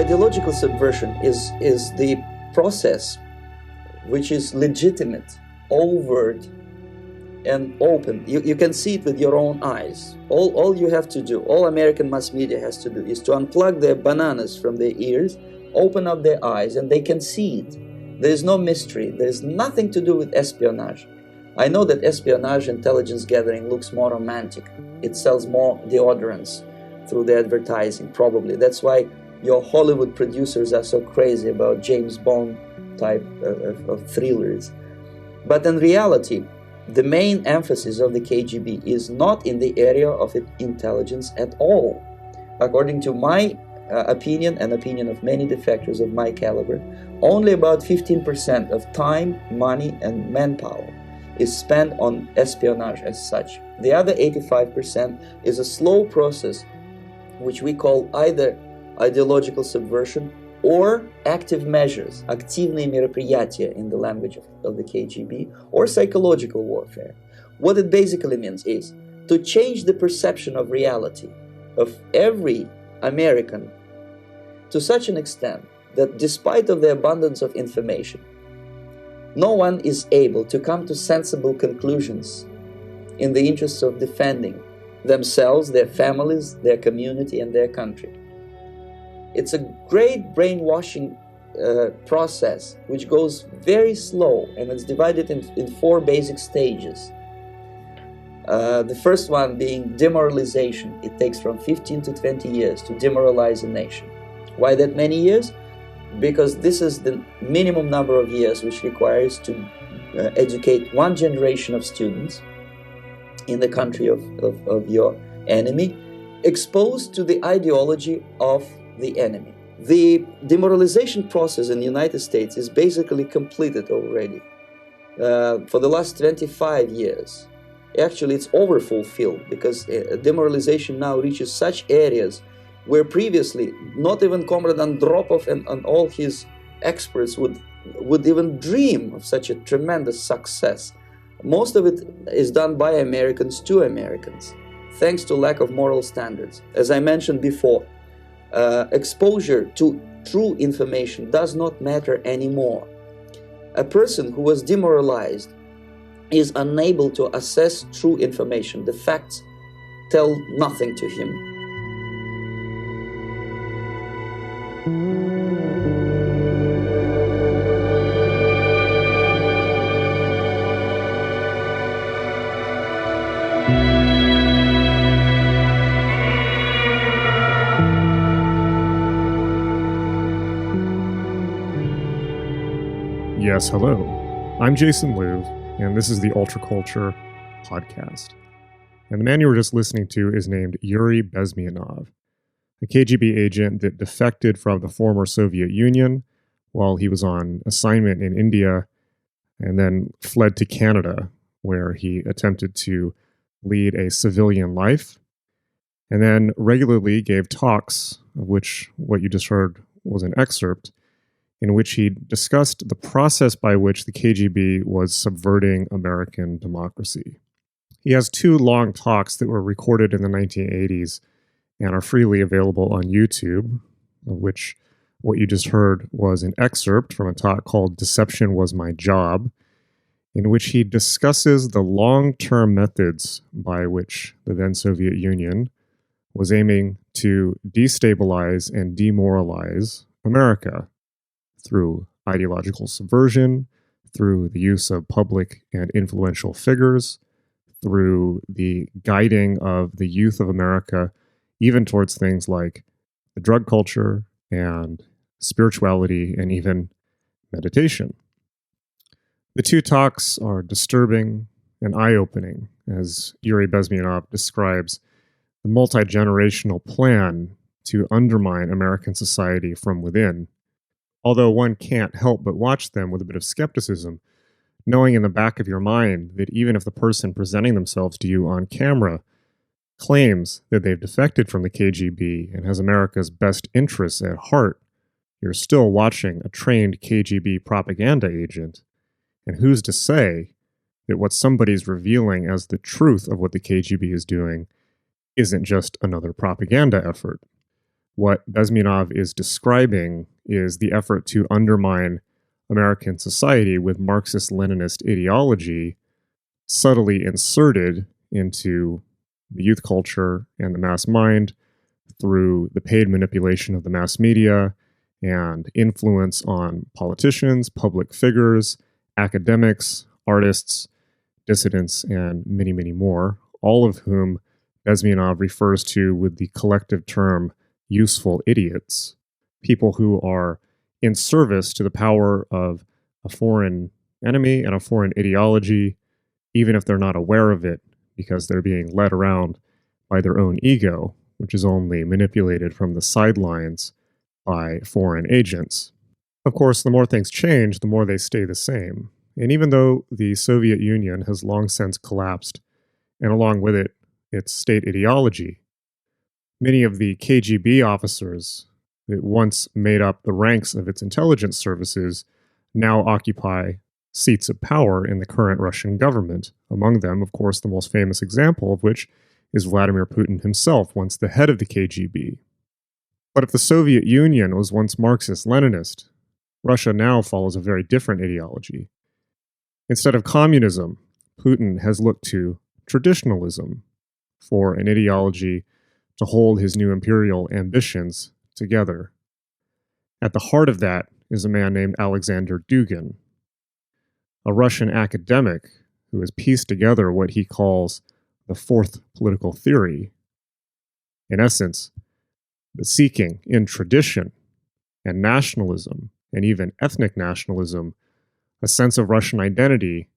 Ideological subversion is the process which is legitimate, overt, and open. You can see it with your own eyes. All you have to do, all American mass media has to do, is to unplug their bananas from their ears, open up their eyes, and they can see it. There is no mystery. There is nothing to do with espionage. I know that espionage intelligence gathering looks more romantic. It sells more deodorants through the advertising, probably. That's why your Hollywood producers are so crazy about James Bond type of thrillers. But in reality, the main emphasis of the KGB is not in the area of intelligence at all. According to my opinion and opinion of many defectors of my caliber, only about 15% of time, money, and manpower is spent on espionage as such. The other 85% is a slow process which we call either ideological subversion or active measures, активные мероприятия in the language of the KGB, or psychological warfare. What it basically means is to change the perception of reality of every American to such an extent that despite of the abundance of information, no one is able to come to sensible conclusions in the interests of defending themselves, their families, their community, and their country. It's a great brainwashing process which goes very slow, and it's divided in 4 basic stages. The first one being demoralization. It takes from 15 to 20 years to demoralize a nation. Why that many years? Because this is the minimum number of years which requires to educate one generation of students in the country of your enemy, exposed to the ideology of the enemy. The demoralization process in the United States is basically completed already. For the last 25 years, actually it's overfulfilled, because demoralization now reaches such areas where previously not even Comrade Andropov and all his experts would even dream of such a tremendous success. Most of it is done by Americans to Americans, thanks to lack of moral standards. As I mentioned before, exposure to true information does not matter anymore. A person who was demoralized is unable to assess true information. The facts tell nothing to him. Yes, hello. I'm Jason Louv, and this is the Ultraculture podcast. And the man you were just listening to is named Yuri Bezmenov, a KGB agent that defected from the former Soviet Union while he was on assignment in India, and then fled to Canada, where he attempted to lead a civilian life, and then regularly gave talks, of which what you just heard was an excerpt, in which he discussed the process by which the KGB was subverting American democracy. He has 2 long talks that were recorded in the 1980s and are freely available on YouTube, of which what you just heard was an excerpt from a talk called Deception Was My Job, in which he discusses the long-term methods by which the then Soviet Union was aiming to destabilize and demoralize America through ideological subversion, through the use of public and influential figures, through the guiding of the youth of America, even towards things like the drug culture and spirituality and even meditation. The 2 talks are disturbing and eye-opening, as Yuri Bezmenov describes the multi-generational plan to undermine American society from within. Although one can't help but watch them with a bit of skepticism, knowing in the back of your mind that even if the person presenting themselves to you on camera claims that they've defected from the KGB and has America's best interests at heart, you're still watching a trained KGB propaganda agent. And who's to say that what somebody's revealing as the truth of what the KGB is doing isn't just another propaganda effort? what Bezmenov is describing is the effort to undermine American society with Marxist-Leninist ideology subtly inserted into the youth culture and the mass mind through the paid manipulation of the mass media and influence on politicians, public figures, academics, artists, dissidents, and many, many more, all of whom Bezmenov refers to with the collective term useful idiots, people who are in service to the power of a foreign enemy and a foreign ideology, even if they're not aware of it, because they're being led around by their own ego, which is only manipulated from the sidelines by foreign agents. Of course, the more things change, the more they stay the same. And even though the Soviet Union has long since collapsed, and along with it, its state ideology, many of the KGB officers that once made up the ranks of its intelligence services now occupy seats of power in the current Russian government. Among them, of course, the most famous example of which is Vladimir Putin himself, once the head of the KGB. But if the Soviet Union was once Marxist-Leninist, Russia now follows a very different ideology. Instead of communism, Putin has looked to traditionalism for an ideology to hold his new imperial ambitions together. At the heart of that is a man named Alexander Dugin, a Russian academic who has pieced together what he calls the fourth political theory. In essence, the seeking in tradition and nationalism, and even ethnic nationalism, a sense of Russian identity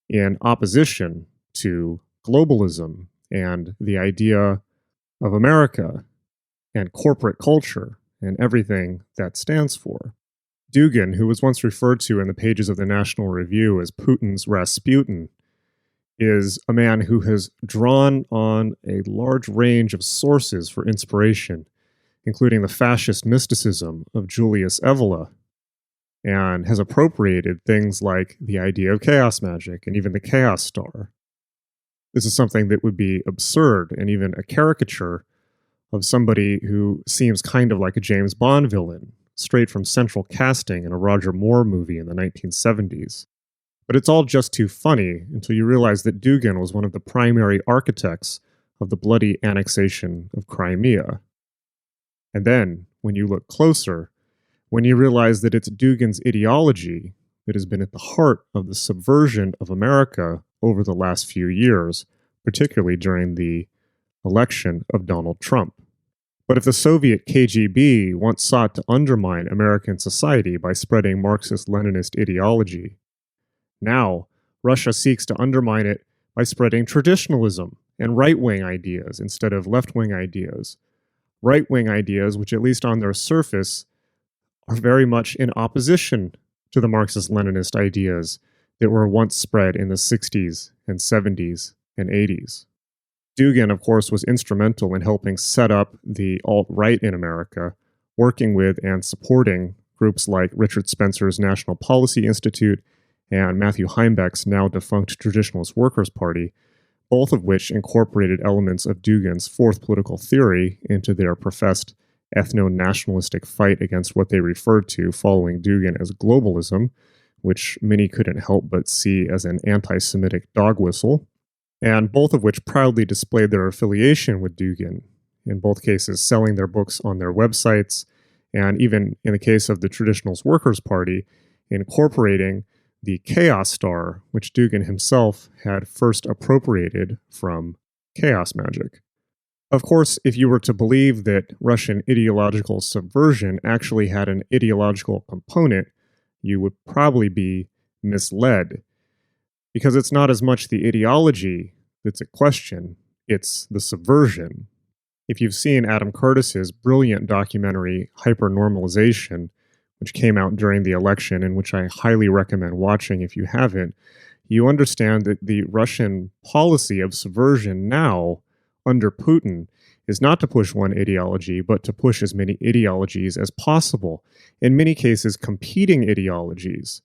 in opposition to globalism and the idea of America and corporate culture and everything that stands for. Dugin, who was once referred to in the pages of the National Review as Putin's Rasputin, is a man who has drawn on a large range of sources for inspiration, including the fascist mysticism of Julius Evola, and has appropriated things like the idea of chaos magic and even the chaos star. This is something that would be absurd and even a caricature of somebody who seems kind of like a James Bond villain, straight from central casting in a Roger Moore movie in the 1970s. But it's all just too funny until you realize that Dugin was one of the primary architects of the bloody annexation of Crimea. And then, when you look closer, when you realize that it's Dugin's ideology that has been at the heart of the subversion of America over the last few years, particularly during the election of Donald Trump. But if the Soviet KGB once sought to undermine American society by spreading Marxist-Leninist ideology, now Russia seeks to undermine it by spreading traditionalism and right-wing ideas instead of left-wing ideas. Right-wing ideas, which at least on their surface are very much in opposition to the Marxist-Leninist ideas that were once spread in the 60s and 70s and 80s. Dugin, of course, was instrumental in helping set up the alt-right in America, working with and supporting groups like Richard Spencer's National Policy Institute and Matthew Heimbach's now defunct Traditionalist Workers' Party, both of which incorporated elements of Dugin's fourth political theory into their professed ethno-nationalistic fight against what they referred to, following Dugin, as globalism, which many couldn't help but see as an anti-Semitic dog whistle, and both of which proudly displayed their affiliation with Dugin, in both cases selling their books on their websites, and even in the case of the Traditionalist Workers' Party, incorporating the chaos star, which Dugin himself had first appropriated from chaos magic. Of course, if you were to believe that Russian ideological subversion actually had an ideological component, you would probably be misled, because it's not as much the ideology that's at question, it's the subversion. If you've seen Adam Curtis's brilliant documentary, Hypernormalization, which came out during the election and which I highly recommend watching if you haven't, you understand that the Russian policy of subversion now, under Putin, is not to push one ideology, but to push as many ideologies as possible, in many cases competing ideologies.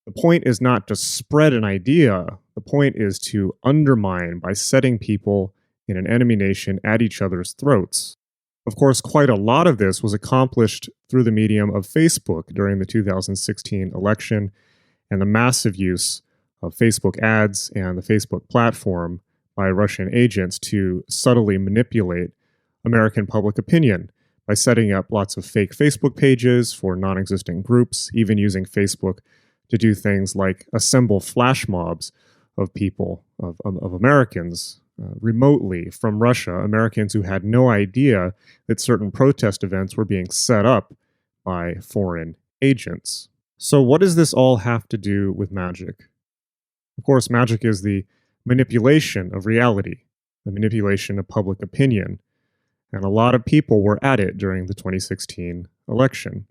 The point is not to spread an idea, the point is to undermine by setting people in an enemy nation at each other's throats. Of course, quite a lot of this was accomplished through the medium of Facebook during the 2016 election and the massive use of Facebook ads and the Facebook platform by Russian agents to subtly manipulate American public opinion by setting up lots of fake Facebook pages for non-existent groups, even using Facebook to do things like assemble flash mobs of people, of Americans, remotely from Russia, Americans who had no idea that certain protest events were being set up by foreign agents. So what does this all have to do with magic? Of course, magic is the manipulation of reality, the manipulation of public opinion, and a lot of people were at it during the 2016 election.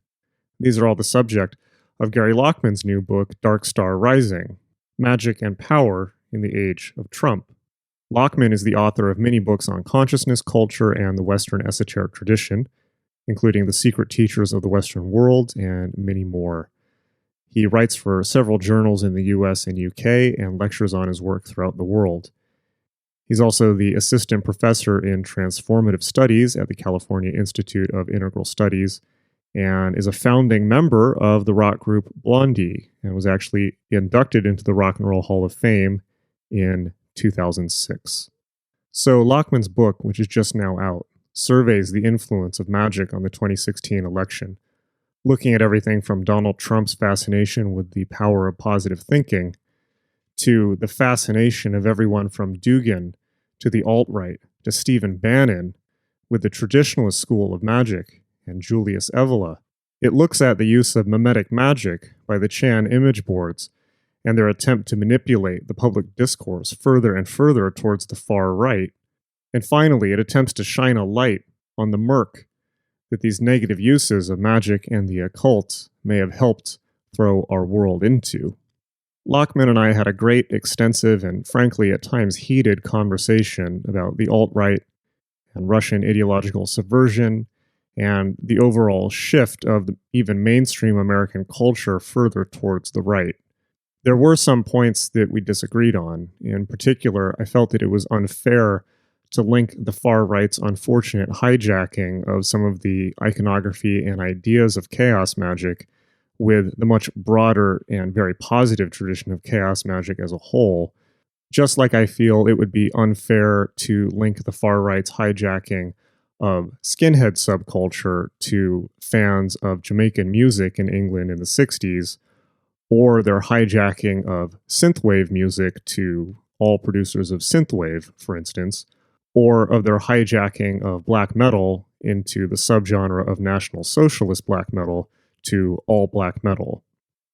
These are all the subject of Gary Lachman's new book, Dark Star Rising, Magic and Power in the Age of Trump. Lachman is the author of many books on consciousness, culture, and the Western esoteric tradition, including The Secret Teachers of the Western World and many more. He writes for several journals in the US and UK and lectures on his work throughout the world. He's also the assistant professor in transformative studies at the California Institute of Integral Studies and is a founding member of the rock group Blondie and was actually inducted into the Rock and Roll Hall of Fame in 2006. So Lachman's book, which is just now out, surveys the influence of magic on the 2016 election, looking at everything from Donald Trump's fascination with the power of positive thinking to the fascination of everyone from Dugin to the alt-right to Stephen Bannon with the traditionalist school of magic and Julius Evola. It looks at the use of mimetic magic by the Chan image boards and their attempt to manipulate the public discourse further and further towards the far right. And finally, it attempts to shine a light on the murk that these negative uses of magic and the occult may have helped throw our world into. Lachman and I had a great, extensive, and frankly at times heated conversation about the alt-right and Russian ideological subversion and the overall shift of even mainstream American culture further towards the right. There were some points that we disagreed on. In particular, I felt that it was unfair to link the far right's unfortunate hijacking of some of the iconography and ideas of chaos magic with the much broader and very positive tradition of chaos magic as a whole, just like I feel it would be unfair to link the far right's hijacking of skinhead subculture to fans of Jamaican music in England in the 60s, or their hijacking of synthwave music to all producers of synthwave, for instance, or of their hijacking of black metal into the subgenre of National Socialist black metal to all black metal.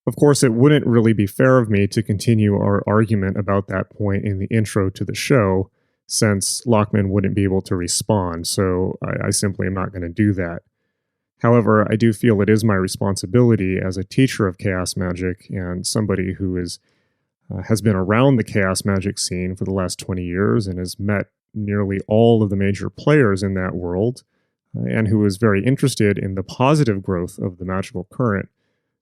Of course, it wouldn't really be fair of me to continue our argument about that point in the intro to the show, since Lachman wouldn't be able to respond, so I simply am not going to do that. However, I do feel it is my responsibility as a teacher of chaos magic and somebody who has been around the chaos magic scene for the last 20 years and has met nearly all of the major players in that world, and who is very interested in the positive growth of the magical current,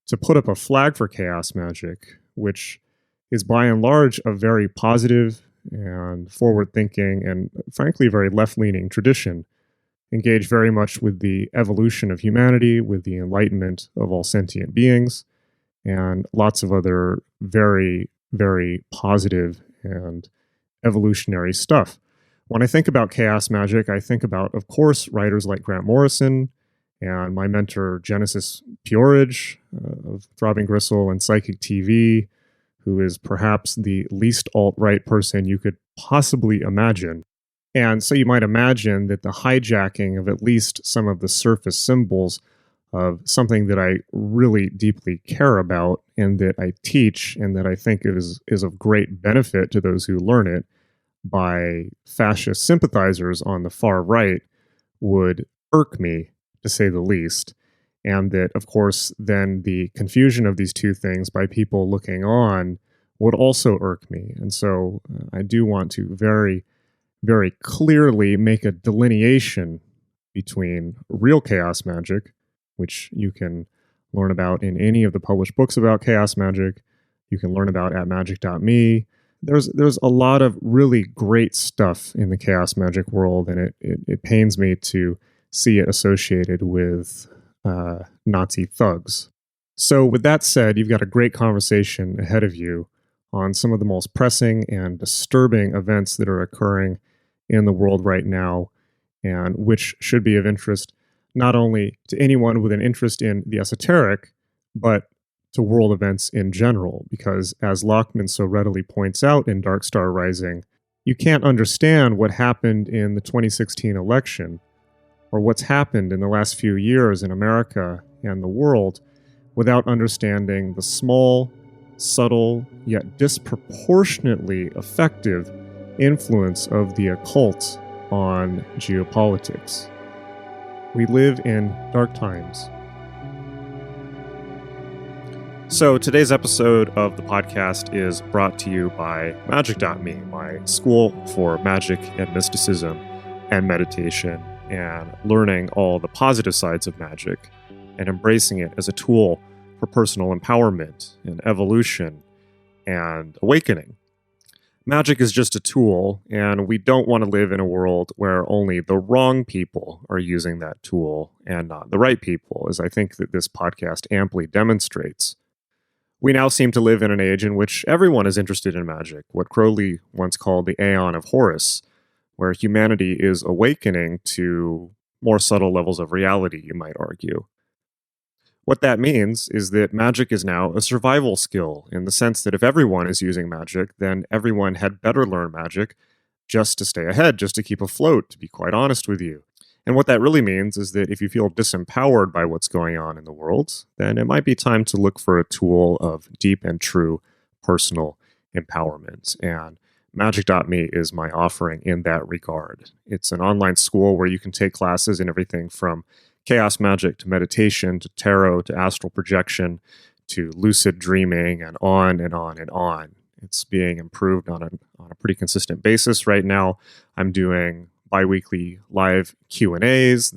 to put up a flag for chaos magic, which is by and large a very positive and forward-thinking and frankly very left-leaning tradition, engaged very much with the evolution of humanity, with the enlightenment of all sentient beings, and lots of other very, very positive and evolutionary stuff. When I think about chaos magic, I think about, of course, writers like Grant Morrison and my mentor Genesis Peorage of Throbbing Gristle and Psychic TV, who is perhaps the least alt-right person you could possibly imagine. And so you might imagine that the hijacking of at least some of the surface symbols of something that I really deeply care about and that I teach and that I think is of great benefit to those who learn it by fascist sympathizers on the far right would irk me, to say the least. And that, of course, then the confusion of these two things by people looking on would also irk me. And so I do want to very, very clearly make a delineation between real chaos magic, which you can learn about in any of the published books about chaos magic. You can learn about at magic.me. There's a lot of really great stuff in the chaos magic world, and it pains me to see it associated with Nazi thugs. So with that said, you've got a great conversation ahead of you on some of the most pressing and disturbing events that are occurring in the world right now, and which should be of interest not only to anyone with an interest in the esoteric, but to world events in general. Because as Lachman so readily points out in Dark Star Rising, you can't understand what happened in the 2016 election or what's happened in the last few years in America and the world without understanding the small, subtle, yet disproportionately effective influence of the occult on geopolitics. We live in dark times. So today's episode of the podcast is brought to you by Magick.me, my school for magic and mysticism and meditation, and learning all the positive sides of magic and embracing it as a tool for personal empowerment and evolution and awakening. Magic is just a tool, and we don't want to live in a world where only the wrong people are using that tool and not the right people, as I think that this podcast amply demonstrates. We now seem to live in an age in which everyone is interested in magic, what Crowley once called the Aeon of Horus, where humanity is awakening to more subtle levels of reality, you might argue. What that means is that magic is now a survival skill, in the sense that if everyone is using magic, then everyone had better learn magic just to stay ahead, just to keep afloat, to be quite honest with you. And what that really means is that if you feel disempowered by what's going on in the world, then it might be time to look for a tool of deep and true personal empowerment. And Magick.me is my offering in that regard. It's an online school where you can take classes in everything from chaos magic to meditation to tarot to astral projection to lucid dreaming and on and on and on. It's being improved on a pretty consistent basis right now. I'm doing bi-weekly live Q&As.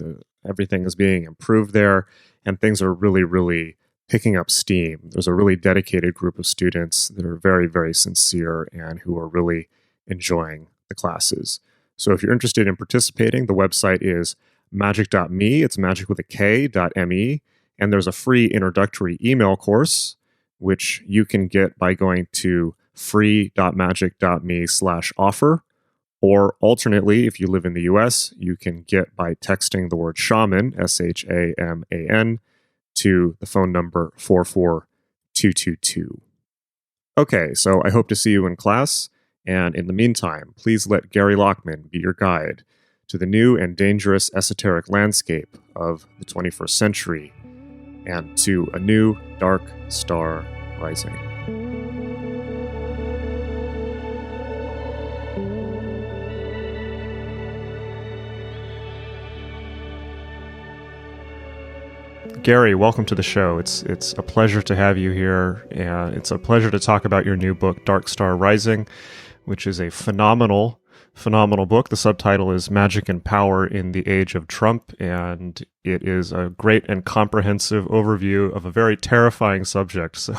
Everything is being improved there, and things are really, really picking up steam. There's a really dedicated group of students that are very, very sincere and who are really enjoying the classes. So if you're interested in participating, the website is magick.me. It's magic with a K.me. And there's a free introductory email course, which you can get by going to free.magick.me/offer. Or alternately, if you live in the US, you can get by texting the word shaman, SHAMAN, to the phone number 44222. Okay, so I hope to see you in class. And in the meantime, please let Gary Lachman be your guide to the new and dangerous esoteric landscape of the 21st century and to a new dark star rising. Gary, welcome to the show. It's a pleasure to have you here, and it's a pleasure to talk about your new book, Dark Star Rising, which is a phenomenal book. The subtitle is Magic and Power in the Age of Trump, and it is a great and comprehensive overview of a very terrifying subject. So,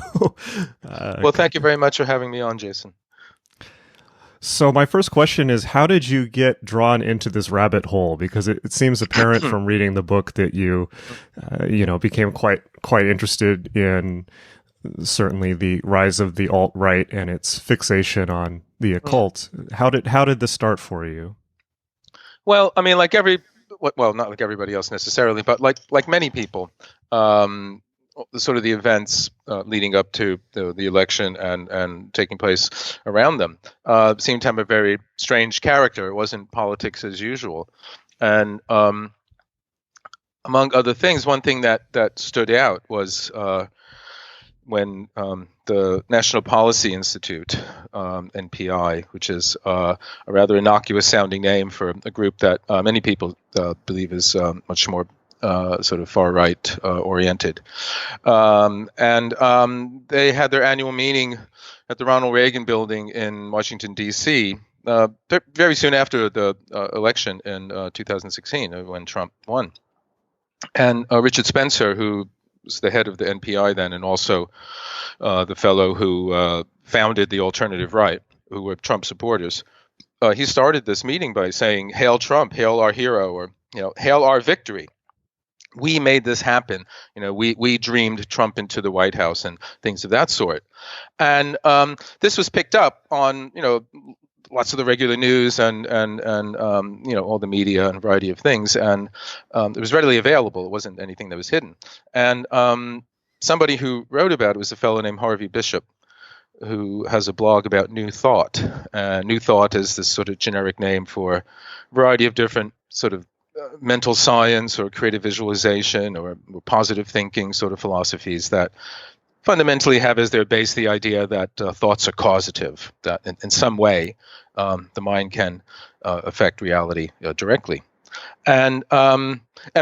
well, thank you very much for having me on, Jason. So my first question is, how did you get drawn into this rabbit hole? Because it seems apparent from reading the book that you became quite interested in certainly the rise of the alt-right and its fixation on the occult. How did this start for you? Well, I mean, not like everybody else necessarily, but like many people, sort of the events leading up to the election and taking place around them seemed to have a very strange character. It wasn't politics as usual. And among other things, one thing that stood out was when the National Policy Institute, NPI, which is a rather innocuous sounding name for a group that many people believe is much more sort of far right oriented. And they had their annual meeting at the Ronald Reagan building in Washington, D.C., very soon after the election in 2016, when Trump won. And Richard Spencer, who was the head of the NPI then, and also the fellow who founded the Alternative Right, who were Trump supporters, he started this meeting by saying, "Hail Trump, hail our hero," or hail our victory. We made this happen. We dreamed Trump into the White House and things of that sort. And this was picked up on, lots of the regular news and all the media and a variety of things. And it was readily available. It wasn't anything that was hidden. And somebody who wrote about it was a fellow named Harvey Bishop, who has a blog about New Thought. New Thought is this sort of generic name for a variety of different sort of mental science or creative visualization or positive thinking sort of philosophies that fundamentally have as their base the idea that thoughts are causative, that in some way the mind can affect reality directly. And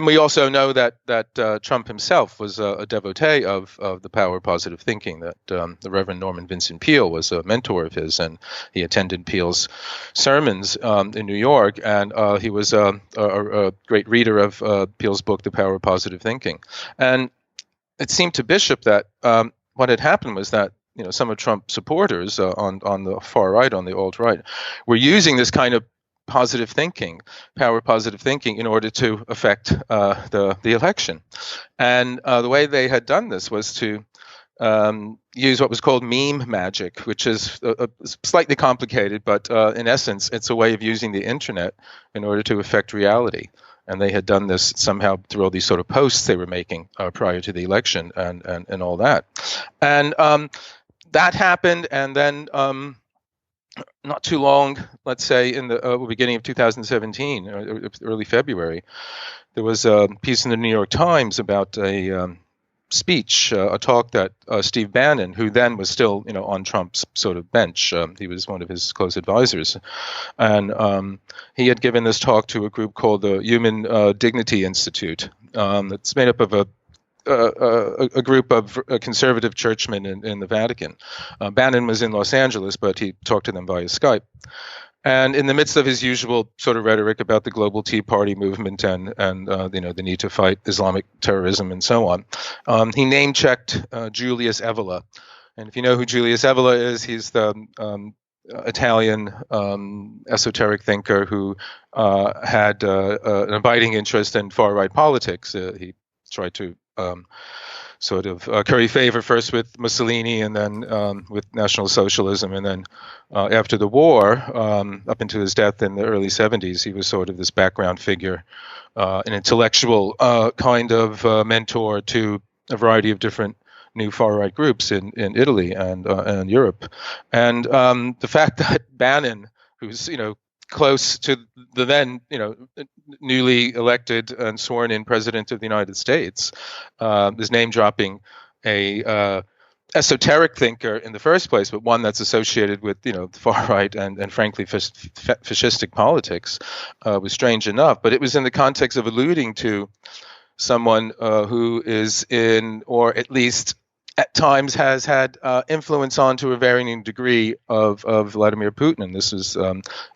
we also know that Trump himself was a devotee of the power of positive thinking, that the Reverend Norman Vincent Peale was a mentor of his, and he attended Peale's sermons in New York, and he was a great reader of Peale's book, The Power of Positive Thinking. And it seemed to Bishop that what had happened was that some of Trump's supporters on the far right, on the alt-right, were using this kind of positive thinking, power of positive thinking, in order to affect the election. And the way they had done this was to use what was called meme magic, which is slightly complicated, but in essence, it's a way of using the internet in order to affect reality. And they had done this somehow through all these sort of posts they were making prior to the election and all that. And that happened, and then not too long, let's say in the beginning of 2017, early February, there was a piece in the New York Times about a speech, a talk that Steve Bannon, who then was still, on Trump's sort of bench, he was one of his close advisors, and he had given this talk to a group called the Human Dignity Institute. That's made up of a group of conservative churchmen in the Vatican. Bannon was in Los Angeles, but he talked to them via Skype. And in the midst of his usual sort of rhetoric about the global Tea Party movement and the need to fight Islamic terrorism and so on, he name-checked Julius Evola. And if you know who Julius Evola is, he's the Italian esoteric thinker who had an abiding interest in far-right politics. He tried to sort of curry favor first with Mussolini and then with National Socialism. And then after the war, up into his death in the early 70s, he was sort of this background figure, an intellectual kind of mentor to a variety of different new far-right groups in Italy and Europe. And the fact that Bannon, who's, close to the then, newly elected and sworn in president of the United States, is name dropping a esoteric thinker in the first place, but one that's associated with, the far right and frankly fascistic politics, was strange enough. But it was in the context of alluding to someone who is in, or at least at times has had influence on to a varying degree of Vladimir Putin. And this is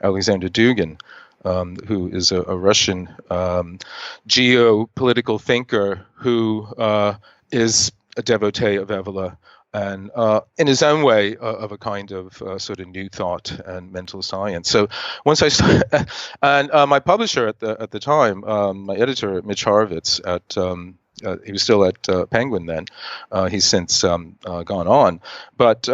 Alexander Dugin, who is a Russian geopolitical thinker who is a devotee of Evola and in his own way of a kind of sort of new thought and mental science. So once I started, and my publisher at the time, my editor, Mitch Horowitz at he was still at Penguin then. He's since gone on, but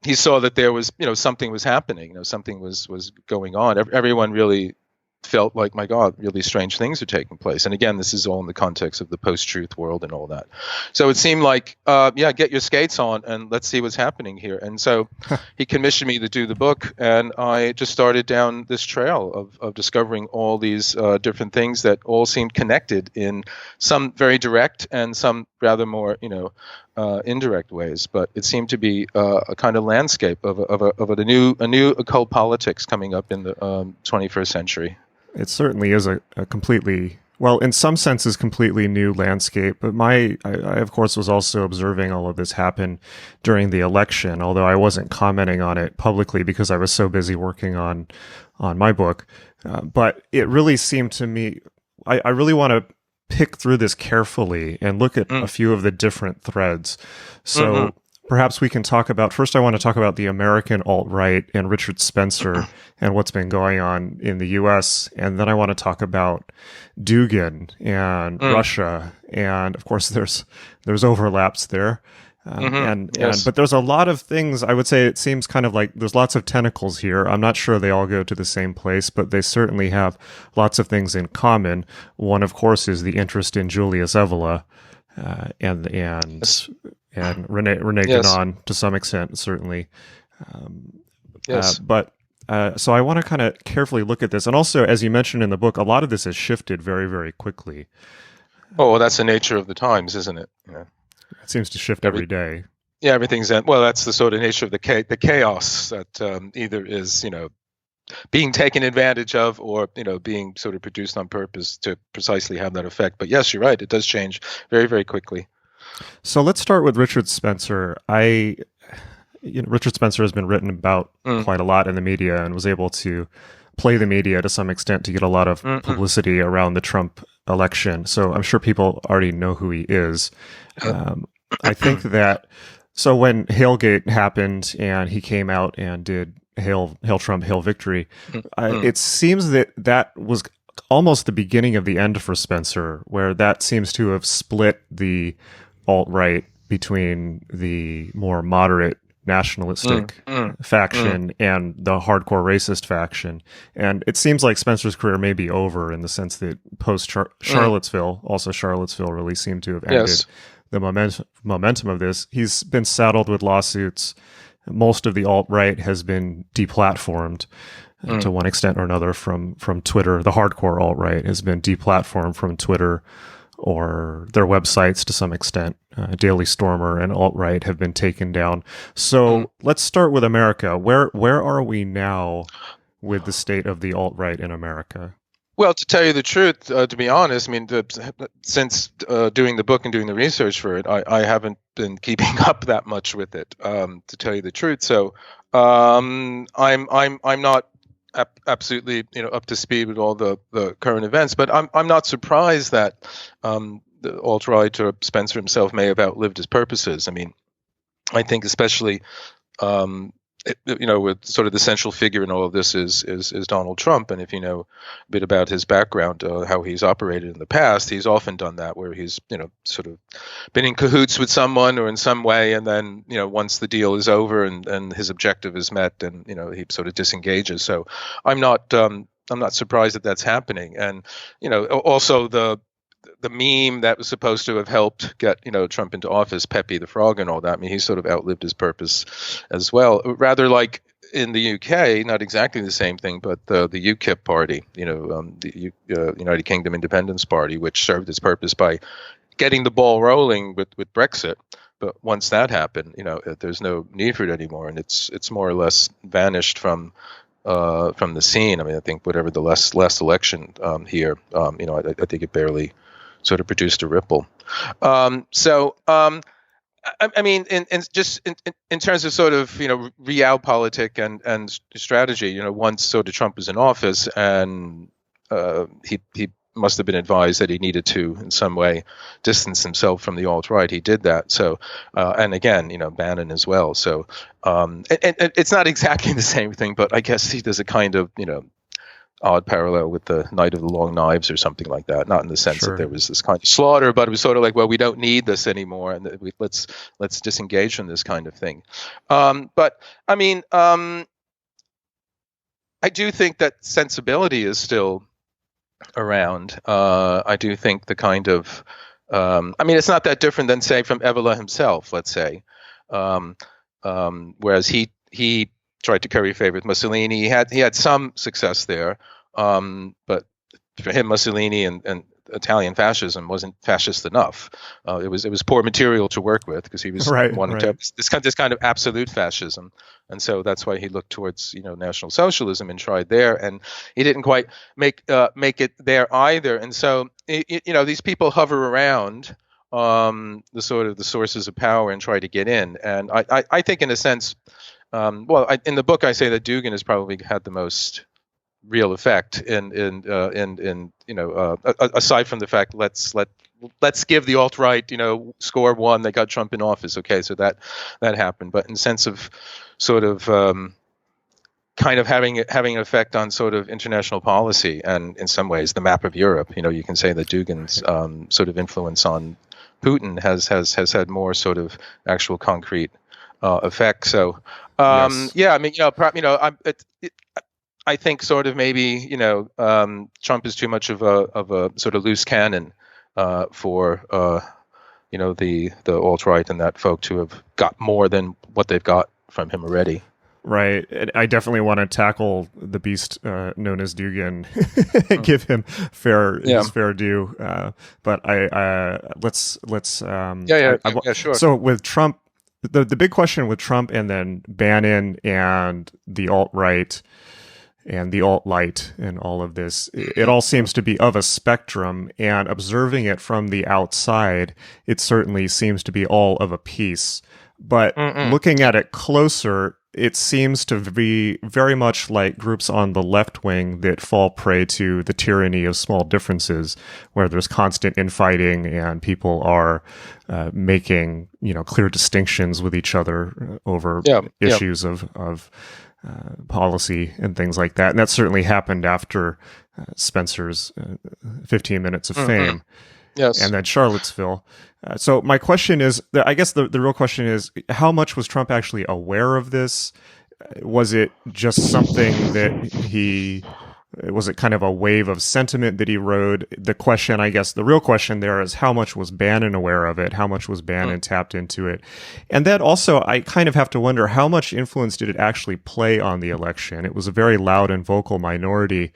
he saw that there was, something was happening. Something was going on. Everyone really felt like, my God, really strange things are taking place. And again, this is all in the context of the post-truth world and all that. So it seemed like, get your skates on and let's see what's happening here. And so he commissioned me to do the book, and I just started down this trail of discovering all these different things that all seemed connected in some very direct and some rather more, indirect ways. But it seemed to be a kind of landscape of a new occult politics coming up in the 21st century. It certainly is a completely, well, in some senses, completely new landscape. But I, of course, was also observing all of this happen during the election, although I wasn't commenting on it publicly because I was so busy working on my book. But it really seemed to me, I really want to pick through this carefully and look at a few of the different threads. So perhaps we can talk about, first I want to talk about the American alt-right and Richard Spencer and what's been going on in the US. And then I want to talk about Dugin and Russia. And of course there's overlaps there. But there's a lot of things. I would say it seems kind of like there's lots of tentacles here. I'm not sure they all go to the same place, but they certainly have lots of things in common. One, of course, is the interest in Julius Evola, and Rene Guénon to some extent, certainly. So I want to kind of carefully look at this. And also, as you mentioned in the book, a lot of this has shifted very, very quickly. Oh, well, that's the nature of the times, isn't it? Yeah. It seems to shift every day. Yeah, everything's that's the sort of nature of the chaos that either is being taken advantage of or being sort of produced on purpose to precisely have that effect. But yes, you're right; it does change very, very quickly. So let's start with Richard Spencer. Richard Spencer has been written about quite a lot in the media and was able to play the media to some extent to get a lot of publicity around the Trump election. So I'm sure people already know who he is. I think that, so when Hailgate happened and he came out and did Hail Trump, Hail Victory, it seems that was almost the beginning of the end for Spencer, where that seems to have split the alt-right between the more moderate nationalistic faction and the hardcore racist faction. And it seems like Spencer's career may be over in the sense that post Charlottesville, also Charlottesville really seemed to have ended the momentum of this. He's been saddled with lawsuits. Most of the alt-right has been deplatformed to one extent or another from Twitter. The hardcore alt-right has been deplatformed from Twitter or their websites to some extent. Daily Stormer and alt-right have been taken down. So let's start with America. Where are we now with the state of the alt-right in America? Well, to tell you the truth, to be honest, I mean, since doing the book and doing the research for it, I haven't been keeping up that much with it, to tell you the truth. So I'm not absolutely up to speed with all the current events, but I'm not surprised that the alt-right or Spencer himself may have outlived his purposes. I mean, I think especially with sort of the central figure in all of this is Donald Trump, and if you know a bit about his background, how he's operated in the past, he's often done that where he's sort of been in cahoots with someone or in some way, and then once the deal is over and his objective is met, and he sort of disengages. So I'm not surprised that that's happening, and also the meme that was supposed to have helped get Trump into office, Pepe the Frog and all that. I mean, he's sort of outlived his purpose as well. Rather like in the UK, not exactly the same thing, but the UKIP party, the United Kingdom Independence Party, which served its purpose by getting the ball rolling with Brexit. But once that happened, there's no need for it anymore, and it's more or less vanished from the scene. I mean, I think whatever the last election here, I think it barely sort of produced a ripple. I mean, in terms of sort of realpolitik and strategy, once sort of Trump was in office, and he must have been advised that he needed to in some way distance himself from the alt-right. He did that. So and again, Bannon as well. So and it's not exactly the same thing, but I guess there's a kind of odd parallel with the Night of the Long Knives or something like that. Not in the sense that there was this kind of slaughter, but it was sort of like, well, we don't need this anymore, and let's disengage from this kind of thing. But I mean, I do think that sensibility is still around. I do think the kind of, I mean, it's not that different than, say, from Evola himself, let's say. Whereas he tried to curry favor with Mussolini. He had some success there, but for him, Mussolini and Italian fascism wasn't fascist enough. It was poor material to work with because he was wanting to have this kind of absolute fascism, and so that's why he looked towards National Socialism and tried there, and he didn't quite make it there either. And so these people hover around the sort of the sources of power and try to get in. And I think in a sense. In the book, I say that Dugin has probably had the most real effect in aside from the fact let's let let's give the alt-right, score one. They got Trump in office. Okay, so that happened. But in the sense of sort of kind of having an effect on sort of international policy, and in some ways the map of Europe. You can say that Dugin's sort of influence on Putin has had more sort of actual concrete effect. So Yes. yeah, I mean, I think sort of maybe Trump is too much of a sort of loose cannon for the alt-right and that folk to have got more than what they've got from him already. Right. I definitely want to tackle the beast known as Dugin, give him his fair due. But let's sure. So with Trump, the big question with Trump and then Bannon and the alt-right and the alt-light and all of this, it all seems to be of a spectrum, and observing it from the outside, it certainly seems to be all of a piece. But looking at it closer, it seems to be very much like groups on the left wing that fall prey to the tyranny of small differences, where there's constant infighting and people are making clear distinctions with each other over issues of policy and things like that. And that certainly happened after Spencer's 15 Minutes of Fame. Yes. And then Charlottesville. So my question is, I guess the real question is, how much was Trump actually aware of this? Was it just something that was it kind of a wave of sentiment that he rode? The question, I guess, the real question there is, how much was Bannon aware of it? How much was Bannon tapped into it? And then also, I kind of have to wonder, how much influence did it actually play on the election? It was a very loud and vocal minority,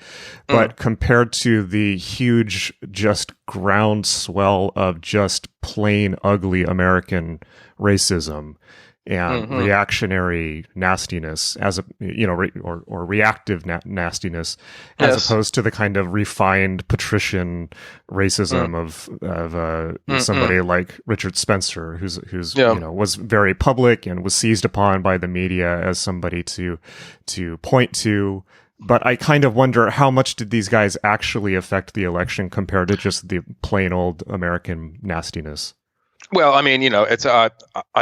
but compared to the huge, just groundswell of just plain ugly American racism and reactionary nastiness, as a or reactive nastiness, as opposed to the kind of refined patrician racism of somebody like Richard Spencer, who's was very public and was seized upon by the media as somebody to point to. But I kind of wonder, how much did these guys actually affect the election compared to just the plain old American nastiness? Well, I mean, it's I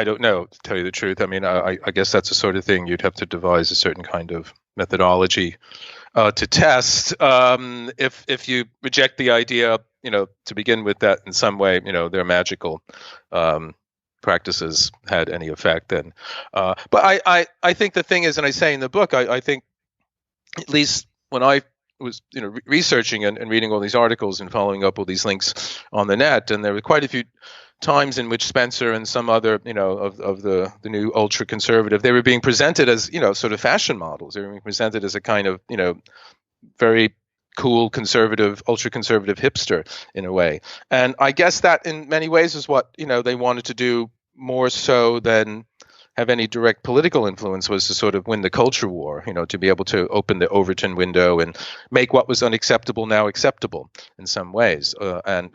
don't know, to tell you the truth. I mean, I guess that's the sort of thing you'd have to devise a certain kind of methodology to test. If you reject the idea, to begin with, that in some way, their magical practices had any effect, then. But I think the thing is, and I say in the book, I think, at least when I was researching and reading all these articles and following up all these links on the net, and there were quite a few times in which Spencer and some other of the new ultra conservative, they were being presented as sort of fashion models. They were being presented as a kind of very cool conservative, ultra conservative hipster in a way. And I guess that in many ways is what they wanted to do, more so than have any direct political influence, was to sort of win the culture war, to be able to open the Overton window and make what was unacceptable now acceptable in some ways. And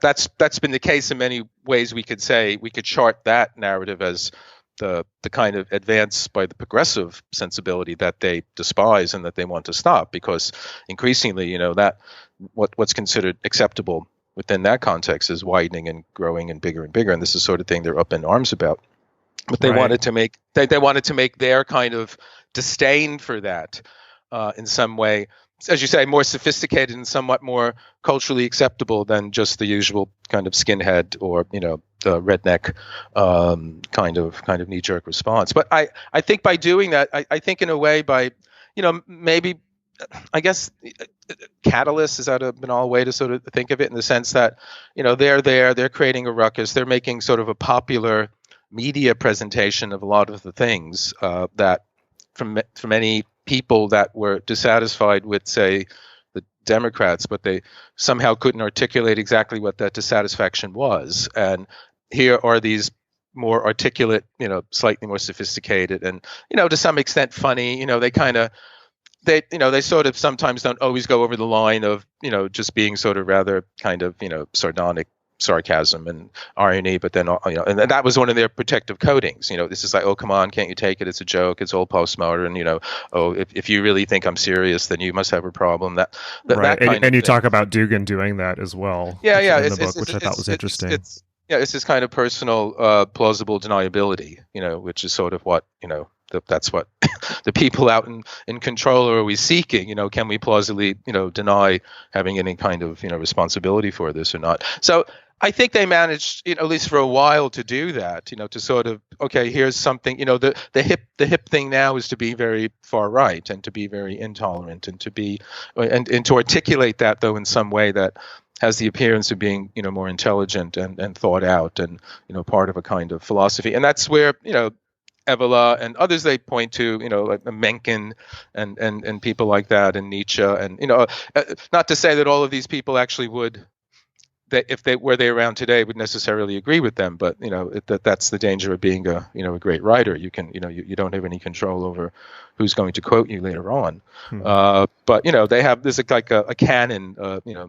that's been the case in many ways. We could chart that narrative as the kind of advance by the progressive sensibility that they despise and that they want to stop, because increasingly, that what's considered acceptable within that context is widening and growing and bigger, and this is the sort of thing they're up in arms about. But they wanted to make they wanted to make their kind of disdain for that in some way, as you say, more sophisticated and somewhat more culturally acceptable than just the usual kind of skinhead or the redneck kind of knee-jerk response. But I think by doing that, I think in a way by maybe, I guess, catalyst, is that a banal way to sort of think of it, in the sense that they're creating a ruckus, they're making sort of a popular media presentation of a lot of the things that from many people that were dissatisfied with, say, the Democrats, but they somehow couldn't articulate exactly what that dissatisfaction was. And here are these more articulate, slightly more sophisticated and, to some extent funny, they sort of sometimes don't always go over the line of, just being sort of rather kind of, sardonic sarcasm and irony, but then and that was one of their protective coatings. This is like, oh, come on, can't you take it? It's a joke. It's all postmodern. Oh, if you really think I'm serious, then you must have a problem. That right. Kind and you thing. Talk about Dugan doing that as well. Yeah, in the book, which I thought was interesting. It's this kind of personal, plausible deniability. Which is sort of what that's what the people out in control are always seeking. Can we plausibly deny having any kind of responsibility for this or not? So I think they managed, at least for a while, to do that. To sort of, okay, here's something. The hip thing now is to be very far right and to be very intolerant and to be and to articulate that, though, in some way that has the appearance of being more intelligent and thought out and part of a kind of philosophy. And that's where Evola and others they point to, like Mencken and people like that, and Nietzsche, and not to say that all of these people actually would, that if they were around today, would necessarily agree with them, but that's the danger of being a great writer. You can you don't have any control over who's going to quote you later on. But they have there's like a canon,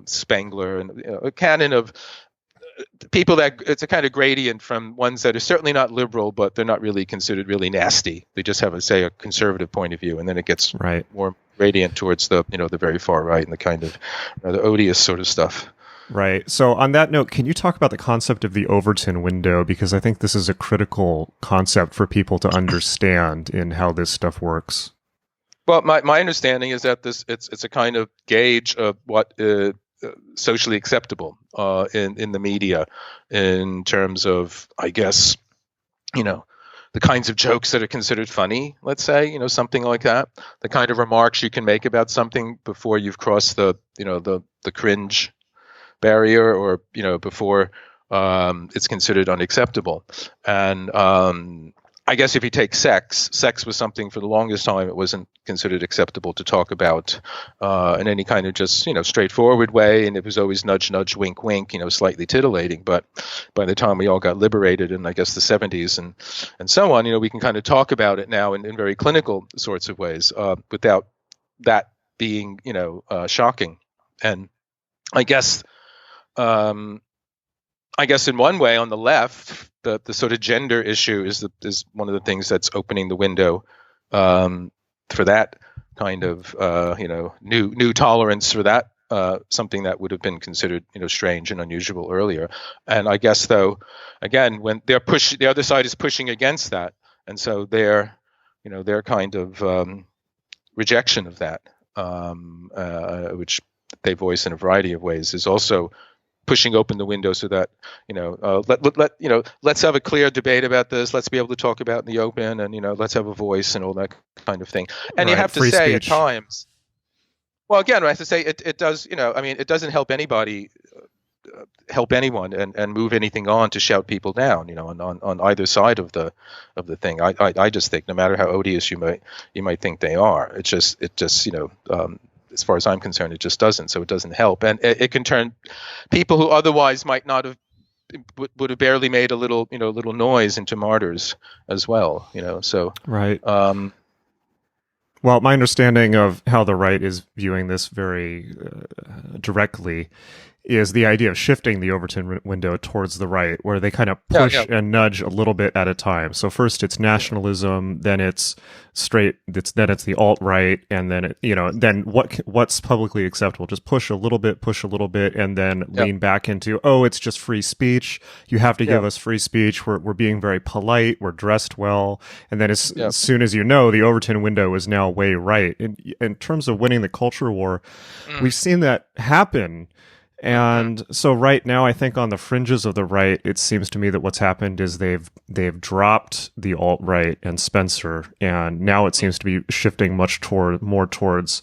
Spengler, and a canon of people that it's a kind of gradient from ones that are certainly not liberal, but they're not really considered really nasty. They just have a conservative point of view, and then it gets more gradient towards the the very far right and the kind of the odious sort of stuff. Right. So on that note, can you talk about the concept of the Overton window? Because I think this is a critical concept for people to understand in how this stuff works. Well, my understanding is that it's a kind of gauge of what socially acceptable in the media in terms of, I guess, the kinds of jokes that are considered funny, let's say, something like that. The kind of remarks you can make about something before you've crossed the cringe barrier, or before it's considered unacceptable. And I guess if you take sex was something for the longest time it wasn't considered acceptable to talk about in any kind of just straightforward way, and it was always nudge nudge, wink wink, slightly titillating. But by the time we all got liberated in, I guess, the 70s and so on, we can kind of talk about it now in very clinical sorts of ways without that being shocking. And I guess in one way, on the left, the sort of gender issue is one of the things that's opening the window for that kind of new tolerance for that, something that would have been considered strange and unusual earlier. And I guess, though, again, when the other side is pushing against that, and so their kind of rejection of that, which they voice in a variety of ways, is also pushing open the window so that let's have a clear debate about this. Let's be able to talk about it in the open, and let's have a voice and all that kind of thing. And you have to say at times, well, again, I have to say it does. It doesn't help anybody, help anyone, and move anything on to shout people down. On either side of the thing. I just think no matter how odious you might think they are, it just as far as I'm concerned, it just doesn't. So it doesn't help, and it can turn people who otherwise might not have would have barely made a little noise into martyrs as well. So right. Well, my understanding of how the right is viewing this very directly is the idea of shifting the Overton window towards the right, where they kind of push and nudge a little bit at a time. So first it's nationalism, then it's then it's the alt-right, and then then what's publicly acceptable? Just push a little bit, and then lean back into, it's just free speech. You have to give us free speech. We're being very polite. We're dressed well, and then as soon as the Overton window is now way right. In terms of winning the culture war, we've seen that happen. And so right now, I think on the fringes of the right, it seems to me that what's happened is they've dropped the alt-right and Spencer, and now it seems to be shifting more towards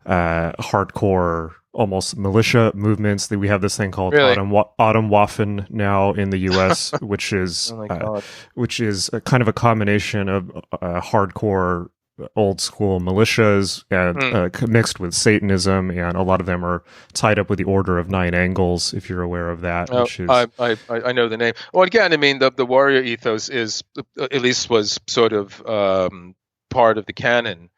hardcore, almost militia movements. That we have this thing called Atomwaffen now in the U.S., which is a kind of a combination of hardcore old school militias and mixed with Satanism, and a lot of them are tied up with the Order of Nine Angles, if you're aware of that. Which is... I know the name. Well, again, the warrior ethos is, at least was sort of part of the canon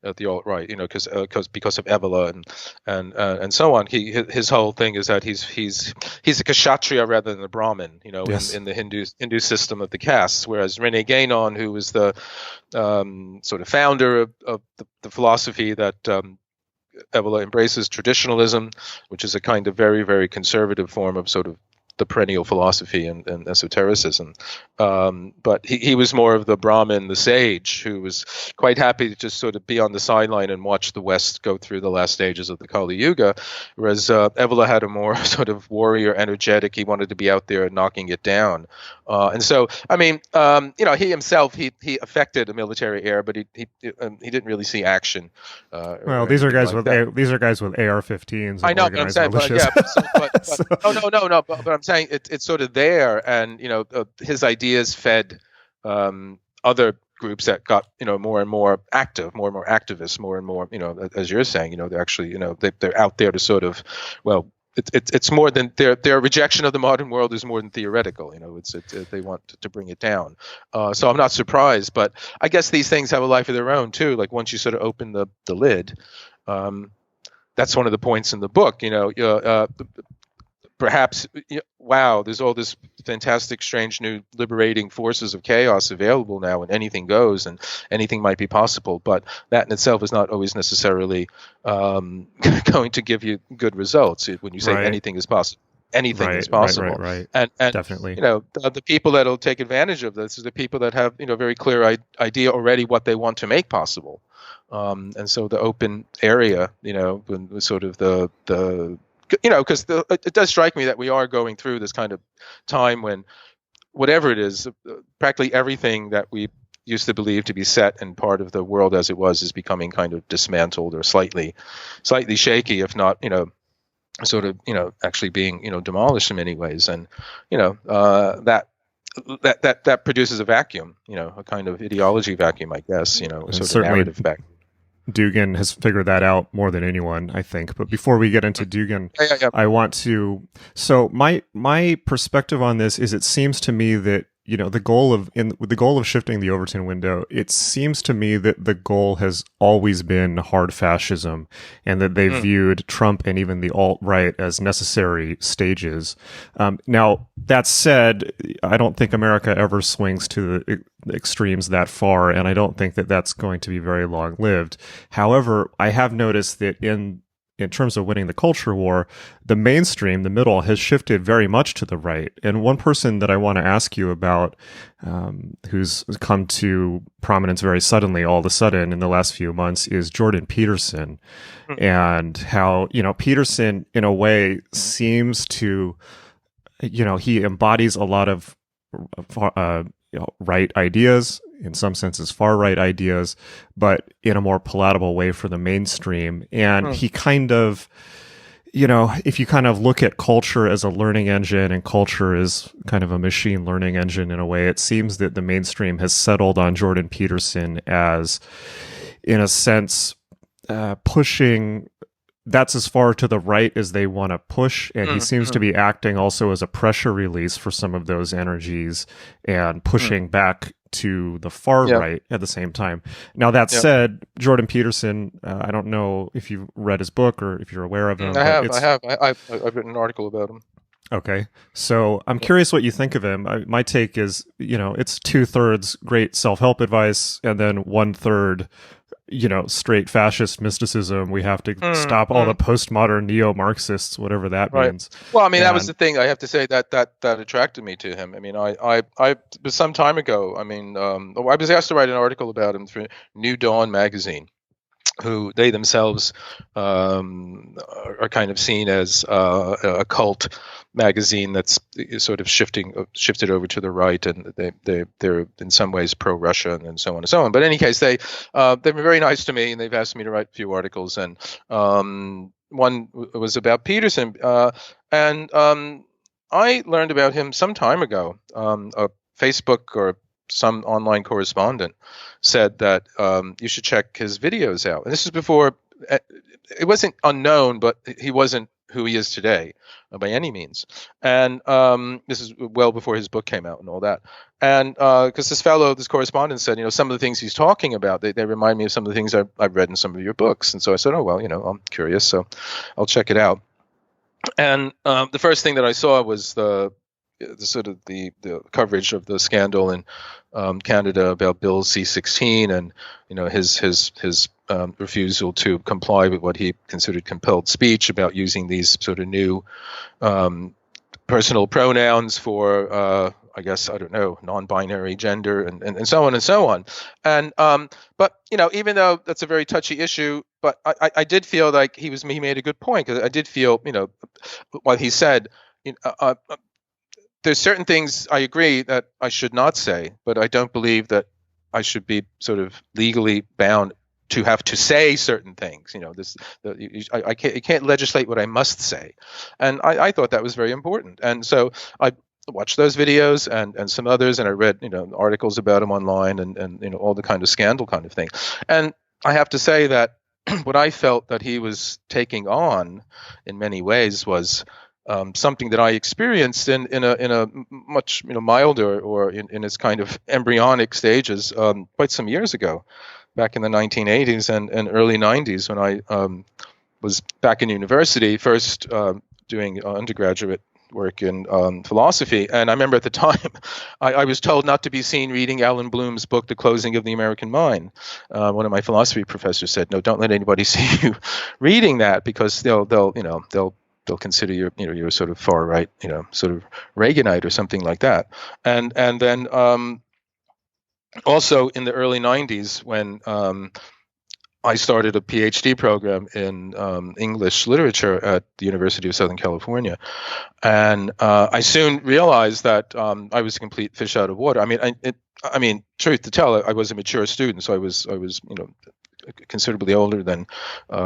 at the alt-right, because of Evola and so on. His whole thing is that he's a Kshatriya rather than a Brahmin, Yes. in the Hindu system of the castes. Whereas René Guénon, who was the sort of founder of the philosophy that Evola embraces, traditionalism, which is a kind of very, very conservative form of sort of the perennial philosophy and esotericism. But he was more of the Brahmin, the sage, who was quite happy to just sort of be on the sideline and watch the West go through the last stages of the Kali Yuga, whereas Evola had a more sort of warrior, energetic. He wanted to be out there knocking it down. And so, I mean, he himself, he affected a military air, but he didn't really see action. Well, these are guys with AR-15s. I know, but I'm saying, but I'm saying it's sort of there, and his ideas fed other groups that got more and more active, more and more activists, more and more as you're saying, they're actually they're out there to sort of, well, it's more than their rejection of the modern world is more than theoretical. They want to bring it down. So I'm not surprised, but I guess these things have a life of their own too. Like once you sort of open the lid, that's one of the points in the book. Perhaps, wow, there's all this fantastic, strange, new, liberating forces of chaos available now, and anything goes, and anything might be possible. But that in itself is not always necessarily going to give you good results. When you say anything is possible, anything is possible. Right. And Definitely. The people that will take advantage of this is the people that have very clear idea already what they want to make possible. And so the open area, was sort of the because it does strike me that we are going through this kind of time when whatever it is, practically everything that we used to believe to be set and part of the world as it was is becoming kind of dismantled or slightly shaky, if not, sort of, actually being, demolished in many ways. And, that produces a vacuum, a kind of ideology vacuum, I guess, sort of narrative vacuum. Dugan has figured that out more than anyone, I think. But before we get into Dugan, I want to. So my perspective on this is, it seems to me that the goal of shifting the Overton window, it seems to me that the goal has always been hard fascism, and that they viewed Trump and even the alt-right as necessary stages. Now, that said, I don't think America ever swings to the extremes that far, and I don't think that that's going to be very long-lived. However, I have noticed that in terms of winning the culture war, the mainstream, the middle, has shifted very much to the right. And one person that I want to ask you about, who's come to prominence very suddenly, all of a sudden in the last few months, is Jordan Peterson. And how, Peterson, in a way, seems to, he embodies a lot of right ideas, in some senses far right ideas, but in a more palatable way for the mainstream. And he kind of, if you kind of look at culture as a learning engine, and culture is kind of a machine learning engine in a way, it seems that the mainstream has settled on Jordan Peterson as, in a sense, pushing. That's as far to the right as they want to push, and he seems to be acting also as a pressure release for some of those energies and pushing back to the far right at the same time. Now, that said, Jordan Peterson, I don't know if you've read his book or if you're aware of him. I have. I've written an article about him. Okay. So I'm curious what you think of him. My take is, it's 2/3 great self-help advice, and then 1/3 straight fascist mysticism. We have to stop all the postmodern neo-Marxists, whatever that means. Well, I mean, that was the thing. I have to say that attracted me to him. I mean, I some time ago, I mean, I was asked to write an article about him for New Dawn magazine, who they themselves are kind of seen as a cult magazine that's sort of shifted over to the right, and they're in some ways pro-Russia and so on and so on. But in any case, they've been very nice to me, and they've asked me to write a few articles, and one was about Peterson, and I learned about him some time ago. A Facebook or some online correspondent said that you should check his videos out, and this is before. It wasn't unknown, but he wasn't who he is today by any means. And this is well before his book came out and all that. And because this correspondent said, some of the things he's talking about, they remind me of some of the things I've read in some of your books. And so I said, oh, well, I'm curious, so I'll check it out. And the first thing that I saw was the coverage of the scandal in Canada about Bill C-16 and his refusal to comply with what he considered compelled speech about using these sort of new personal pronouns for I guess, I don't know, non-binary gender and so on and so on. And but even though that's a very touchy issue, but I did feel like he made a good point, because I did feel what he said. There's certain things I agree that I should not say, but I don't believe that I should be sort of legally bound to have to say certain things. I can't legislate what I must say. And I thought that was very important. And so I watched those videos and some others, and I read, articles about him online and all the kind of scandal kind of thing. And I have to say that what I felt that he was taking on in many ways was something that I experienced in a much milder or in its kind of embryonic stages quite some years ago, back in the 1980s and early 90s, when I was back in university, first doing undergraduate work in philosophy. And I remember at the time I was told not to be seen reading Alan Bloom's book, The Closing of the American Mind. One of my philosophy professors said, no, don't let anybody see you reading that, because they'll consider you're sort of far right, sort of Reaganite or something like that. And then also in the early 90s, when I started a PhD program in English literature at the University of Southern California, and I soon realized that I was a complete fish out of water. I mean, truth to tell, I was a mature student, so I was considerably older than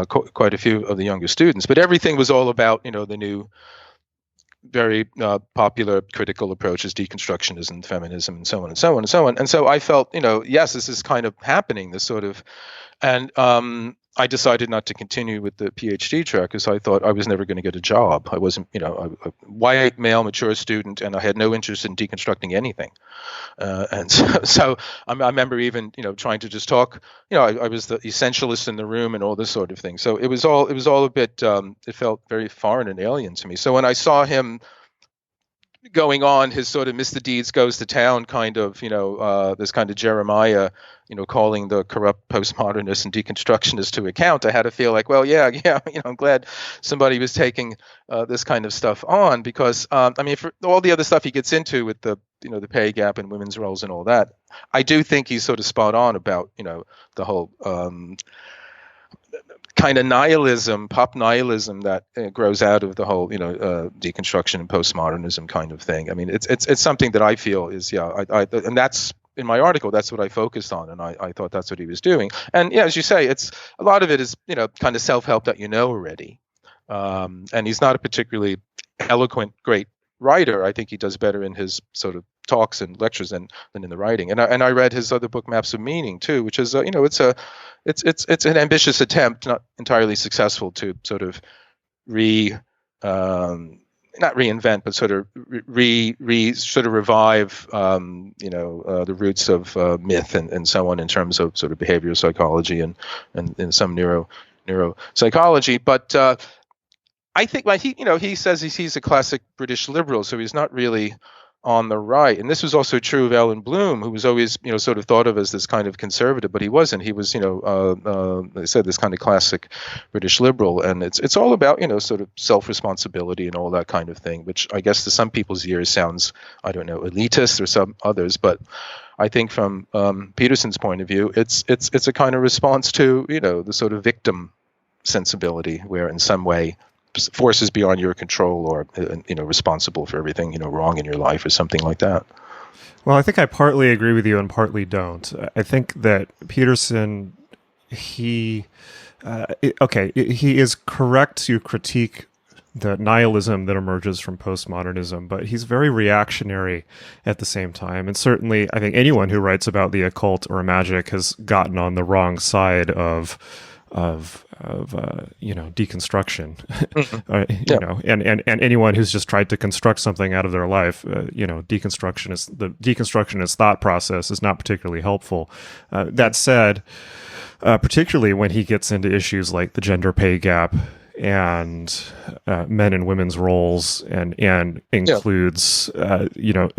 quite a few of the younger students. But everything was all about, the new, very popular critical approaches, deconstructionism, feminism, and so on and so on and so on. And so I felt, yes, this is kind of happening, this sort of, and I decided not to continue with the PhD track because I thought I was never going to get a job. I wasn't, a white, male, mature student, and I had no interest in deconstructing anything. And so I remember even, trying to just talk, I was the essentialist in the room and all this sort of thing. So it was all a bit, it felt very foreign and alien to me. So when I saw him going on his sort of Mr. Deeds goes to town kind of, this kind of Jeremiah, calling the corrupt postmodernists and deconstructionists to account, I had to feel like, well, yeah, I'm glad somebody was taking this kind of stuff on, because, for all the other stuff he gets into with the, the pay gap and women's roles and all that, I do think he's sort of spot on about, the whole kind of nihilism, pop nihilism that grows out of the whole, deconstruction and postmodernism kind of thing. I mean, it's something that I feel is, and that's in my article, that's what I focused on, and I thought that's what he was doing. And yeah, as you say, it's a lot of it is, kind of self-help that already. And he's not a particularly eloquent, great writer. I think he does better in his sort of talks and lectures than in the writing. And I read his other book, Maps of Meaning, too, which is it's an ambitious attempt, not entirely successful, to sort of not reinvent, but sort of revive the roots of myth and so on in terms of sort of behavioral psychology and some neuropsychology. But I think he says he's a classic British liberal, so he's not really on the right. And this was also true of Alan Bloom, who was always, sort of thought of as this kind of conservative, but he wasn't. He was, they said, this kind of classic British liberal. And it's all about, sort of self-responsibility and all that kind of thing, which I guess to some people's ears sounds, I don't know, elitist, or some others. But I think from Peterson's point of view, it's a kind of response to, the sort of victim sensibility, where in some way forces beyond your control, or responsible for everything wrong in your life, or something like that. Well, I think I partly agree with you and partly don't. I think that Peterson, he is correct to critique the nihilism that emerges from postmodernism, but he's very reactionary at the same time. And certainly, I think anyone who writes about the occult or magic has gotten on the wrong side of deconstruction. Yeah. And anyone who's just tried to construct something out of their life, deconstructionist thought process is not particularly helpful. That said, particularly when he gets into issues like the gender pay gap and men and women's roles, and includes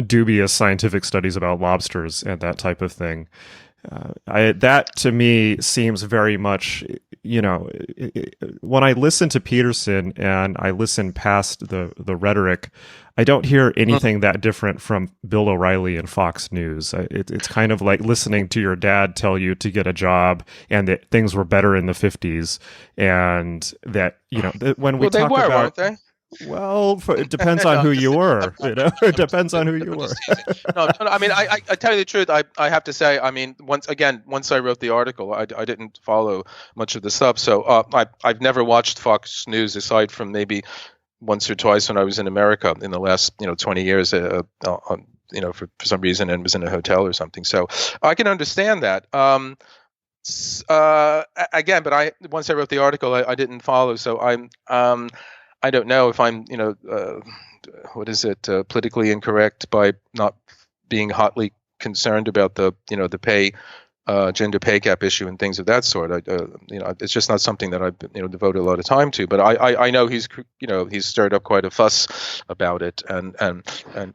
dubious scientific studies about lobsters and that type of thing. That to me seems very much, when I listen to Peterson and I listen past the rhetoric, I don't hear anything that different from Bill O'Reilly and Fox News. It's kind of like listening to your dad tell you to get a job and that things were better in the 50s, and that, when we talk about, weren't they? Well, it depends on who you were. It depends on who you were. No, I mean, I tell you the truth. I have to say, I mean, once I wrote the article, I didn't follow much of the stuff. So I've never watched Fox News aside from maybe once or twice when I was in America in the last 20 years. For some reason, and was in a hotel or something. So I can understand that. Again, but once I wrote the article, I didn't follow. So I don't know if I'm, politically incorrect by not being hotly concerned about the pay, gender pay gap issue and things of that sort. It's just not something that I've devoted a lot of time to. But I know he's stirred up quite a fuss about it and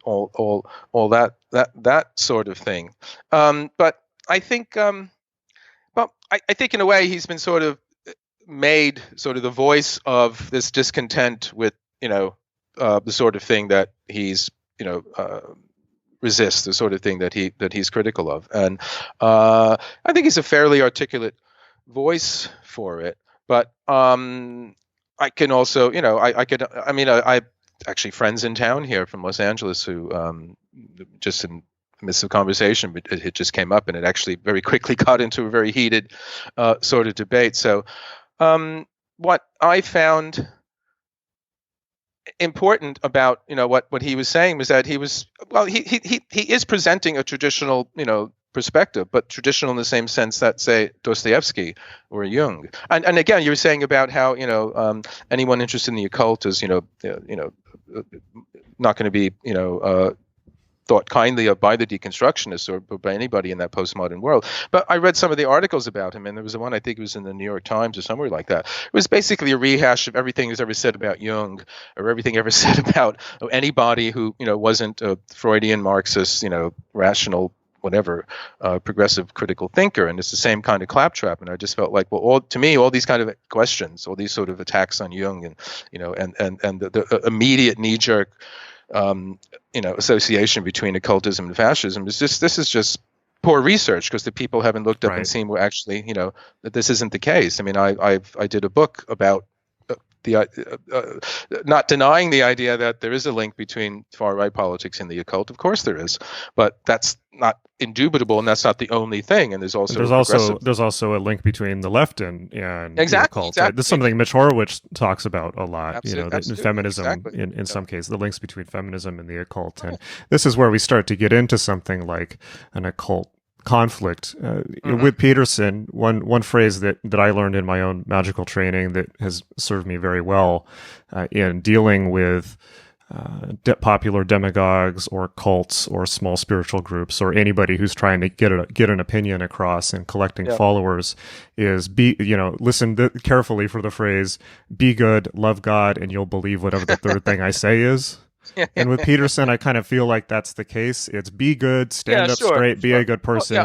all that sort of thing. But I think, I think in a way he's been sort of made sort of the voice of this discontent with the sort of thing that he's resists, the sort of thing that he's critical of, and I think he's a fairly articulate voice for it. But I can also I actually friends in town here from Los Angeles who just in the midst of conversation, but it just came up and it actually very quickly got into a very heated sort of debate. So what I found important about what he was saying was that he is presenting a traditional perspective, but traditional in the same sense that, say, Dostoevsky or Jung. And again, you were saying about how anyone interested in the occult is not going to be thought kindly of by the deconstructionists or by anybody in that postmodern world. But I read some of the articles about him, and there was one, I think it was in the New York Times or somewhere like that. It was basically a rehash of everything he was ever said about Jung, or everything ever said about anybody who wasn't a Freudian, Marxist, rational, whatever, progressive critical thinker. And it's the same kind of claptrap. And I just felt like, well, to me, all these kind of questions, all these sort of attacks on Jung, and the immediate knee-jerk association between occultism and fascism this is just poor research, because the people haven't looked up and seen where actually that this isn't the case. I mean, I did a book about not denying the idea that there is a link between far right politics and the occult. Of course there is, but that's not indubitable, and that's not the only thing. And there's also a link between the left and the occult. Exactly. This is something Mitch Horowitz talks about a lot. Absolutely, feminism in some cases, the links between feminism and the occult. And this is where we start to get into something like an occult conflict. With Peterson, one phrase that I learned in my own magical training that has served me very well in dealing with popular demagogues or cults or small spiritual groups or anybody who's trying to get an opinion across and collecting followers is listen carefully for the phrase, be good, love God, and you'll believe whatever the third thing I say is. And with Peterson, I kind of feel like that's the case. It's be good, stand up straight, be a good person.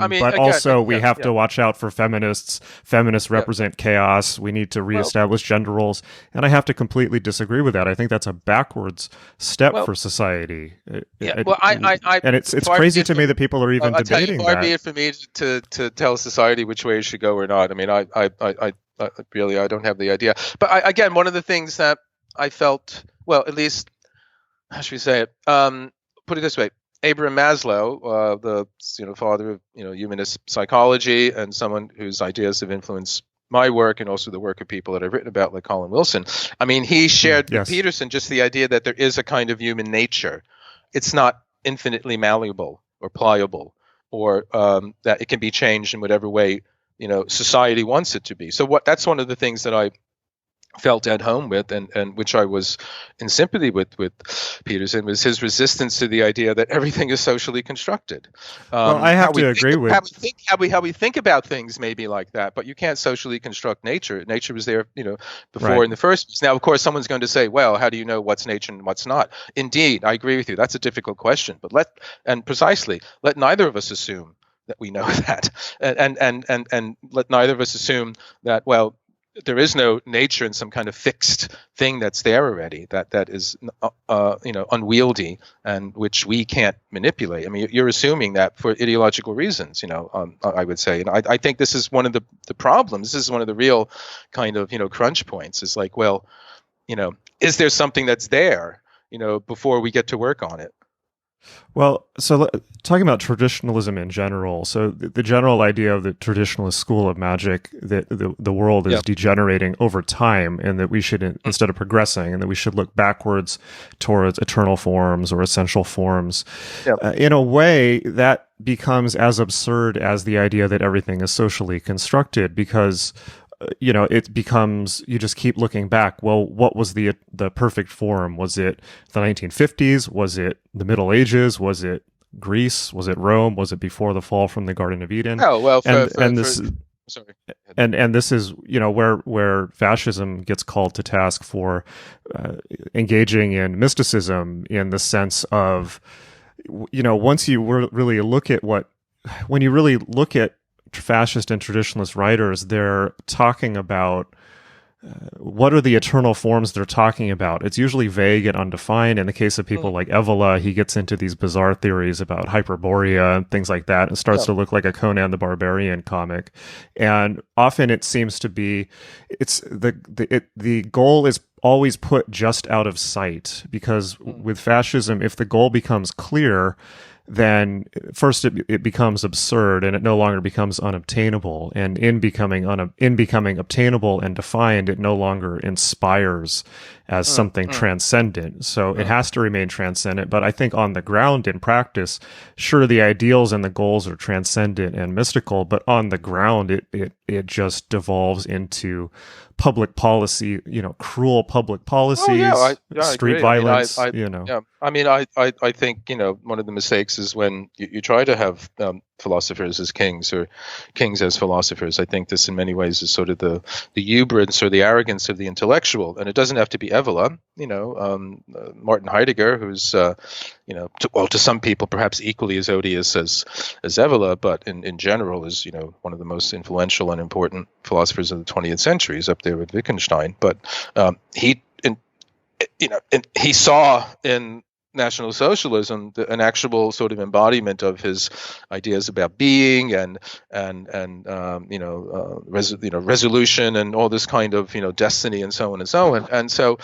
We have to watch out for feminists. Feminists represent chaos. We need to reestablish gender roles. And I have to completely disagree with that. I think that's a backwards step for society. It's crazy to me that people are even debating that. Far be it for me to tell society which way it should go or not. I mean, I really don't have the idea. But again, one of the things that I felt, well, at least, how should we say it? Put it this way: Abraham Maslow, the father of humanist psychology, and someone whose ideas have influenced my work and also the work of people that I've written about, like Colin Wilson. I mean, he shared with Peterson just the idea that there is a kind of human nature. It's not infinitely malleable or pliable, or that it can be changed in whatever way society wants it to be. So that's one of the things that I felt at home with, and which I was in sympathy with Peterson, was his resistance to the idea that everything is socially constructed. Well, I have to agree with how we think about things may be like that, but you can't socially construct nature. Nature was there, before Right. in the first place. Now, of course, someone's going to say, "Well, how do you know what's nature and what's not?" Indeed, I agree with you. That's a difficult question, but let neither of us assume that we know that, and let neither of us assume that, well, there is no nature in some kind of fixed thing that's there already, that is unwieldy and which we can't manipulate. I mean, you're assuming that for ideological reasons, I would say. And I think this is one of the problems. This is one of the real kind of crunch points. Is like, well, is there something that's there before we get to work on it? Well, so talking about traditionalism in general, so the general idea of the traditionalist school of Magick, that the world is degenerating over time, and that we should, instead of progressing, and that we should look backwards towards eternal forms or essential forms. In a way, that becomes as absurd as the idea that everything is socially constructed, because it becomes, you just keep looking back. Well, what was the perfect form? Was it the 1950s? Was it the Middle Ages? Was it Greece? Was it Rome? Was it before the fall from the Garden of Eden? Oh, well, and this is where fascism gets called to task for engaging in mysticism, in the sense of, once you really look at when you really look at fascist and traditionalist writers, they're talking about what are the eternal forms they're talking about. It's usually vague and undefined. In the case of people like Evola, he gets into these bizarre theories about Hyperborea and things like that, and starts to look like a Conan the Barbarian comic. And often it seems to be, the goal is always put just out of sight, because with fascism, if the goal becomes clear, then first it becomes absurd, and it no longer becomes unobtainable. And in becoming obtainable and defined, it no longer inspires as something transcendent. So it has to remain transcendent. But I think on the ground, in practice, sure, the ideals and the goals are transcendent and mystical, but on the ground, it just devolves into public policy, cruel public policies, street violence. I think one of the mistakes is when you try to have philosophers as kings, or kings as philosophers. I think this in many ways is sort of the hubris or the arrogance of the intellectual, and it doesn't have to be Evola. Martin Heidegger, who's to some people perhaps equally as odious as Evola, but in general is one of the most influential and important philosophers of the 20th century. He's up there with Wittgenstein, but he saw in National Socialism an actual sort of embodiment of his ideas about being and resolution and all this kind of destiny and so on and so on. And so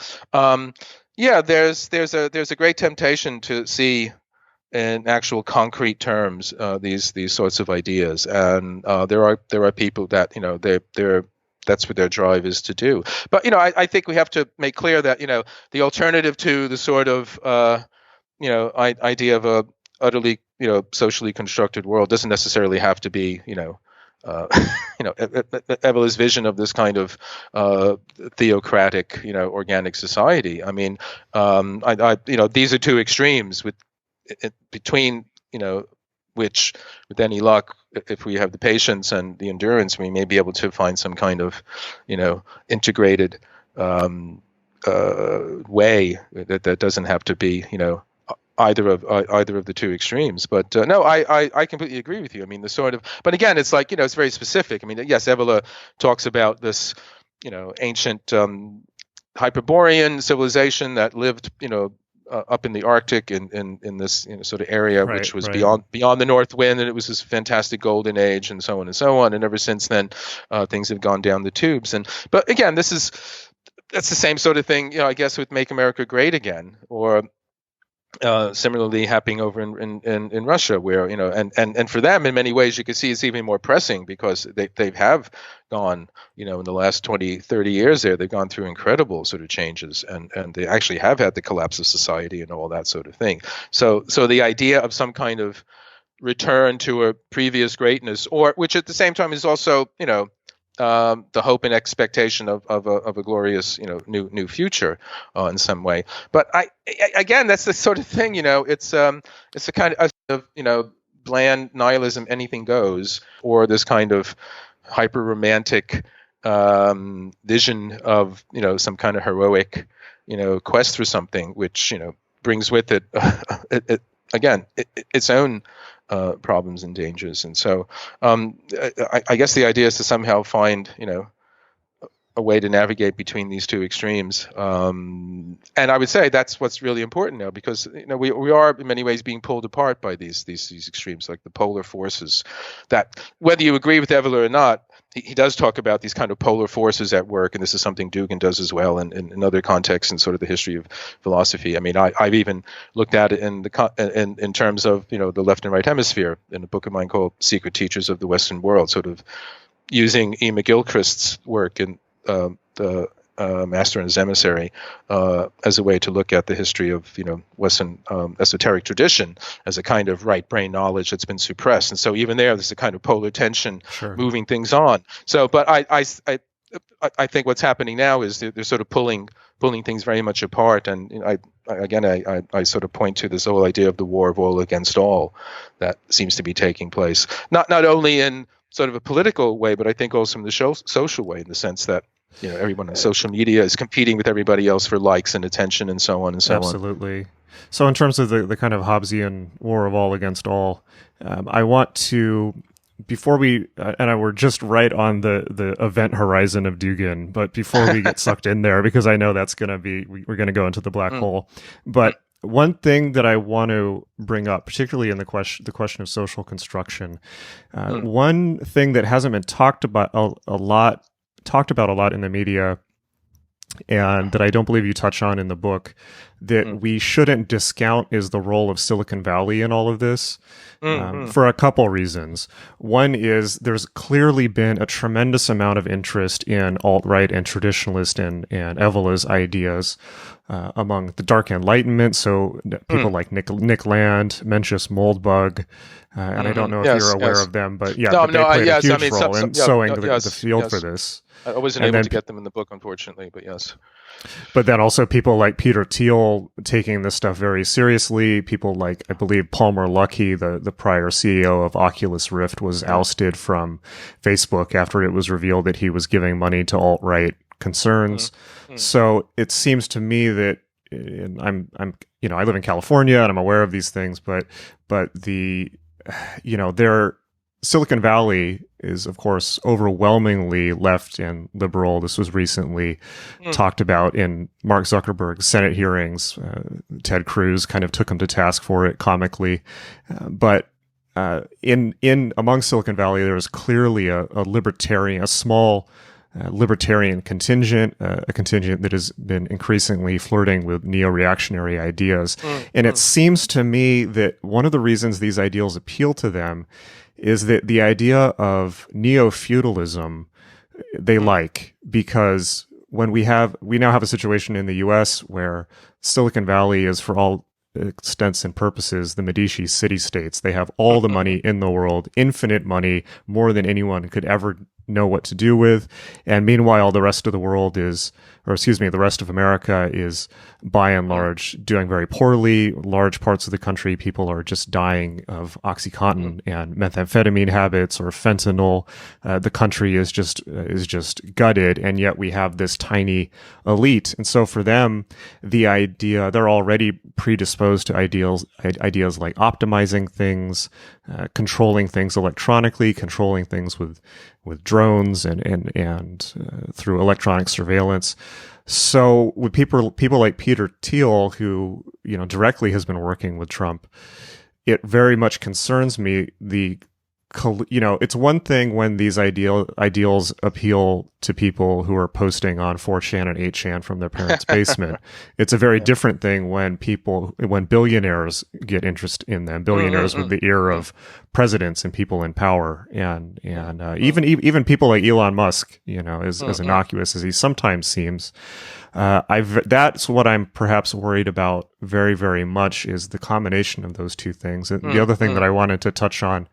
there's a great temptation to see in actual concrete terms these sorts of ideas, and there are people that they're that's what their drive is to do. But I think we have to make clear that the alternative to the sort of idea of a utterly socially constructed world doesn't necessarily have to be Evola's vision of this kind of theocratic organic society. I mean, these are two extremes between which, with any luck, if we have the patience and the endurance, we may be able to find some kind of integrated way that doesn't have to be either of the two extremes. But no, I completely agree with you. I mean, the sort of, but again, it's like it's very specific. I mean, yes, Evola talks about this ancient Hyperborean civilization that lived up in the Arctic in this sort of area, which was beyond the North Wind, and it was this fantastic golden age, and so on and so on. And ever since then, things have gone down the tubes. But again, that's the same sort of thing, I guess, with Make America Great Again, or similarly happening over in Russia, where and for them, in many ways, you can see it's even more pressing, because they have gone in the last 20-30 years they've gone through incredible sort of changes, and they actually have had the collapse of society and all that sort of thing. So the idea of some kind of return to a previous greatness, or which at the same time is also, the hope and expectation of a glorious, new future in some way. But again, that's the sort of thing, it's a kind of bland nihilism, anything goes, or this kind of hyper romantic vision of some kind of heroic quest for something, which brings with it, its own problems and dangers. And so I guess the idea is to somehow find a way to navigate between these two extremes. And I would say that's what's really important now, because we are in many ways being pulled apart by these extremes, like the polar forces, that whether you agree with Evola or not, he does talk about these kind of polar forces at work, and this is something Dugin does as well in other contexts in sort of the history of philosophy. I mean, I've even looked at it in terms of the left and right hemisphere in a book of mine called Secret Teachers of the Western World, sort of using E. McGilchrist's work in the Master and His Emissary as a way to look at the history of Western esoteric tradition as a kind of right brain knowledge that's been suppressed. And so even there's a kind of polar tension moving things on. So, but I think what's happening now is they're sort of pulling things very much apart. And I sort of point to this whole idea of the war of all against all that seems to be taking place, not only in sort of a political way, but I think also in the social way, in the sense that everyone on social media is competing with everybody else for likes and attention and so on and so on. Absolutely. So in terms of the kind of Hobbesian war of all against all, I want to, before we, we're just right on the event horizon of Dugin, but before we get sucked in there, because I know that's going to be, we're going to go into the black hole. But one thing that I want to bring up, particularly in the question of social construction, one thing that hasn't been talked about a lot in the media, and that I don't believe you touch on in the book, that we shouldn't discount, is the role of Silicon Valley in all of this, for a couple reasons. One is there's clearly been a tremendous amount of interest in alt-right and traditionalist and Evola's ideas among the Dark Enlightenment. So people like Nick Land, Mencius Moldbug, and I don't know if you're aware of them, but they played a huge role in sowing the field for this. I wasn't able to get them in the book, unfortunately, but yes. But then also people like Peter Thiel taking this stuff very seriously. People like, I believe, Palmer Luckey, the prior CEO of Oculus Rift, was ousted from Facebook after it was revealed that he was giving money to alt-right concerns. So it seems to me that I live in California and I'm aware of these things, but Silicon Valley is, of course, overwhelmingly left and liberal. This was recently talked about in Mark Zuckerberg's Senate hearings. Ted Cruz kind of took him to task for it comically. But among Silicon Valley, there is clearly a small libertarian contingent, a contingent that has been increasingly flirting with neo-reactionary ideas. And it seems to me that one of the reasons these ideals appeal to them is that the idea of neo-feudalism they like, because when we now have a situation in the US where Silicon Valley is, for all extents and purposes, the Medici city-states. They have all the money in the world, infinite money, more than anyone could ever know what to do with. And meanwhile, the rest of the world the rest of America is by and large doing very poorly. Large parts of the country, people are just dying of OxyContin and methamphetamine habits or fentanyl. The country is just gutted, and yet we have this tiny elite. And so for them, the idea, they're already predisposed to ideas like optimizing things, controlling things electronically, controlling things with drones and through electronic surveillance. So with people like Peter Thiel, who directly has been working with Trump, it very much concerns me. It's one thing when these ideals appeal to people who are posting on 4chan and 8chan from their parents' basement. It's a very different thing when billionaires get interest in them, billionaires with the ear of presidents and people in power, and even people like Elon Musk, as innocuous as he sometimes seems. That's what I'm perhaps worried about very, very much is the combination of those two things. And the other thing that I wanted to touch on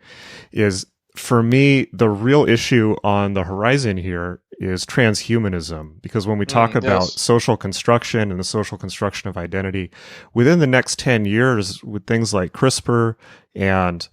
is, for me, the real issue on the horizon here is transhumanism, because when we talk about social construction and the social construction of identity, within the next 10 years, with things like CRISPR and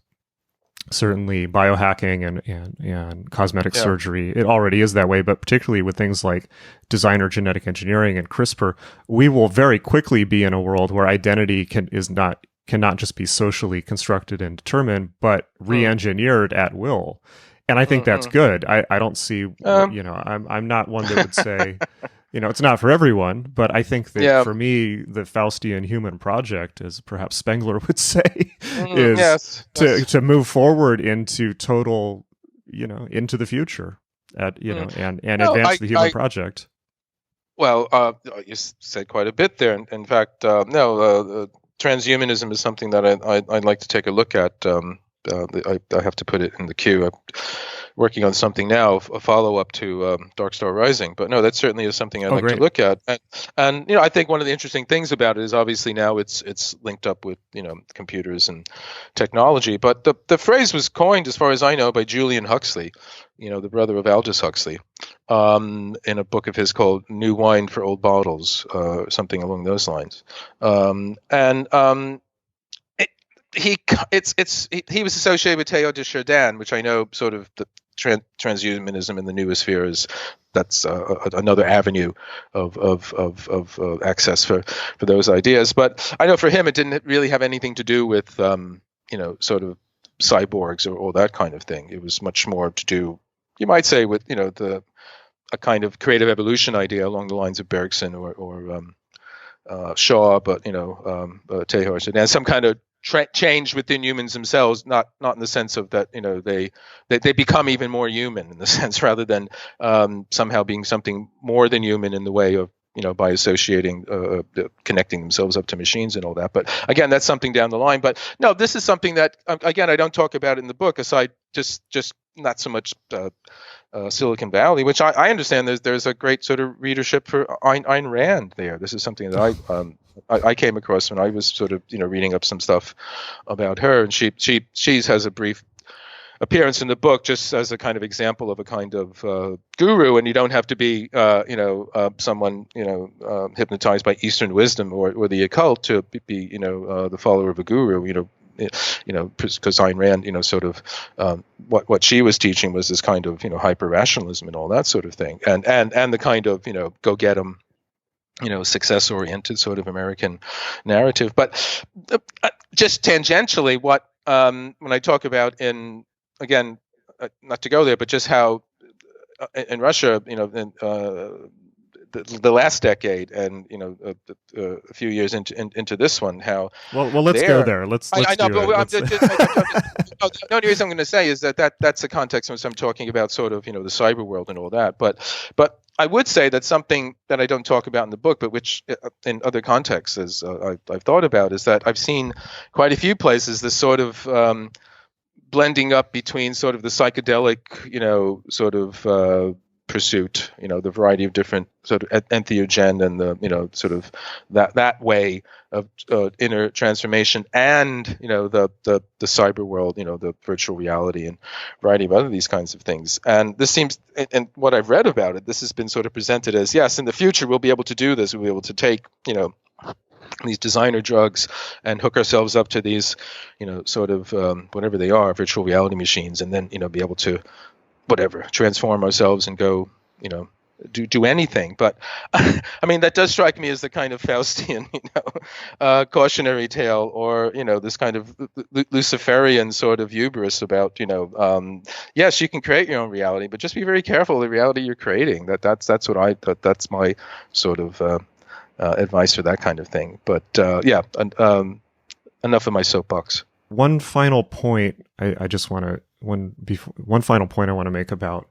certainly biohacking and cosmetic surgery, it already is that way, but particularly with things like designer genetic engineering and CRISPR, we will very quickly be in a world where identity cannot just be socially constructed and determined, but re-engineered at will. And I think that's good. I don't see, I'm not one that would say, it's not for everyone, but I think that for me, the Faustian human project, as perhaps Spengler would say, is to move forward into total, into the future and advance the human project. Well, you said quite a bit there. In fact, transhumanism is something that I'd like to take a look at. I have to put it in the queue. I'm working on something now, a follow-up to Dark Star Rising. But no, that certainly is something I'd like to look at. And I think one of the interesting things about it is obviously now it's linked up with computers and technology. But the phrase was coined, as far as I know, by Julian Huxley, the brother of Aldous Huxley, in a book of his called New Wine for Old Bottles, something along those lines. He was associated with Teilhard de Chardin, which I know sort of the transhumanism in the newest sphere that's another avenue of access for those ideas. But I know for him it didn't really have anything to do with sort of cyborgs or that kind of thing. It was much more to do, you might say, with a kind of creative evolution idea along the lines of Bergson or Shaw, but Teilhard de Chardin, some kind of change within humans themselves, not in the sense of that they become even more human in the sense, rather than somehow being something more than human in the way of by associating connecting themselves up to machines and all that. But again, that's something down the line. But no, this is something that again I don't talk about in the book, aside just not so much Silicon Valley, which I understand there's a great sort of readership for Ayn Rand there. This is something that I came across when I was sort of reading up some stuff about her, and she has a brief appearance in the book just as a kind of example of a kind of guru, and you don't have to be someone hypnotized by Eastern wisdom or the occult to be the follower of a guru, because Ayn Rand sort of what she was teaching was this kind of hyper rationalism and all that sort of thing, and the kind of go get 'em success oriented sort of American narrative. But just tangentially, what when I talk about again, not to go there, but just how in Russia, the last decade, and a few years into this one, how well let's go there. Let's I know, but the only reason I'm going to say is that's the context in which I'm talking about sort of the cyber world and all that. But I would say that something that I don't talk about in the book, but which in other contexts as I've thought about, is that I've seen quite a few places this sort of blending up between sort of the psychedelic, sort of pursuit, the variety of different sort of entheogen and the, sort of that way of inner transformation, and the cyber world, the virtual reality and variety of other these kinds of things. And this seems, and what I've read about it, this has been sort of presented as, yes, in the future we'll be able to do this. We'll be able to take these designer drugs and hook ourselves up to these sort of whatever they are, virtual reality machines, and then be able to transform ourselves and go do anything. But I mean, that does strike me as the kind of Faustian cautionary tale, or this kind of Luciferian sort of hubris about yes, you can create your own reality, but just be very careful of the reality you're creating. That's my sort of advice for that kind of thing. But enough of my soapbox. One final point I just want to one final point I want to make about,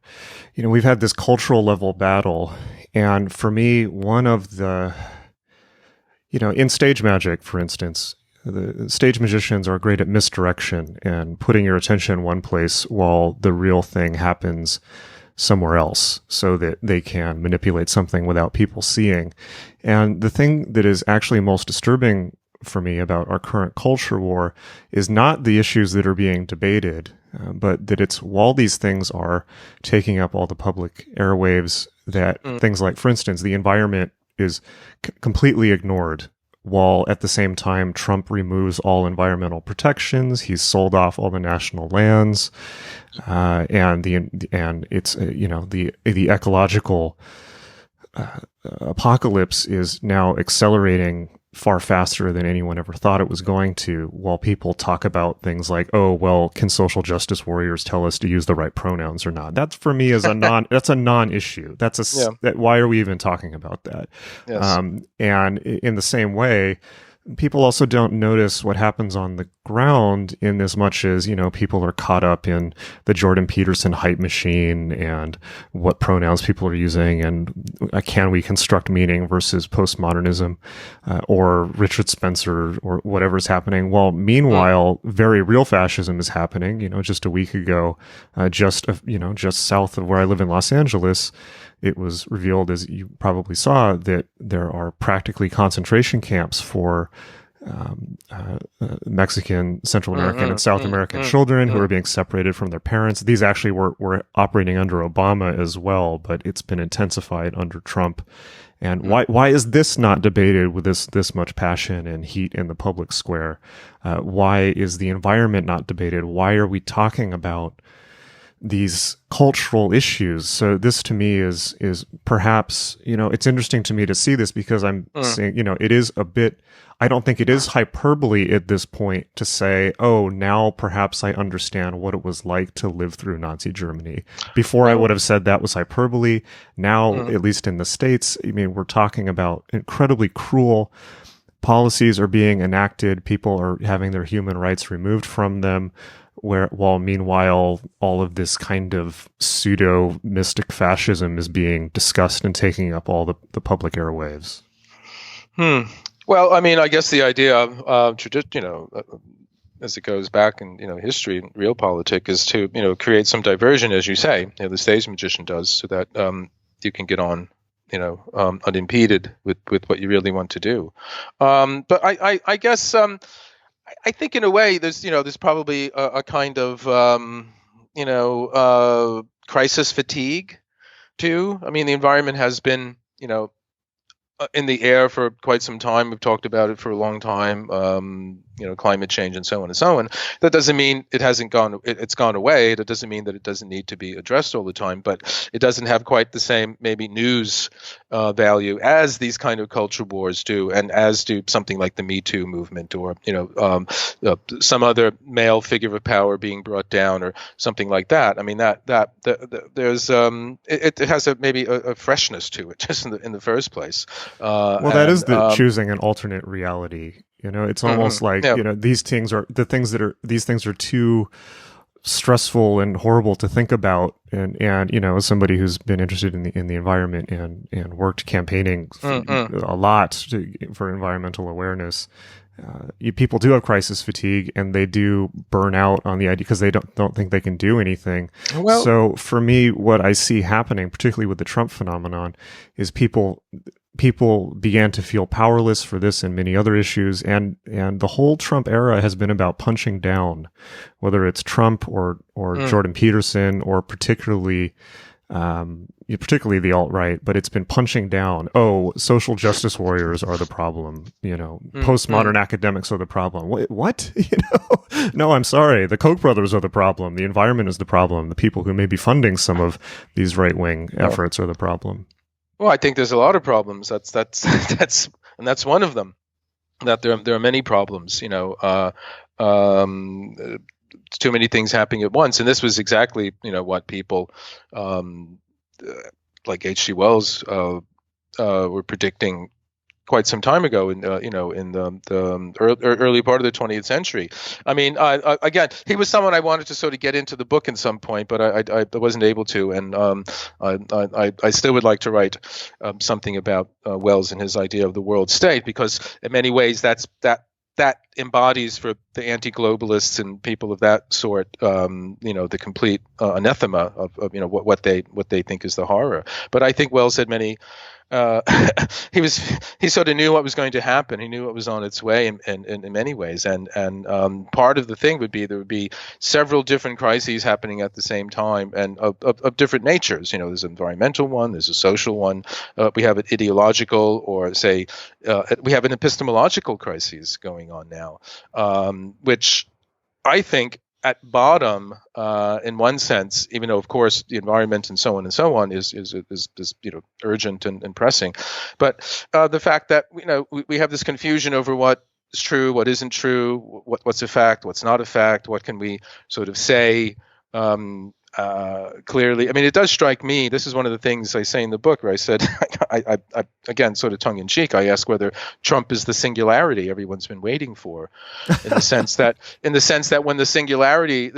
we've had this cultural level battle, and for me, one of the, in stage magic, for instance, the stage magicians are great at misdirection and putting your attention in one place while the real thing happens somewhere else, so that they can manipulate something without people seeing. And the thing that is actually most disturbing for me about our current culture war is not the issues that are being debated, but that it's while these things are taking up all the public airwaves, that things like, for instance, the environment is completely ignored, while at the same time Trump removes all environmental protections. He's sold off all the national lands, and it's the ecological apocalypse is now accelerating far faster than anyone ever thought it was going to, while people talk about things like, oh, well, can social justice warriors tell us to use the right pronouns or not? That's, for me, is that's a non-issue. Why are we even talking about that? Yes. And in the same way, people also don't notice what happens on the ground in as much as, people are caught up in the Jordan Peterson hype machine and what pronouns people are using, and can we construct meaning versus postmodernism, or Richard Spencer, or whatever's happening. While meanwhile, very real fascism is happening. Just a week ago, just south of where I live in Los Angeles, it was revealed, as you probably saw, that there are practically concentration camps for Mexican, Central American, and South American children who are being separated from their parents. These actually were operating under Obama as well, but it's been intensified under Trump. And why is this not debated with this much passion and heat in the public square? Why is the environment not debated? Why are we talking about these cultural issues? So this, to me, is perhaps, it's interesting to me to see this, because I'm saying, it is a bit, I don't think it is hyperbole at this point to say, oh, now perhaps I understand what it was like to live through Nazi Germany. Before, I would have said that was hyperbole. Now, at least in the States, we're talking about incredibly cruel policies are being enacted. People are having their human rights removed from them, while meanwhile all of this kind of pseudo mystic fascism is being discussed and taking up all the public airwaves. Well, I guess the idea of as it goes back in history and real politics, is to create some diversion, as you say, the stage magician does, so that you can get on unimpeded with what you really want to do. But I guess I think in a way there's probably a kind of crisis fatigue too. The environment has been in the air for quite some time. We've talked about it for a long time. Climate change and so on and so on. That doesn't mean it hasn't gone. It's gone away. That doesn't mean that it doesn't need to be addressed all the time. But it doesn't have quite the same maybe news value as these kind of culture wars do, and as do something like the Me Too movement, or some other male figure of power being brought down, or something like that. There's it has maybe a freshness to it just in the first place. That is choosing an alternate reality. It's almost like, these things are too stressful and horrible to think about. And as somebody who's been interested in the environment and worked campaigning a lot for environmental awareness, people do have crisis fatigue, and they do burn out on the idea because they don't think they can do anything. Well, so for me, what I see happening, particularly with the Trump phenomenon, is people began to feel powerless for this and many other issues, and the whole Trump era has been about punching down, whether it's Trump or Jordan Peterson, or particularly the alt-right, but it's been punching down. Oh, social justice warriors are the problem. Postmodern academics are the problem. What? No, I'm sorry. The Koch brothers are the problem. The environment is the problem. The people who may be funding some of these right-wing efforts are the problem. Well, I think there's a lot of problems. That's one of them. That there are many problems. Too many things happening at once, and this was exactly what people like H.G. Wells were predicting quite some time ago in the early part of the 20th century. Again, he was someone I wanted to sort of get into the book at some point, but I wasn't able to, and I still would like to write something about Wells and his idea of the world state, because in many ways that embodies for the anti-globalists and people of that sort, the complete anathema of what they think is the horror. But I think Wells had many he sort of knew what was going to happen. He knew what was on its way in many ways. And part of the thing would be there would be several different crises happening at the same time, and of different natures. There's an environmental one, there's a social one, we have an ideological, or say we have an epistemological crisis going on now, which I think at bottom, in one sense, even though of course the environment and so on is urgent and pressing, but the fact that we have this confusion over what is true, what isn't true, what's a fact, what's not a fact, what can we sort of say clearly. I mean, it does strike me. This is one of the things I say in the book, where I said, I again, sort of tongue in cheek, I ask whether Trump is the singularity everyone's been waiting for, in the sense that when the singularity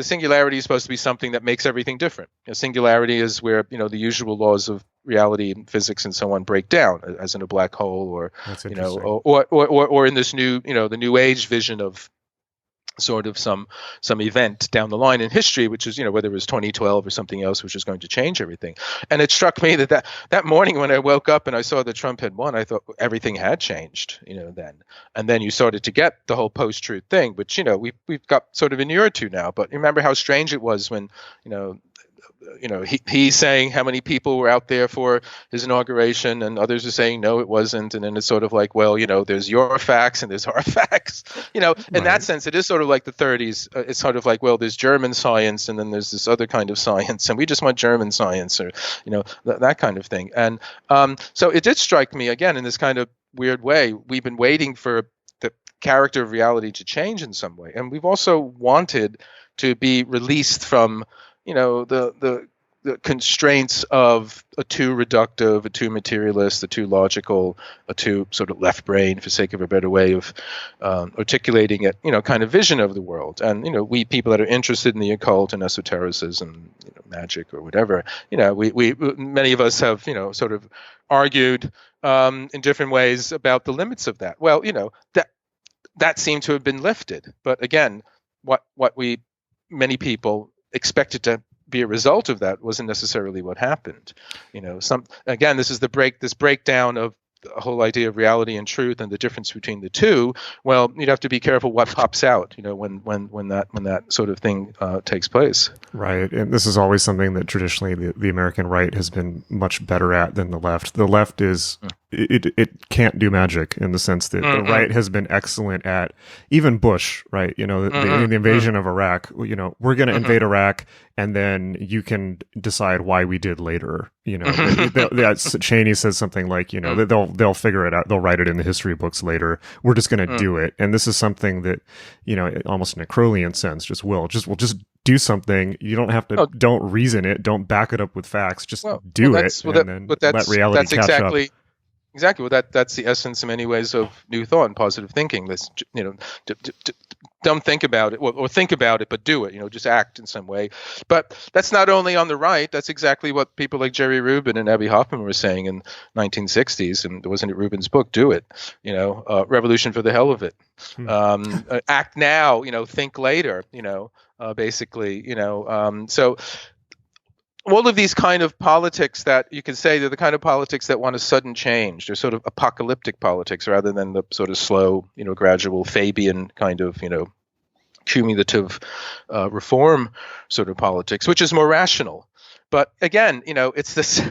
is supposed to be something that makes everything different. Singularity is where the usual laws of reality and physics and so on break down, as in a black hole, or or in this new the new age vision of sort of some event down the line in history, which is whether it was 2012 or something else, which is going to change everything. And it struck me that morning when I woke up and I saw that Trump had won, I thought everything had changed then. And then you started to get the whole post-truth thing, which we've got sort of inured to now. But remember how strange it was when he's saying how many people were out there for his inauguration, and others are saying no, it wasn't. And then it's sort of like, well, there's your facts and there's our facts. In that sense, it is sort of like the 30s. It's sort of like, well, there's German science, and then there's this other kind of science, and we just want German science, or that kind of thing. And so it did strike me again in this kind of weird way. We've been waiting for the character of reality to change in some way, and we've also wanted to be released from the constraints of a too reductive, a too materialist, a too logical, a too sort of left brain, for sake of a better way of articulating it, kind of vision of the world. And, we people that are interested in the occult and esotericism, magic or whatever, we many of us have, sort of argued in different ways about the limits of that. Well, that seemed to have been lifted. But again, what many people expected to be a result of that wasn't necessarily what happened. This is this breakdown of the whole idea of reality and truth and the difference between the two. Well, you'd have to be careful what pops out, when that sort of thing takes place. Right. And this is always something that traditionally the American right has been much better at than the left. The left is it can't do magic, in the sense that the right has been excellent at, even Bush, right? The invasion of Iraq, we're going to invade Iraq, and then you can decide why we did later. Cheney says something like, they'll figure it out. They'll write it in the history books later. We're just going to do it. And this is something that, almost in a Crowleyan sense, we'll just do something. You don't have to, don't reason it. Don't back it up with facts. Just do it. And then let reality catch up. Exactly. Well, that's the essence in many ways of New Thought and positive thinking. Let's, don't think about it, or think about it, but do it. Just act in some way. But that's not only on the right. That's exactly what people like Jerry Rubin and Abby Hoffman were saying in 1960s, and wasn't it Rubin's book? Do it. Revolution for the hell of it. Act now. Think later. Basically. So. All of these kind of politics that you can say they're the kind of politics that want a sudden change. They're sort of apocalyptic politics rather than the sort of slow, gradual Fabian kind of, cumulative reform sort of politics, which is more rational. But again, it's this,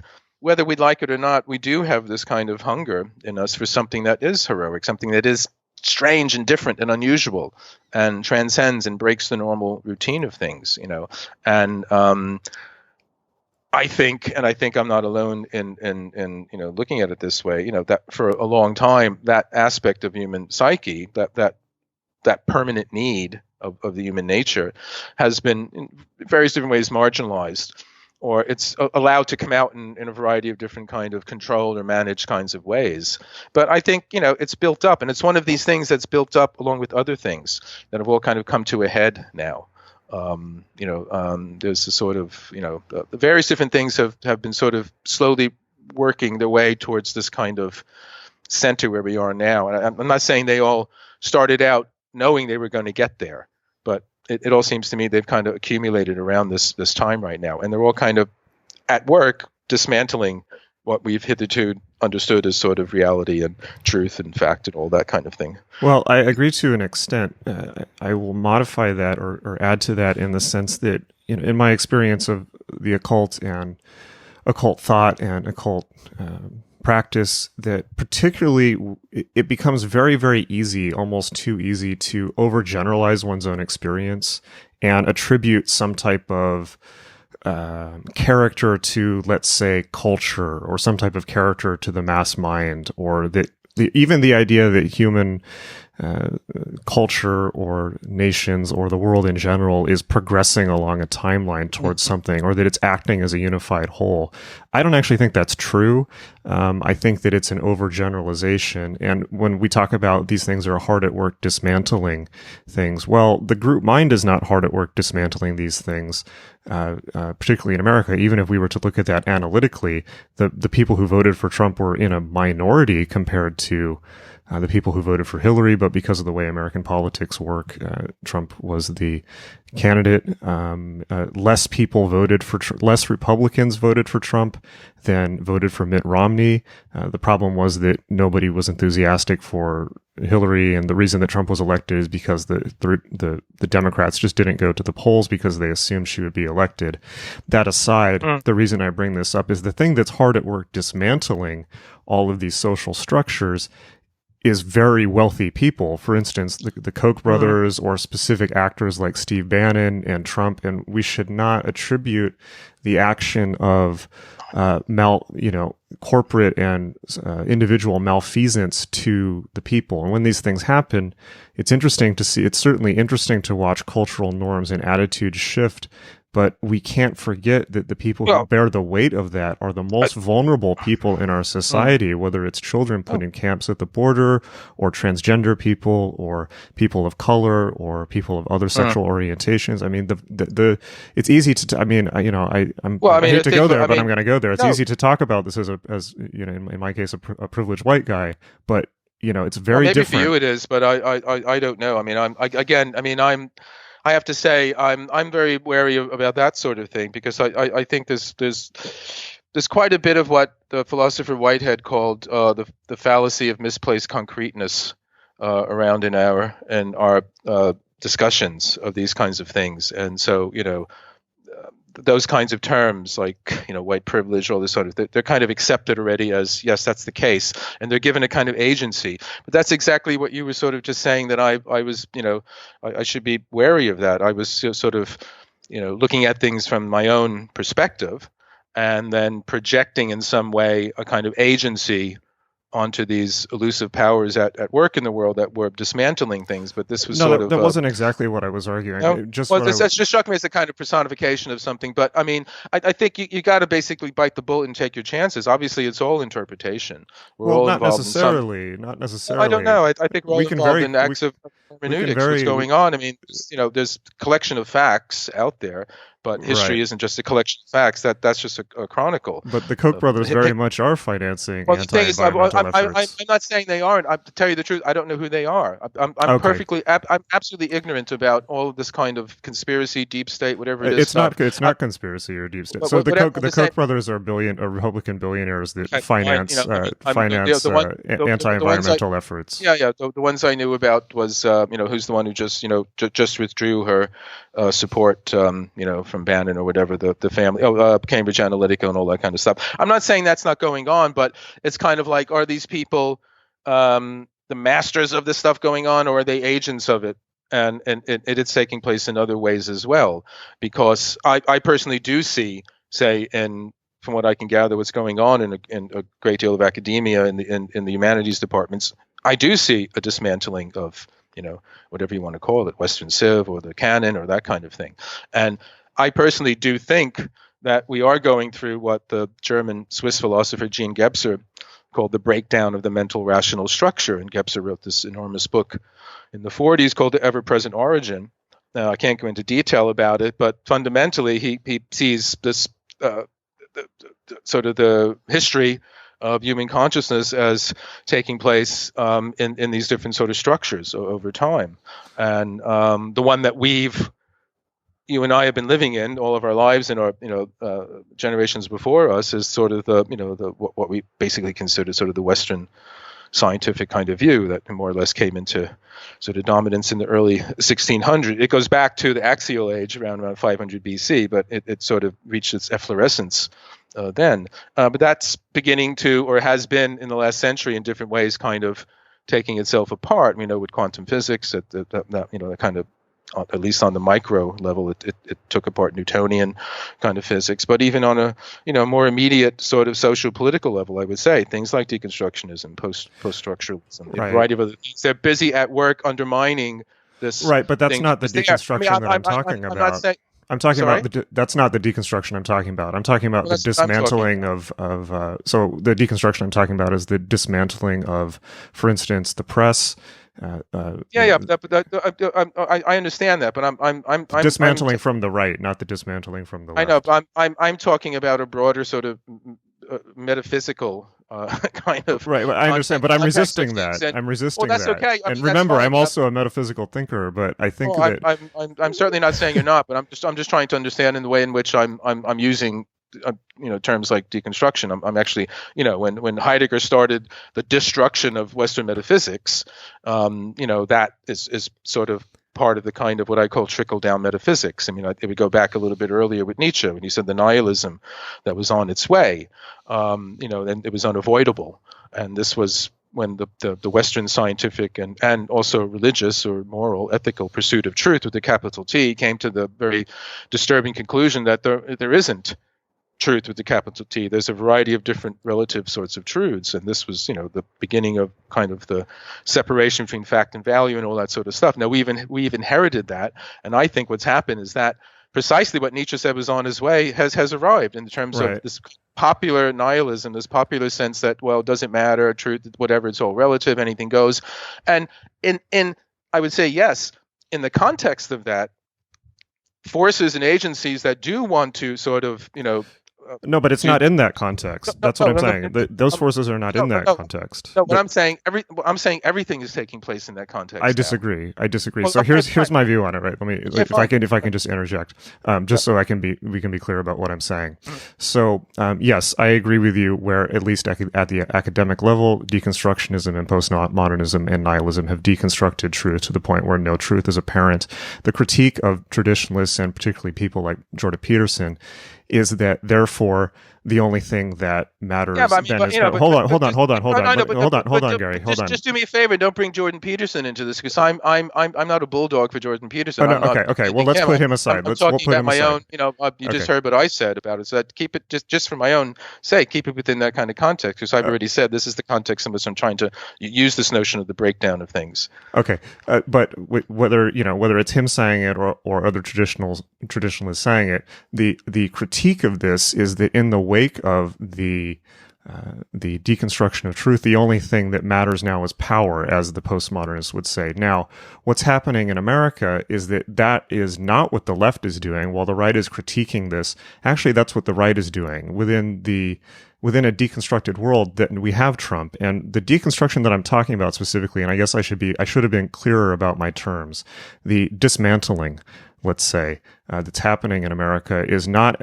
whether we like it or not, we do have this kind of hunger in us for something that is heroic, something that is strange and different and unusual and transcends and breaks the normal routine of things, and I think I'm not alone in looking at it this way. That for a long time, that aspect of human psyche, that permanent need of the human nature, has been in various different ways marginalized, or it's allowed to come out in a variety of different kind of controlled or managed kinds of ways. But I think it's built up, and it's one of these things that's built up along with other things that have all kind of come to a head now. There's a sort of, the various different things have been sort of slowly working their way towards this kind of center where we are now. And I'm not saying they all started out knowing they were going to get there, but it all seems to me they've kind of accumulated around this time right now. And they're all kind of at work dismantling what we've hitherto understood as sort of reality and truth and fact and all that kind of thing. Well, I agree to an extent. I will modify that or add to that in the sense that, in my experience of the occult and occult thought and occult practice, that particularly it becomes very, very easy, almost too easy, to overgeneralize one's own experience and attribute some type of character to, let's say, culture, or some type of character to the mass mind, or that even the idea that human culture or nations or the world in general is progressing along a timeline towards something, or that it's acting as a unified whole. I don't actually think that's true. I think that it's an overgeneralization. And when we talk about these things are hard at work dismantling things, well, the group mind is not hard at work dismantling these things, particularly in America. Even if we were to look at that analytically, the people who voted for Trump were in a minority compared to the people who voted for Hillary, but because of the way American politics work, Trump was the candidate. Less people voted for less Republicans voted for Trump than voted for Mitt Romney. The problem was that nobody was enthusiastic for Hillary, and the reason that Trump was elected is because the Democrats just didn't go to the polls because they assumed she would be elected. That aside, the reason I bring this up is the thing that's hard at work dismantling all of these social structures is very wealthy people. For instance, the Koch brothers, or specific actors like Steve Bannon and Trump. And we should not attribute the action of corporate and individual malfeasance to the people. And when these things happen, it's interesting to see. It's certainly interesting to watch cultural norms and attitudes shift. But we can't forget that the people who bear the weight of that are the most vulnerable people in our society, whether it's children put in camps at the border, or transgender people, or people of color, or people of other sexual orientations. I mean, it's easy to. I hate to go there, but I'm going to go there. It's easy to talk about this as in my case, a privileged white guy, but it's very different. Maybe for you it is, but I don't know. I mean, I have to say I'm very wary about that sort of thing, because I think there's quite a bit of what the philosopher Whitehead called the fallacy of misplaced concreteness around in our discussions of these kinds of things. And so those kinds of terms like white privilege, all this sort of, they're kind of accepted already as, yes, that's the case, and they're given a kind of agency. But that's exactly what you were sort of just saying, that I was I should be wary of that. I was sort of looking at things from my own perspective, and then projecting in some way a kind of agency onto these elusive powers at work in the world that were dismantling things. But this was that wasn't exactly what I was arguing. That just struck me as a kind of personification of something. But I mean, I think you got to basically bite the bullet and take your chances. Obviously, it's all interpretation. We're all not involved necessarily. Not necessarily. I don't know. I think we're all involved in acts of hermeneutics. What's going on? I mean, there's a collection of facts out there. But history isn't just a collection of facts. That's just a chronicle. But the Koch brothers very much are financing anti-environmental efforts. I'm not saying they aren't. To tell you the truth, I don't know who they are. I'm absolutely ignorant about all of this kind of conspiracy, deep state, whatever it is. It's not conspiracy or deep state. So the Koch brothers are Republican billionaires that finance anti-environmental efforts. Yeah. The ones I knew about was who's the one who just withdrew her support from Bannon or whatever, the family, Cambridge Analytica and all that kind of stuff. I'm not saying that's not going on, but it's kind of like, are these people the masters of this stuff going on, or are they agents of it? And it's taking place in other ways as well, because I personally do see, from what I can gather, what's going on in a great deal of academia in the humanities departments. I do see a dismantling of whatever you want to call it, Western Civ or the canon or that kind of thing. And I personally do think that we are going through what the German-Swiss philosopher Jean Gebser called the breakdown of the mental rational structure. And Gebser wrote this enormous book in the 40s called The Ever-Present Origin. Now, I can't go into detail about it, but fundamentally he sees this sort of the history of human consciousness as taking place in these different sort of structures over time. And the one that we've you and I have been living in all of our lives and our generations before us is sort of the what we basically consider sort of the Western scientific kind of view that more or less came into sort of dominance in the early 1600s. It goes back to the axial age around 500 BC, but it sort of reached its efflorescence then. But that's beginning to, or has been in the last century in different ways, kind of taking itself apart. We know with quantum physics that kind of, at least on the micro level, it took apart Newtonian kind of physics. But even on a more immediate sort of social political level, I would say things like deconstructionism, post-structuralism, a variety of other things. They're busy at work undermining this. Right, but that's not the deconstruction that I'm talking about. I'm not saying, I'm talking sorry? about that's not the deconstruction I'm talking about. I'm talking about the dismantling of so the deconstruction I'm talking about is the dismantling of, for instance, the press. I understand that, but I'm dismantling from the right, not the dismantling from the left. I know, but I'm talking about a broader sort of metaphysical kind of right. I understand, but I'm resisting that. I'm resisting that. Well, that's okay. And remember, I'm also a metaphysical thinker, but I think that I'm certainly not saying you're not, but I'm just trying to understand in the way in which I'm using terms like deconstruction. I'm actually, when Heidegger started the destruction of Western metaphysics, that is sort of part of the kind of what I call trickle-down metaphysics. I mean, it would go back a little bit earlier with Nietzsche when he said the nihilism that was on its way, and it was unavoidable. And this was when the Western scientific and also religious or moral, ethical pursuit of truth with the capital T came to the very disturbing conclusion that there isn't truth with the capital T. There's a variety of different relative sorts of truths, and this was, the beginning of kind of the separation between fact and value and all that sort of stuff. Now we've inherited that, and I think what's happened is that precisely what Nietzsche said was on his way has arrived in terms of this popular nihilism, this popular sense that, well, it doesn't matter, truth, whatever, it's all relative, anything goes. And in I would say, yes, in the context of that, forces and agencies that do want to sort of, no, but it's not in that context. That's what I'm saying. Those forces are not in that context. No, but I'm saying everything is taking place in that context. I disagree. Well, so here's my view on it. Right. Let me, if I can just interject, just so we can be clear about what I'm saying. So yes, I agree with you. Where at least at the academic level, deconstructionism and postmodernism and nihilism have deconstructed truth to the point where no truth is apparent. The critique of traditionalists and particularly people like Jordan Peterson is that therefore the only thing that matters then is hold on, Gary. Just do me a favor. Don't bring Jordan Peterson into this because I'm not a bulldog for Jordan Peterson. Okay. Well, let's put him aside. I'm talking about my own. You just heard what I said about it. So that keep it just for my own sake. Keep it within that kind of context because I've already said this is the context in which I'm trying to use this notion of the breakdown of things. Okay, but whether it's him saying it or other traditionalists saying it, the critique of this is that in the wake of the deconstruction of truth, the only thing that matters now is power, as the postmodernists would say. Now, what's happening in America is that is not what the left is doing. While the right is critiquing this, actually that's what the right is doing within a deconstructed world. That we have Trump, and the deconstruction that I'm talking about specifically, and I guess I should have been clearer about my terms. The dismantling, let's say, that's happening in America is not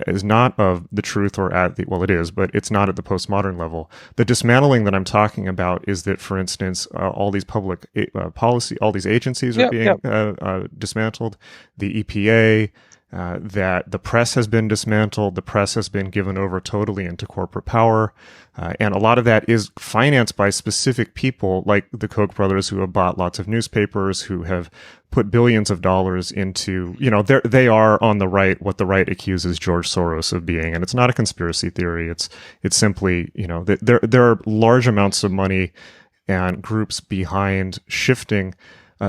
of the truth or it is, but it's not at the postmodern level. The dismantling that I'm talking about is that, for instance, all these public policy, all these agencies are being dismantled. The EPA, that the press has been dismantled. The press has been given over totally into corporate power. And a lot of that is financed by specific people like the Koch brothers, who have bought lots of newspapers, who have put billions of dollars into, they are on the right, what the right accuses George Soros of being. And it's not a conspiracy theory. It's simply, there are large amounts of money and groups behind shifting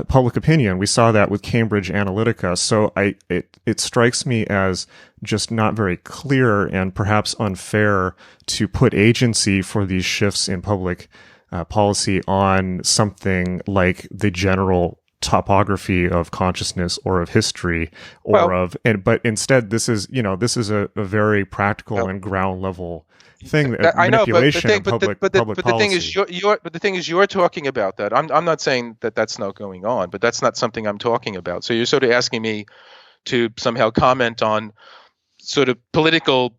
public opinion. We saw that with Cambridge Analytica. So it strikes me as just not very clear and perhaps unfair to put agency for these shifts in public policy on something like the general topography of consciousness or of history but instead this is a very practical and ground level thing. I know, but the thing is you're talking about that. I'm not saying that that's not going on, but that's not something I'm talking about. So you're sort of asking me to somehow comment on sort of political,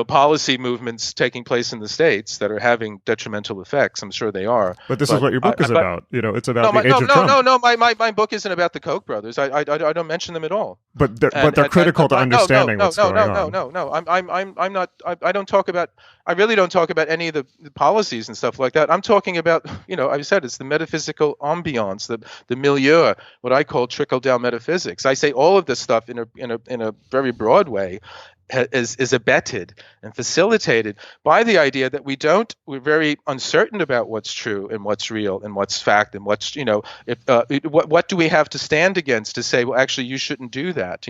policy movements taking place in the States that are having detrimental effects. I'm sure they are. But this is what your book is about. It's about the age of Trump. No. My book isn't about the Koch brothers. I don't mention them at all. But they're critical to understanding what's going on. No. I'm not. I don't talk about. I really don't talk about any of the policies and stuff like that. I'm talking about. I said it's the metaphysical ambiance, the milieu, what I call trickle down metaphysics. I say all of this stuff in a very broad way. Is abetted and facilitated by the idea that we're very uncertain about what's true and what's real and what's fact and what's, what do we have to stand against to say, well, actually, you shouldn't do that.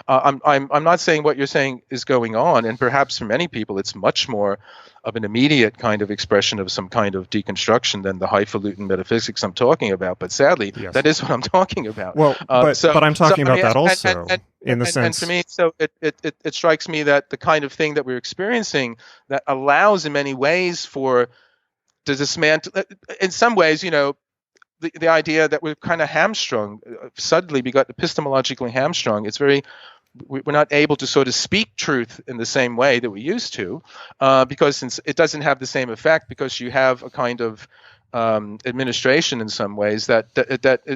I'm not saying what you're saying is going on, and perhaps for many people, it's much more of an immediate kind of expression of some kind of deconstruction than the highfalutin metaphysics I'm talking about. But sadly, yes. That is what I'm talking about. Well, but I'm talking about that also, in the sense. And for me, so it strikes me that the kind of thing that we're experiencing that allows in many ways for to dismantle, in some ways, the idea that we're kind of hamstrung, suddenly we got epistemologically hamstrung. It's very, we're not able to sort of speak truth in the same way that we used to, because since it doesn't have the same effect, because you have a kind of administration in some ways that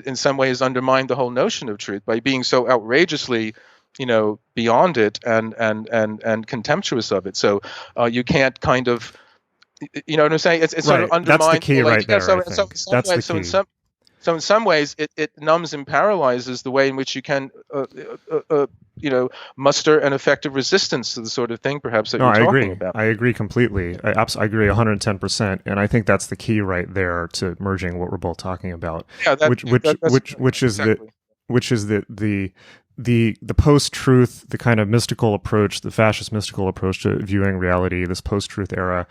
in some ways undermined the whole notion of truth by being so outrageously, beyond it and contemptuous of it. So you can't kind of, you know what I'm saying? It's right. Sort of undermined. That's the key right there. So in some ways, it numbs and paralyzes the way in which you can, muster an effective resistance to the sort of thing, perhaps, that you're talking about. I agree completely. I agree 110%, and I think that's the key right there to merging what we're both talking about. Yeah, which is the post-truth, the kind of mystical approach, the fascist mystical approach to viewing reality, this post-truth era.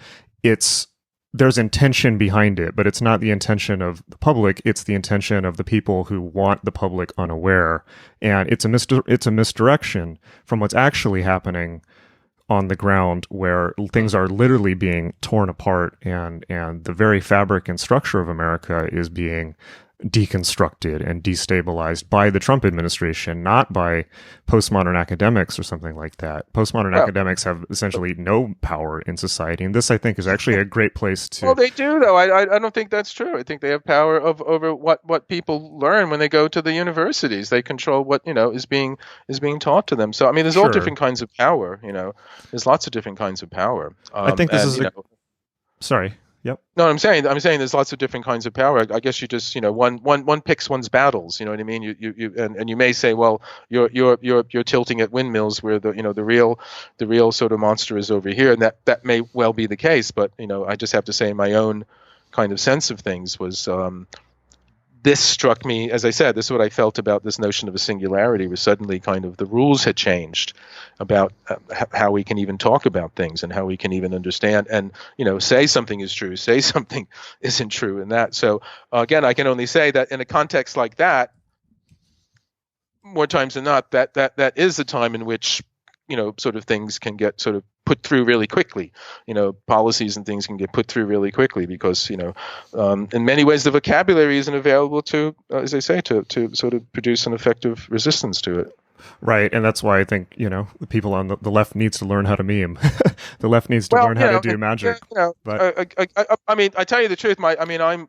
There's intention behind it, but it's not the intention of the public. It's the intention of the people who want the public unaware. And it's a misdirection from what's actually happening on the ground, where things are literally being torn apart, and the very fabric and structure of America is being deconstructed and destabilized by the Trump administration, not by postmodern academics or something like that. Postmodern academics have essentially no power in society, and this, I think, is actually a great place to. Well, they do, though. I don't think that's true. I think they have power over what people learn when they go to the universities. They control what is being taught to them. So I mean, there's all different kinds of power. There's lots of different kinds of power. I think this is. Sorry. Yep. No, I'm saying there's lots of different kinds of power. I guess you just one picks one's battles. You know what I mean? You may say, well, you're tilting at windmills where the real sort of monster is over here, and that may well be the case. But I just have to say, my own kind of sense of things was this struck me, as I said, this is what I felt about this notion of a singularity, where suddenly kind of the rules had changed about how we can even talk about things and how we can even understand and, say something is true, say something isn't true, and that. So again, I can only say that in a context like that, more times than not, that is the time in which, sort of things can get sort of put through really quickly. Policies and things can get put through really quickly because, in many ways, the vocabulary isn't available to, as I say, to sort of produce an effective resistance to it. Right, and that's why I think, the people on the left needs to learn how to meme. The left needs to learn how to do magic. I mean, I tell you the truth. I'm,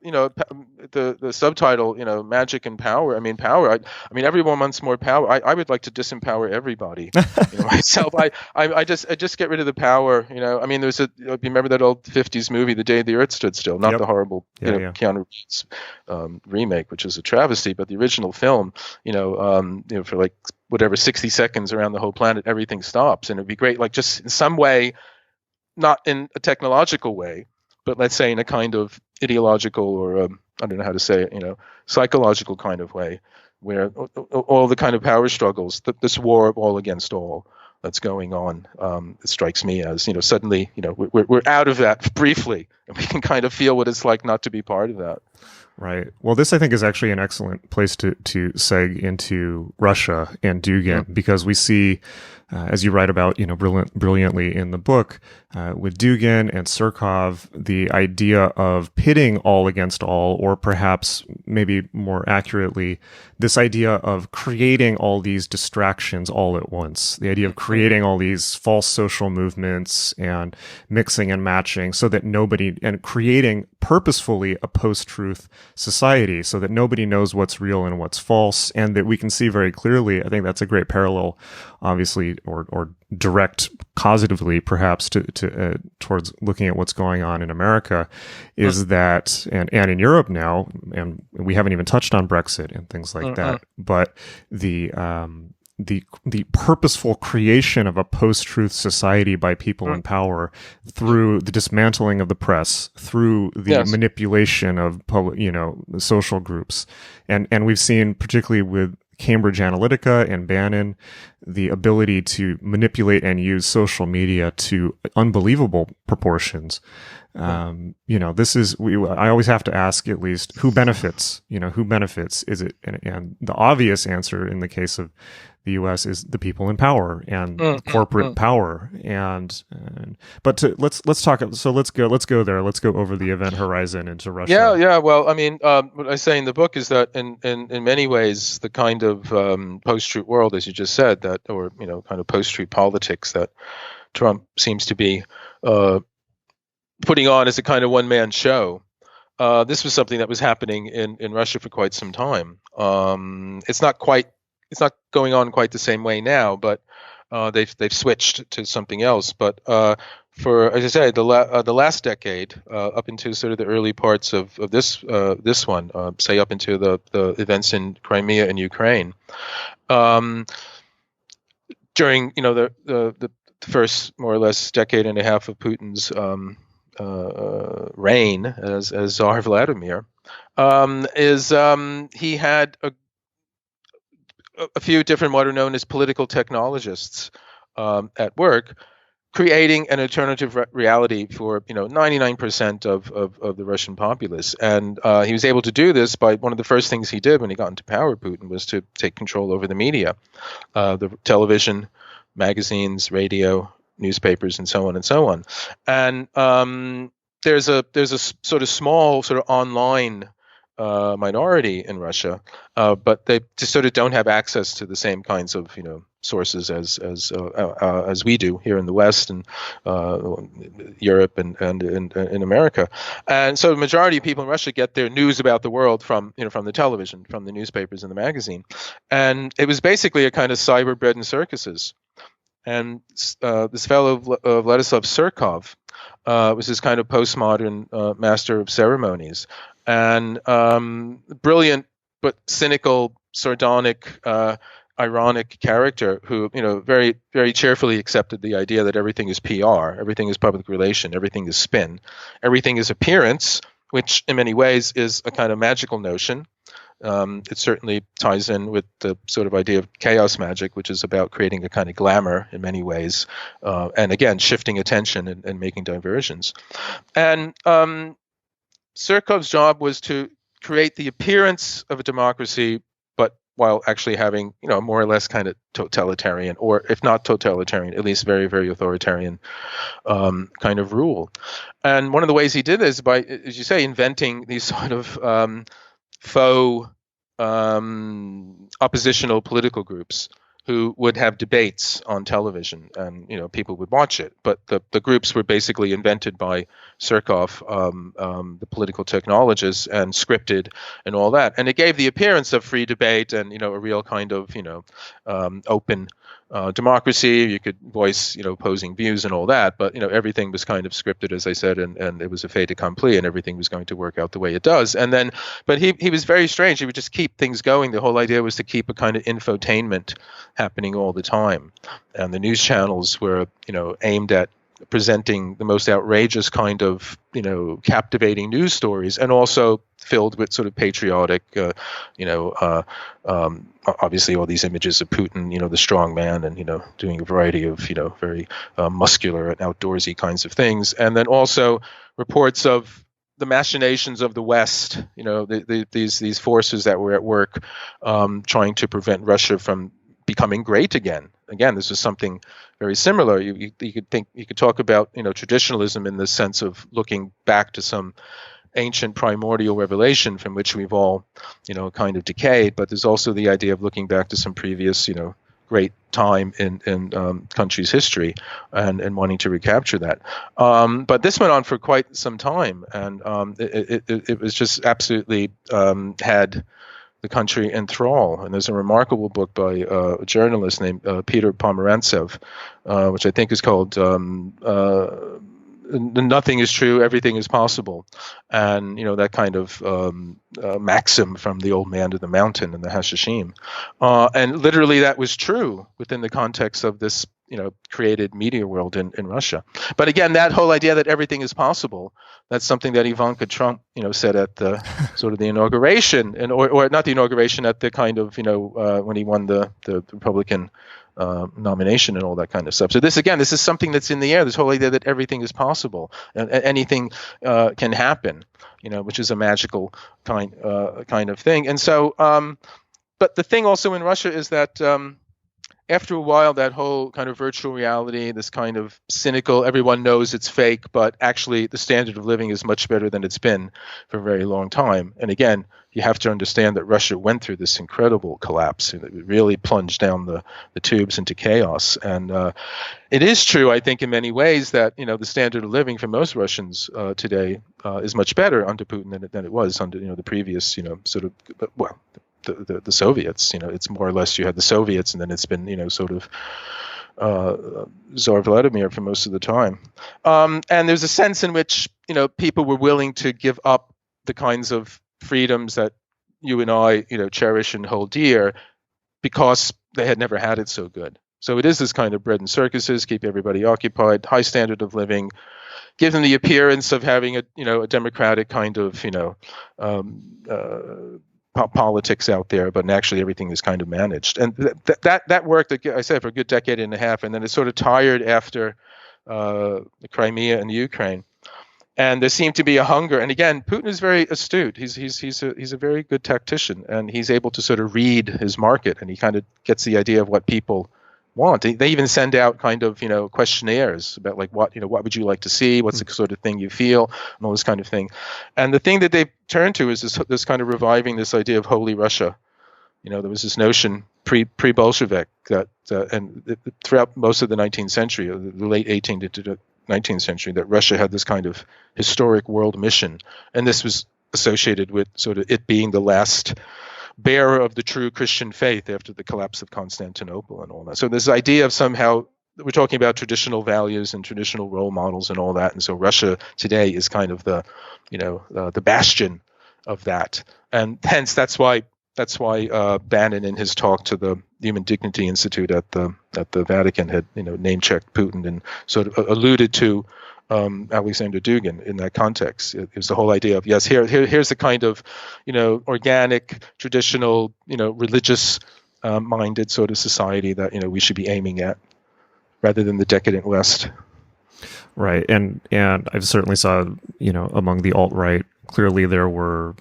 the subtitle, Magick and Power. I mean, power. I mean, everyone wants more power. I would like to disempower everybody. Myself, I just get rid of the power. I mean, there's you remember that old '50s movie, The Day the Earth Stood Still? Not the horrible, Keanu Reeves remake, which is a travesty, but the original film. For like whatever 60 seconds around the whole planet, everything stops, and it'd be great, like just in some way, not in a technological way, but let's say in a kind of ideological or I don't know how to say it, psychological kind of way, where all the kind of power struggles, this war of all against all that's going on, it strikes me as suddenly we're out of that briefly, and we can kind of feel what it's like not to be part of that. Right. Well, this I think is actually an excellent place to seg into Russia and Dugin, because we see, as you write about, brilliantly in the book, with Dugin and Surkov, the idea of pitting all against all, or perhaps maybe more accurately, this idea of creating all these distractions all at once, the idea of creating all these false social movements and mixing and matching so that nobody, and creating purposefully a post-truth society so that nobody knows what's real and what's false, and that we can see very clearly. I think that's a great parallel, obviously, or direct causatively perhaps towards looking at what's going on in America, is that, and in Europe now, and we haven't even touched on Brexit and things like that, but the purposeful creation of a post-truth society by people in power through the dismantling of the press, through the manipulation of public, social groups, and we've seen, particularly with Cambridge Analytica and Bannon, the ability to manipulate and use social media to unbelievable proportions. This is, I always have to ask, at least, who benefits? Who benefits? Is it, and the obvious answer in the case of the U.S. is the people in power and corporate power. But let's talk. So let's go there. Let's go over the event horizon into Russia. Yeah. Well, I mean, what I say in the book is that in many ways, the kind of post-truth world, as you just said, that, or kind of post-truth politics that Trump seems to be putting on as a kind of one-man show. This was something that was happening in Russia for quite some time. It's not going on quite the same way now, but they've switched to something else. But for, as I said, the last decade, up into sort of the early parts of this one, say up into the events in Crimea and Ukraine, during the first more or less decade and a half of Putin's reign as Tsar Vladimir, he had a few different what are known as political technologists at work, creating an alternative reality for 99% of the Russian populace. And he was able to do this by, one of the first things he did when he got into power, Putin, was to take control over the media, the television, magazines, radio, newspapers, and so on and so on. And there's a sort of small sort of online minority in Russia, but they just sort of don't have access to the same kinds of sources as we do here in the West and Europe and in America. And so the majority of people in Russia get their news about the world from the television, from the newspapers and the magazine. And it was basically a kind of cyber bread and circuses. And this fellow Vladislav Surkov was this kind of postmodern master of ceremonies, and brilliant but cynical, sardonic, ironic character who very, very cheerfully accepted the idea that everything is PR, everything is public relation, everything is spin, everything is appearance, which in many ways is a kind of magical notion. It certainly ties in with the sort of idea of chaos magic, which is about creating a kind of glamour in many ways, and again, shifting attention and making diversions. And Surkov's job was to create the appearance of a democracy, but while actually having, more or less kind of totalitarian, or if not totalitarian, at least very, very authoritarian kind of rule. And one of the ways he did this by, as you say, inventing these sort of faux oppositional political groups who would have debates on television, and people would watch it. But the groups were basically invented by Surkov, the political technologists, and scripted and all that. And it gave the appearance of free debate and a real kind of open democracy. You could voice opposing views and all that, but everything was kind of scripted, as I said, and it was a fait accompli, and everything was going to work out the way it does. And then, but he was very strange. He would just keep things going. The whole idea was to keep a kind of infotainment happening all the time, and the news channels were aimed at presenting the most outrageous kind of captivating news stories, and also filled with sort of patriotic obviously all these images of Putin, the strong man, and doing a variety of very muscular and outdoorsy kinds of things, and then also reports of the machinations of the West, these forces that were at work trying to prevent Russia from becoming great again. Again, this is something very similar. You could talk about traditionalism in the sense of looking back to some ancient primordial revelation from which we've all kind of decayed, but there's also the idea of looking back to some previous great time in country's history and wanting to recapture that. But this went on for quite some time, and it was just absolutely had the country in thrall. And there's a remarkable book by a journalist named Peter Pomerantsev, which I think is called Nothing is True, Everything is Possible. And, that kind of maxim from the old man to the mountain and the Hashishim. And literally that was true within the context of this, created media world in Russia. But again, that whole idea that everything is possible, that's something that Ivanka Trump, said at the sort of the inauguration, or not the inauguration, at the kind of, when he won the Republican nomination and all that kind of stuff. So this is something that's in the air, this whole idea that everything is possible and anything can happen, which is a magical kind of thing. And so, but the thing also in Russia is that after a while, that whole kind of virtual reality, this kind of cynical, everyone knows it's fake, but actually the standard of living is much better than it's been for a very long time. And again, you have to understand that Russia went through this incredible collapse. It really plunged down the tubes into chaos. And it is true, I think, in many ways that, the standard of living for most Russians today is much better under Putin than it was under, the previous, sort of, well, the Soviets. It's more or less you had the Soviets, and then it's been, sort of Tsar Vladimir for most of the time. And there's a sense in which, people were willing to give up the kinds of freedoms that you and I, cherish and hold dear, because they had never had it so good. So it is this kind of bread and circuses, keep everybody occupied, high standard of living, give them the appearance of having a democratic kind of, politics out there, but actually everything is kind of managed. And that worked, I said, for a good decade and a half, and then it sort of tired after the Crimea and Ukraine. And there seemed to be a hunger. And again, Putin is very astute. He's a very good tactician, and he's able to sort of read his market, and he kind of gets the idea of what people want. They even send out kind of, questionnaires about like what would you like to see? What's the sort of thing you feel, and all this kind of thing. And the thing that they turn to is this kind of reviving this idea of Holy Russia. There was this notion pre-Bolshevik that, and throughout most of the 19th century, the late 18th to 19th century, that Russia had this kind of historic world mission. And this was associated with sort of it being the last bearer of the true Christian faith after the collapse of Constantinople and all that. So this idea of somehow, we're talking about traditional values and traditional role models and all that. And so Russia today is kind of the bastion of that. And hence that's why Bannon in his talk to the Human Dignity Institute at the Vatican had name-checked Putin and sort of alluded to Alexander Dugin in that context. It was the whole idea of, yes, here's the kind of organic, traditional, religious minded sort of society that we should be aiming at, rather than the decadent West. Right, and I've certainly saw among the alt-right, clearly there was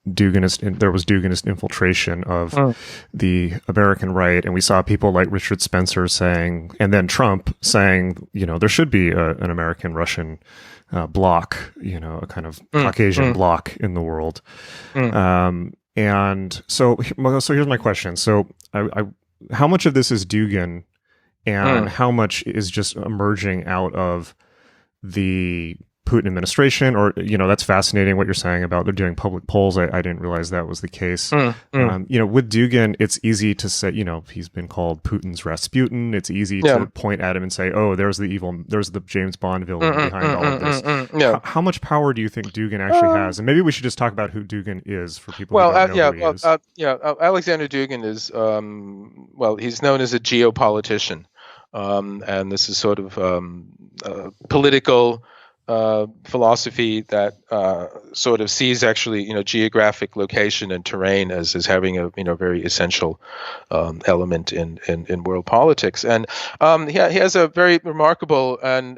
Duginist infiltration of the American right, and we saw people like Richard Spencer saying, and then Trump saying, there should be an American-Russian bloc, a kind of Caucasian bloc in the world. And so here's my question. So how much of this is Dugin, and how much is just emerging out of the Putin administration? Or that's fascinating what you're saying about they're doing public polls. I didn't realize that was the case. With Dugin, it's easy to say, he's been called Putin's Rasputin. It's easy to point at him and say, oh, there's the James Bond villain behind all of this. How much power do you think Dugin actually has? And maybe we should just talk about who Dugin is for people who don't know who he is. Alexander Dugin is he's known as a geopolitician, and this is sort of political philosophy that sort of sees actually geographic location and terrain as having a very essential element in world politics. And he has a very remarkable and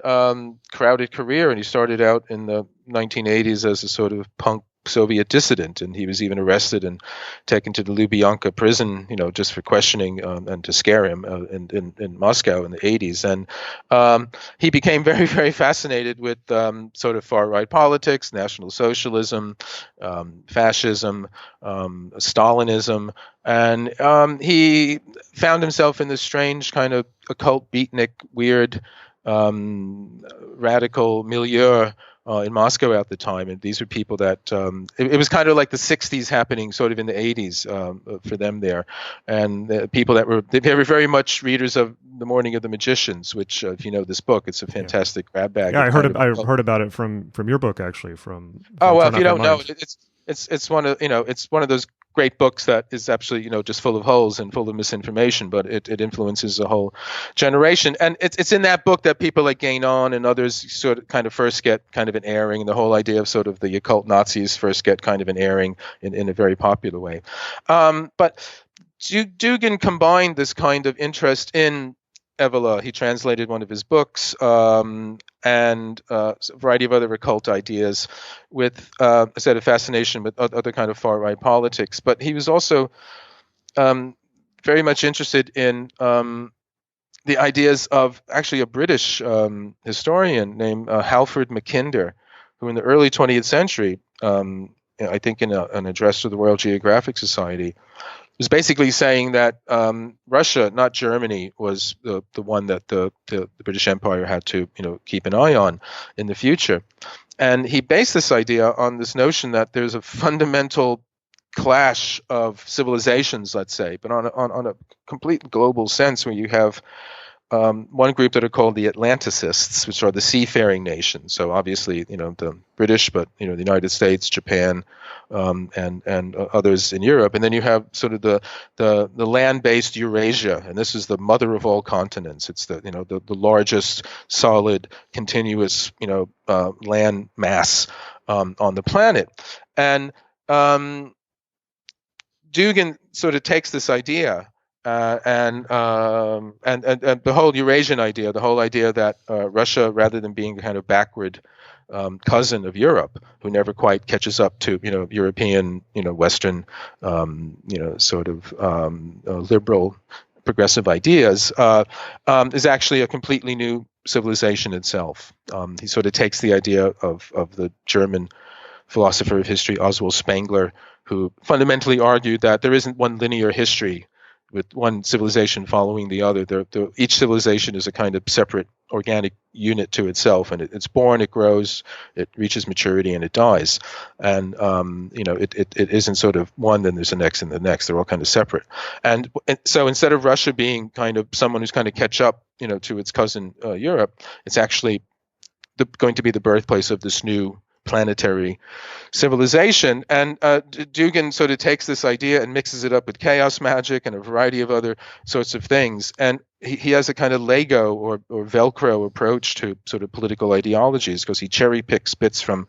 crowded career, and he started out in the 1980s as a sort of punk Soviet dissident, and he was even arrested and taken to the Lubyanka prison, just for questioning and to scare him in Moscow in the 80s. And he became very, very fascinated with sort of far-right politics, National Socialism, fascism, Stalinism, and he found himself in this strange kind of occult, beatnik, weird, radical milieu in Moscow at the time. And these were people that it was kind of like the 60s happening sort of in the 80s for them there. And people that were very much readers of The Morning of the Magicians, which if you know this book, it's a fantastic grab bag. Yeah, I heard about it from your book, actually. From well, Turn if you Off don't Your know Mind. it, it's one of it's one of those great books that is absolutely just full of holes and full of misinformation, but it influences a whole generation. And it's in that book that people like Guénon and others sort of kind of first get kind of an airing, and the whole idea of sort of the occult Nazis first get kind of an airing in a very popular way. But Dugin combined this kind of interest in Evola. He translated one of his books and a variety of other occult ideas with a set of fascination with other kind of far-right politics. But he was also very much interested in the ideas of actually a British historian named Halford Mackinder, who in the early 20th century, I think in an address to the Royal Geographic Society, was basically saying that Russia, not Germany, was the one that the British Empire had to keep an eye on in the future. And he based this idea on this notion that there's a fundamental clash of civilizations, let's say, but on a complete global sense, where you have one group that are called the Atlanticists, which are the seafaring nations. So obviously, the British, but the United States, Japan, and others in Europe. And then you have sort of the land-based Eurasia, and this is the mother of all continents. It's the largest solid continuous land mass on the planet. And Dugin sort of takes this idea. And the whole Eurasian idea, the whole idea that Russia, rather than being a kind of backward cousin of Europe, who never quite catches up to European, Western, sort of liberal, progressive ideas, is actually a completely new civilization itself. He sort of takes the idea of the German philosopher of history Oswald Spengler, who fundamentally argued that there isn't one linear history with one civilization following the other. Each civilization is a kind of separate organic unit to itself, and it's born, it grows, it reaches maturity, and it dies. And it isn't sort of one, then there's the next and the next. They're all kind of separate. And so instead of Russia being kind of someone who's kind of catch up, to its cousin Europe, it's actually going to be the birthplace of this new planetary civilization. And Dugin sort of takes this idea and mixes it up with chaos magic and a variety of other sorts of things. And he has a kind of Lego or Velcro approach to sort of political ideologies, because he cherry picks bits from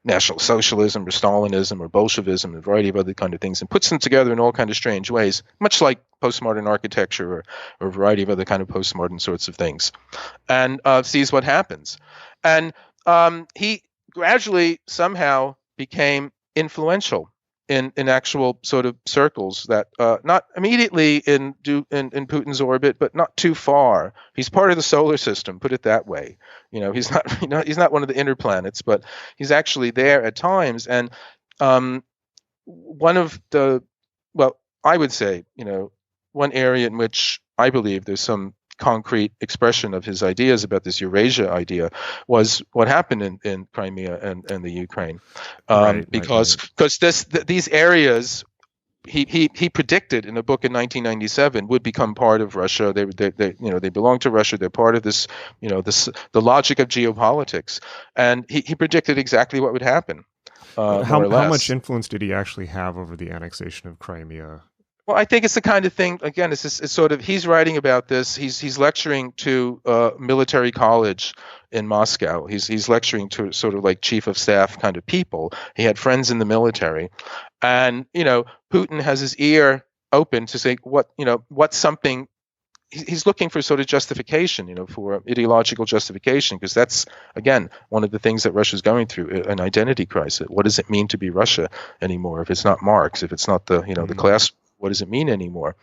National Socialism or Stalinism or Bolshevism and a variety of other kind of things and puts them together in all kind of strange ways, much like postmodern architecture or a variety of other kind of postmodern sorts of things, and sees what happens. And he gradually somehow became influential in actual sort of circles that not immediately in Putin's orbit, but not too far. He's part of the solar system, put it that way. He's not one of the inner planets, but he's actually there at times. And one of the, well, I would say, one area in which I believe there's some concrete expression of his ideas about this Eurasia idea was what happened in Crimea and the Ukraine, because these areas he predicted in a book in 1997 would become part of Russia. They belong to Russia. They're part of this the logic of geopolitics, and he predicted exactly what would happen. How much influence did he actually have over the annexation of Crimea? Well, I think it's the kind of thing, again, it's sort of, he's writing about this, he's lecturing to military college in Moscow. He's lecturing to sort of like chief of staff kind of people. He had friends in the military. And, Putin has his ear open to say what's something he's looking for sort of justification, for ideological justification, because that's, again, one of the things that Russia's going through, an identity crisis. What does it mean to be Russia anymore if it's not Marx, if it's not the, the class? What does it mean anymore?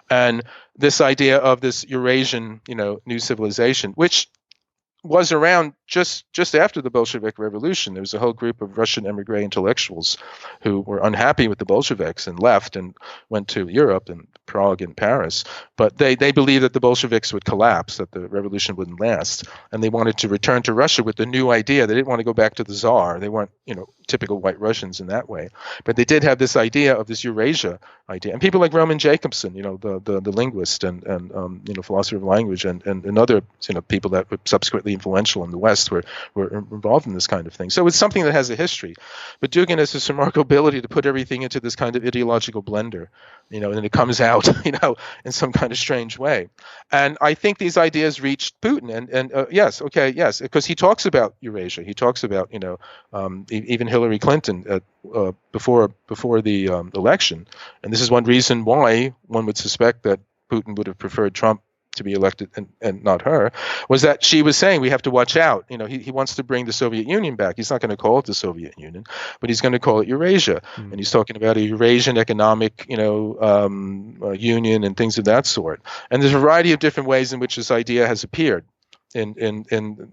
And this idea of this Eurasian, new civilization, which was around just after the Bolshevik Revolution. There was a whole group of Russian emigre intellectuals who were unhappy with the Bolsheviks and left and went to Europe and Prague and Paris. But they believed that the Bolsheviks would collapse, that the revolution wouldn't last, and they wanted to return to Russia with the new idea. They didn't want to go back to the Tsar. They weren't, typical white Russians in that way. But they did have this idea of this Eurasia idea. And people like Roman Jacobson, the linguist and philosopher of language, and other people that were subsequently influential in the West were involved in this kind of thing. So it's something that has a history. But Dugin has this remarkable ability to put everything into this kind of ideological blender, and it comes out, in some kind of strange way. And I think these ideas reached Putin. Yes, because he talks about Eurasia. He talks about, even Hillary Clinton before the election. And this is one reason why one would suspect that Putin would have preferred Trump to be elected and not her, was that she was saying we have to watch out. He wants to bring the Soviet Union back. He's not going to call it the Soviet Union, but he's going to call it Eurasia. And he's talking about a Eurasian economic, union and things of that sort. And there's a variety of different ways in which this idea has appeared in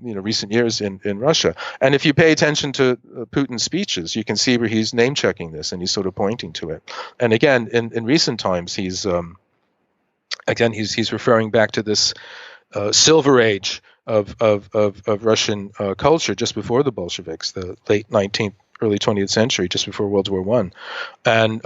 recent years in Russia. And if you pay attention to Putin's speeches, you can see where he's name checking this and he's sort of pointing to it. And again, in recent times, he's referring back to this silver age of Russian culture just before the Bolsheviks, the late 19th, early 20th century, just before World War I. And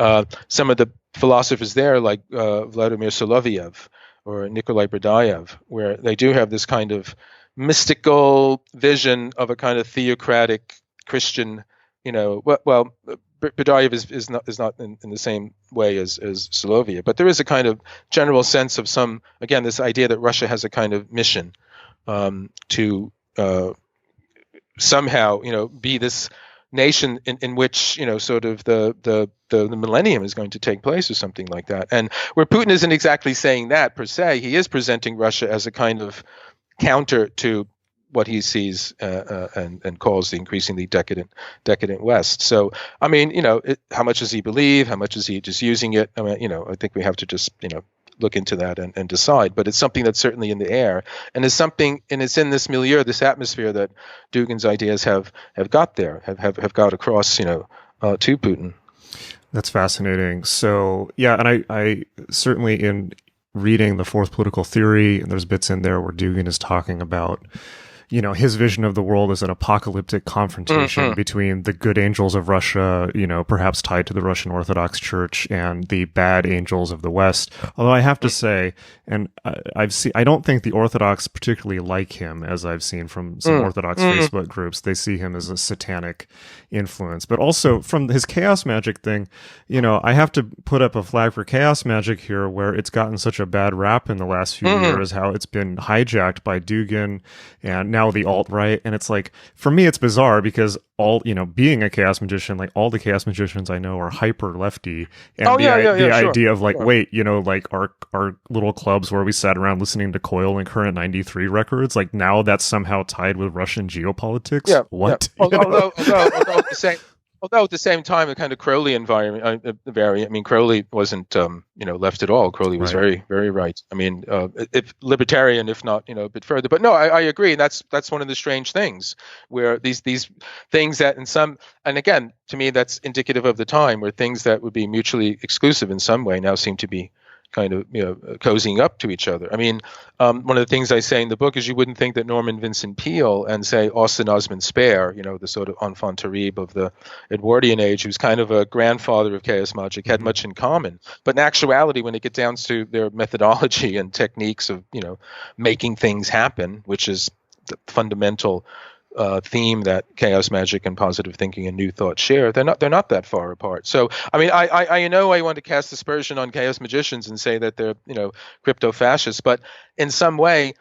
some of the philosophers there, like Vladimir Soloviev or Nikolai Berdayev, where they do have this kind of mystical vision of a kind of theocratic Christian, Berdayev is not in the same way as Soloviev, but there is a kind of general sense of this idea that Russia has a kind of mission to somehow, be this nation in which, sort of the millennium is going to take place or something like that. And where Putin isn't exactly saying that per se, he is presenting Russia as a kind of counter to what he sees and calls the increasingly decadent West. So, I mean, how much does he believe? How much is he just using it? I mean, I think we have to just, look into that and decide. But it's something that's certainly in the air, and it's in this milieu, this atmosphere that Dugin's ideas have got there, have got across, to Putin. That's fascinating. So, yeah, and I certainly, in reading The Fourth Political Theory, and there's bits in there where Dugin is talking about his vision of the world as an apocalyptic confrontation between the good angels of Russia, perhaps tied to the Russian Orthodox Church, and the bad angels of the West. Although I have to say, and I don't think the Orthodox particularly like him, as I've seen from some Orthodox Facebook groups. They see him as a satanic influence. But also from his chaos magic thing, I have to put up a flag for chaos magic here, where it's gotten such a bad rap in the last few years, how it's been hijacked by Dugin and now the alt-right. And it's like, for me, it's bizarre because being a chaos magician, like all the chaos magicians I know are hyper lefty. And idea of like, wait, like our little clubs where we sat around listening to Coil and Current 93 records, like now that's somehow tied with Russian geopolitics. Yeah, what? Yeah. Although at the same time, the kind of Crowley environment, Crowley wasn't, left at all. Crowley was very, very right. I mean, if libertarian, if not, a bit further. But no, I agree. And that's one of the strange things, where these things that and again, to me, that's indicative of the time, where things that would be mutually exclusive in some way now seem to be kind of cozying up to each other. I mean, one of the things I say in the book is you wouldn't think that Norman Vincent Peale and, say, Austin Osman Spare, the sort of enfant terrible of the Edwardian age, who's kind of a grandfather of chaos magic, had much in common. But in actuality, when it gets down to their methodology and techniques of making things happen, which is the fundamental theme that chaos magic and positive thinking and new thought share, they're not that far apart. So I mean, I know I want to cast aspersion on chaos magicians and say that they're crypto fascists, but in some way,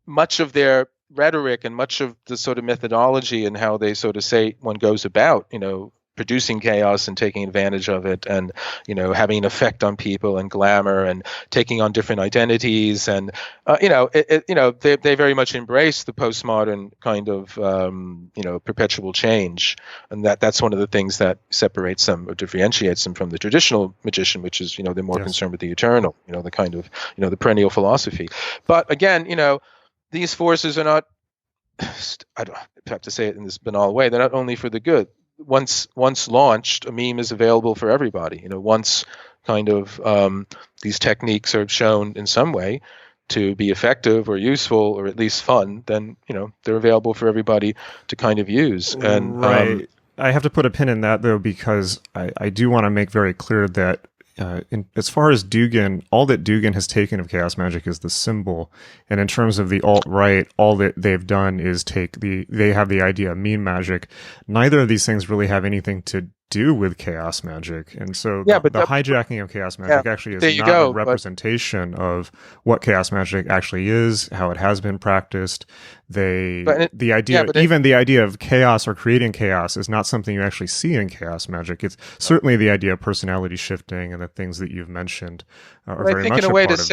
much of their rhetoric and much of the sort of methodology and how they sort of say one goes about producing chaos and taking advantage of it, and having an effect on people and glamour and taking on different identities, and they very much embrace the postmodern kind of perpetual change, and that's one of the things that separates them or differentiates them from the traditional magician, which is they're more concerned with the eternal, the kind of the perennial philosophy. But again, these forces are not, I don't have to say it in this banal way, they're not only for the good. Once launched, a meme is available for everybody. Once kind of these techniques are shown in some way to be effective or useful or at least fun, then they're available for everybody to kind of use. And right. I have to put a pin in that though, because I do want to make very clear that as far as Dugin, all that Dugin has taken of chaos magic is the symbol, and in terms of the alt-right, all that they've done is they have the idea of meme magic. Neither of these things really have anything to do with chaos magic, and so the hijacking of chaos magic actually is not a representation of what chaos magic actually is, how it has been practiced. The idea of chaos or creating chaos is not something you actually see in chaos magic. It's certainly the idea of personality shifting and the things that you've mentioned are very much a part of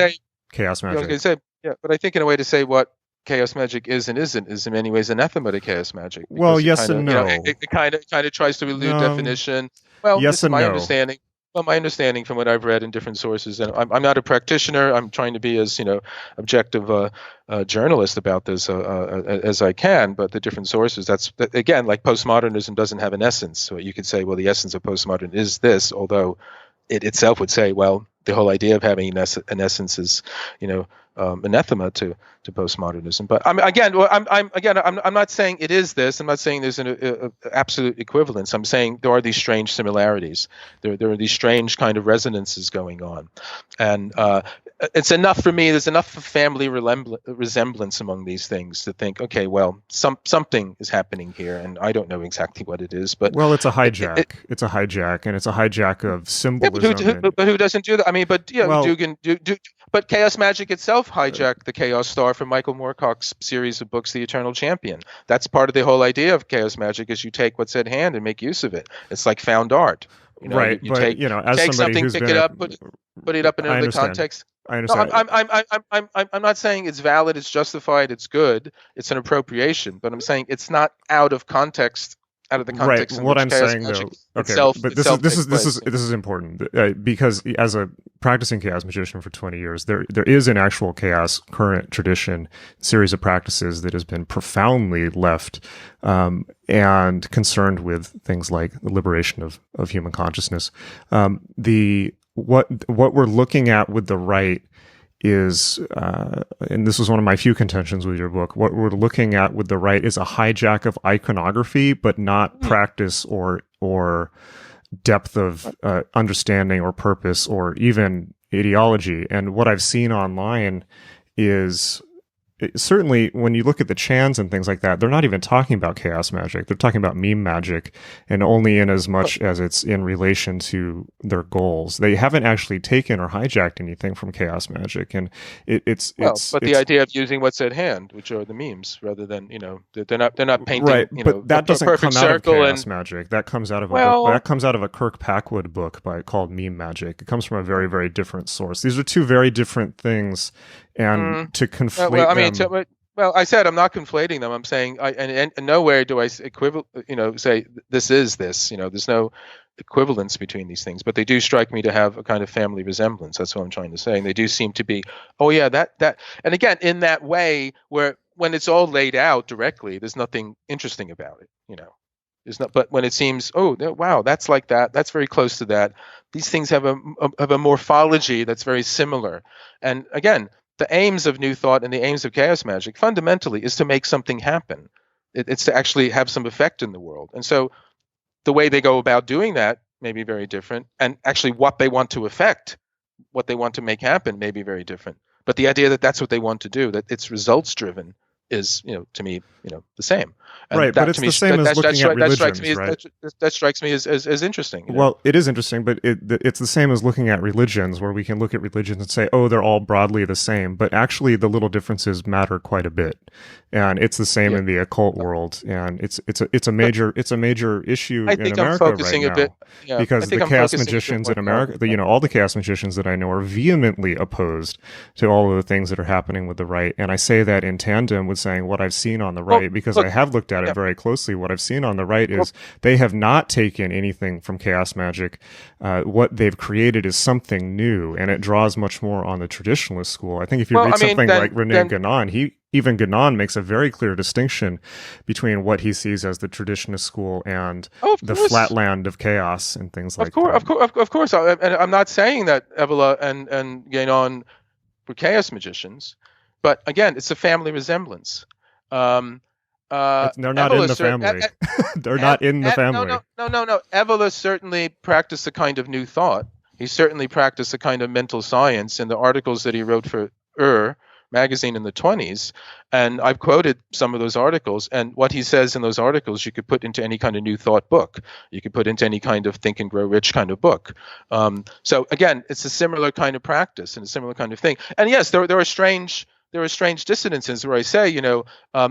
chaos magic. I was going to say, but I think in a way to say what chaos magic is and isn't is in many ways anathema to chaos magic. Well, yes and no. It kind of tries to elude definition. Well, yes and my no. understanding. Well, my understanding from what I've read in different sources, and I'm not a practitioner. I'm trying to be as objective journalist about this as I can. But the different sources, again, like postmodernism doesn't have an essence. So you could say, well, the essence of postmodern is this, although it itself would say, well, the whole idea of having an essence is, anathema to postmodernism. But I'm not saying it is this. I'm not saying there's an absolute equivalence. I'm saying there are these strange similarities. There are these strange kind of resonances going on, and it's enough for me. There's enough family resemblance among these things to think, okay, well, something is happening here, and I don't know exactly what it is. But well, it's a hijack. It's a hijack, and it's a hijack of symbolism. But who doesn't do that? I mean, but chaos magic itself hijacked the Chaos Star from Michael Moorcock's series of books, The Eternal Champion. That's part of the whole idea of chaos magic, is you take what's at hand and make use of it. It's like found art. Right, you take something, pick it up, put it up in another context. I understand. No, I'm not saying it's valid, it's justified, it's good, it's an appropriation, but I'm saying it's not out of context. Out of the context. Right. What I'm saying, though, but this is important because as a practicing chaos magician for 20 years, there is an actual chaos current tradition, series of practices that has been profoundly left and concerned with things like the liberation of human consciousness. What we're looking at with the right is, and this was one of my few contentions with your book, what we're looking at with the right is a hijack of iconography, but not practice or depth of understanding or purpose or even ideology. And what I've seen online is certainly when you look at the chants and things like that, they're not even talking about chaos magic. They're talking about meme magic, and only in as much as it's in relation to their goals. They haven't actually taken or hijacked anything from chaos magic, and it's the idea of using what's at hand, which are the memes, rather than they're not painting right. But that doesn't come out of chaos and magic. That comes out of a Kirk Packwood book called Meme Magic. It comes from a very, very different source. These are two very different things. And to conflate them. I said I'm not conflating them. I'm saying, and nowhere do I say this is this. There's no equivalence between these things, but they do strike me to have a kind of family resemblance. That's what I'm trying to say. And they do seem to be, that. And again, in that way, where when it's all laid out directly, there's nothing interesting about it. There's not. But when it seems, wow, that's like that. That's very close to that. These things have a morphology that's very similar. And again, the aims of New Thought and the aims of chaos magic fundamentally is to make something happen. It's to actually have some effect in the world. And so the way they go about doing that may be very different. And actually what they want to affect, what they want to make happen may be very different. But the idea that that's what they want to do, that it's results driven, is, to me, the same. And right, but it's the same as looking at religions, right? That strikes me as interesting. Well, it is interesting, but it's the same as looking at religions, where we can look at religions and say, oh, they're all broadly the same, but actually the little differences matter quite a bit, and it's the same in the occult world, and it's a major issue in America right now, because the chaos magicians in America, all the chaos magicians that I know are vehemently opposed to all of the things that are happening with the right, and I say that in tandem with saying what I've seen on the right, because I have looked at it very closely. What I've seen on the right is they have not taken anything from chaos magic. What they've created is something new, and it draws much more on the traditionalist school. I think if you read something like René Guénon, even Guénon makes a very clear distinction between what he sees as the traditionalist school and the flatland of chaos and things like that. Of course. And I'm not saying that Evola and Guénon were chaos magicians, but again, it's a family resemblance. They're not in the family. They're not in the family. No. Evola certainly practiced a kind of new thought. He certainly practiced a kind of mental science in the articles that he wrote for magazine in the 1920s. And I've quoted some of those articles. And what he says in those articles, you could put into any kind of new thought book. You could put into any kind of Think and Grow Rich kind of book. So again, it's a similar kind of practice and a similar kind of thing. And yes, there are strange dissonances where I say,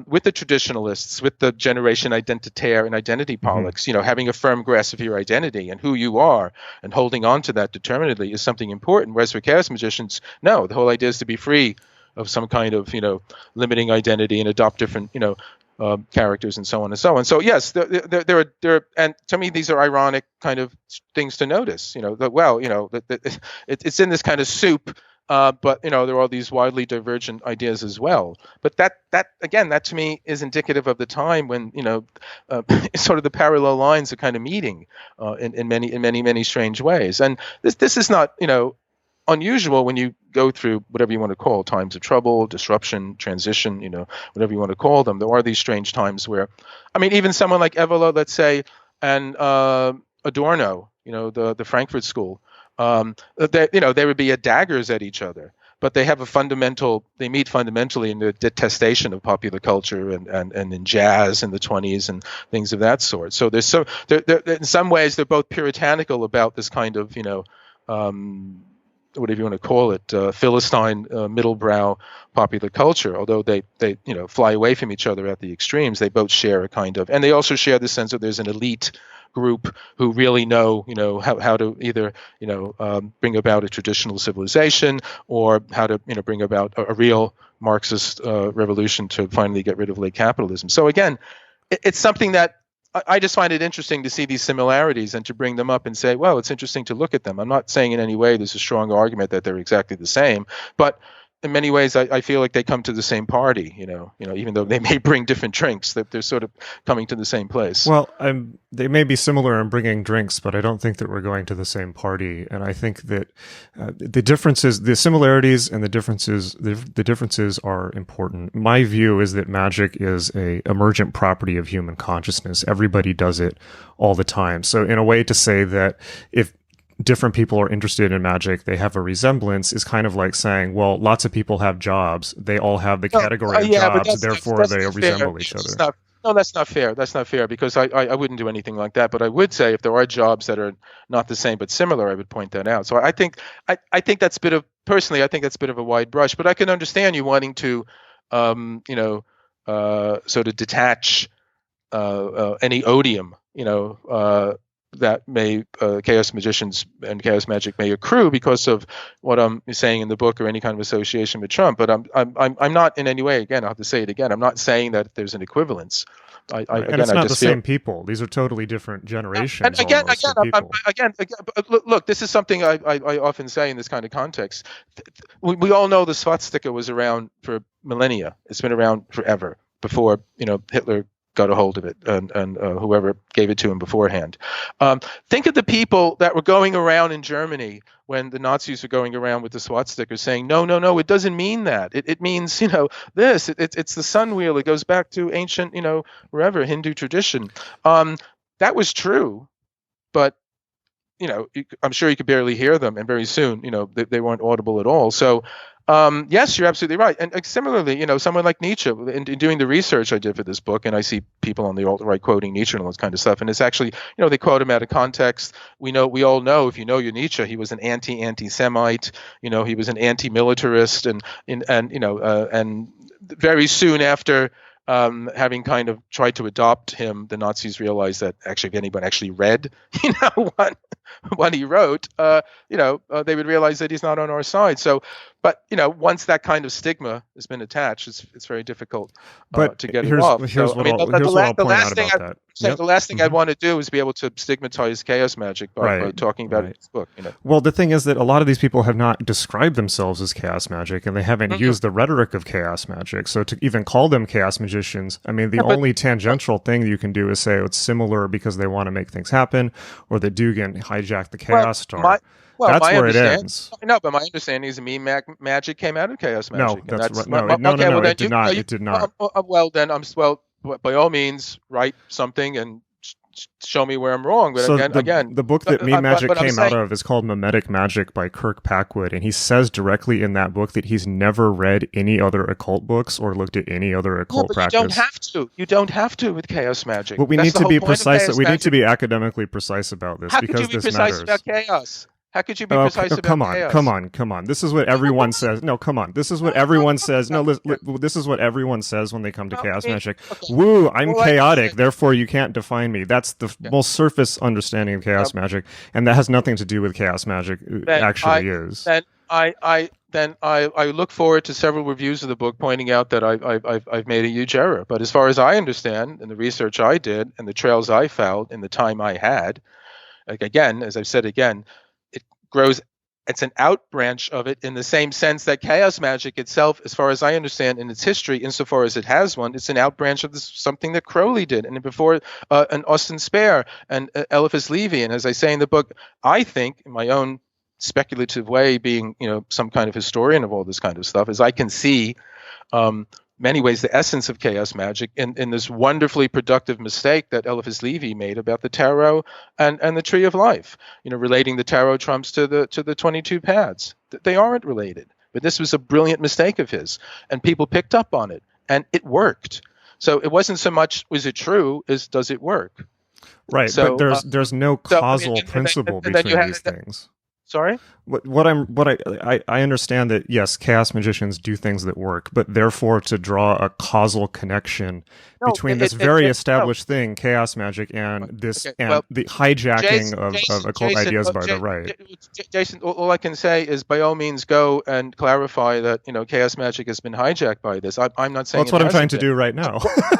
with the traditionalists, with the generation identitaire and identity politics, having a firm grasp of your identity and who you are and holding on to that determinedly is something important. Whereas for chaos magicians, no, the whole idea is to be free of some kind of, limiting identity and adopt different, characters and so on and so on. So yes, there are, and to me, these are ironic kind of things to notice, it's in this kind of soup. But there are all these widely divergent ideas as well. But that to me is indicative of the time when sort of the parallel lines are kind of meeting in many strange ways. And this is not unusual when you go through whatever you want to call times of trouble, disruption, transition, whatever you want to call them. There are these strange times where, even someone like Evola, let's say, and Adorno, the Frankfurt School. They would be at daggers at each other, but they meet fundamentally in the detestation of popular culture and in jazz in the 1920s and things of that sort. So they're in some ways, they're both puritanical about this kind of, whatever you want to call it, Philistine, middlebrow popular culture, although they fly away from each other at the extremes. They both share a kind of, and they also share the sense that there's an elite group who really know, how to either, bring about a traditional civilization or how to, bring about a real Marxist revolution to finally get rid of late capitalism. So again, it's something that I just find it interesting to see these similarities and to bring them up and say, well, it's interesting to look at them. I'm not saying in any way there's a strong argument that they're exactly the same, but in many ways, I feel like they come to the same party, even though they may bring different drinks, that they're sort of coming to the same place. Well, they may be similar in bringing drinks, but I don't think that we're going to the same party. And I think that the differences, the similarities and the differences are important. My view is that magic is a emergent property of human consciousness. Everybody does it all the time. So in a way to say that if different people are interested in magic, they have a resemblance, is kind of like saying, well, lots of people have jobs. They all have the category of jobs, therefore they resemble each other. No, that's not fair. That's not fair, because I wouldn't do anything like that. But I would say if there are jobs that are not the same but similar, I would point that out. So I think that's a bit of, personally, I think that's a bit of a wide brush. But I can understand you wanting to, sort of detach any odium, that may chaos magicians and chaos magic may accrue because of what I'm saying in the book or any kind of association with Trump. But I'm not in any way, again, I'll have to say it again, I'm not saying that there's an equivalence. And it's not the same people. These are totally different generations. And again, look, this is something I often say in this kind of context. We all know the swastika was around for millennia. It's been around forever, before Hitler got a hold of it and whoever gave it to him beforehand. Think of the people that were going around in Germany when the Nazis were going around with the swastika saying, no, it doesn't mean that. It means, this. It's the sun wheel. It goes back to ancient, wherever, Hindu tradition. That was true, but, I'm sure you could barely hear them. And very soon, they weren't audible at all. So Yes, you're absolutely right. And similarly, someone like Nietzsche, in doing the research I did for this book, and I see people on the alt-right quoting Nietzsche and all this kind of stuff, and it's actually, they quote him out of context. We all know, if you know your Nietzsche, he was an anti-Semite. He was an anti-militarist, and very soon after having kind of tried to adopt him, the Nazis realized that actually, if anyone actually read, what he wrote, they would realize that he's not on our side. So, but once that kind of stigma has been attached, it's very difficult to get it off. Here's what I'll point out about that. Yep. The last thing I want to do is be able to stigmatize chaos magic by talking about it in this book. Well, the thing is that a lot of these people have not described themselves as chaos magic, and they haven't used the rhetoric of chaos magic. So to even call them chaos magicians, I mean, the only tangential thing you can do is say it's similar because they want to make things happen, or that Dugan hijacked the Chaos Star. That's where it ends. No, but my understanding is magic came out of chaos magic. No, it did not. It did not. Well, then by all means, write something and show me where I'm wrong. But so again, the book that Meme Magic came out of is called Mimetic Magic by Kirk Packwood, and he says directly in that book that he's never read any other occult books or looked at any other occult practice. You don't have to. You don't have to with chaos magic. But we need to be precise. We need to be academically precise about this because this matters. How could you be precise about chaos? How could you be precise about chaos? Come on. This is what everyone says. No, come on. This is what everyone says. No, this is what everyone says when they come to chaos magic. Okay. Woo, I'm chaotic, therefore you can't define me. That's the most surface understanding of chaos magic, and that has nothing to do with chaos magic. Then I look forward to several reviews of the book pointing out that I've made a huge error. But as far as I understand, in the research I did and the trails I found in the time I had, again, as I've said again, grows, it's an out branch of it in the same sense that chaos magic itself, as far as I understand in its history, insofar as it has one, it's an out branch of something that Crowley did, and before an Austin Spare and Eliphas Levi. And as I say in the book, I think, in my own speculative way, being some kind of historian of all this kind of stuff, is I can see many ways the essence of chaos magic in this wonderfully productive mistake that Eliphas Levi made about the tarot and the tree of life, relating the tarot trumps to the 22 paths. They aren't related, but this was a brilliant mistake of his, and people picked up on it, and it worked. So it wasn't so much was it true as does it work. Right, so, but there's no causal principle between these things. Sorry? I understand that, yes, chaos magicians do things that work, but therefore to draw a causal connection between this very established thing, chaos magic, and the hijacking of occult ideas by the right. Jason, all I can say is by all means go and clarify that chaos magic has been hijacked by this. I'm not saying that's what I'm trying to do right now.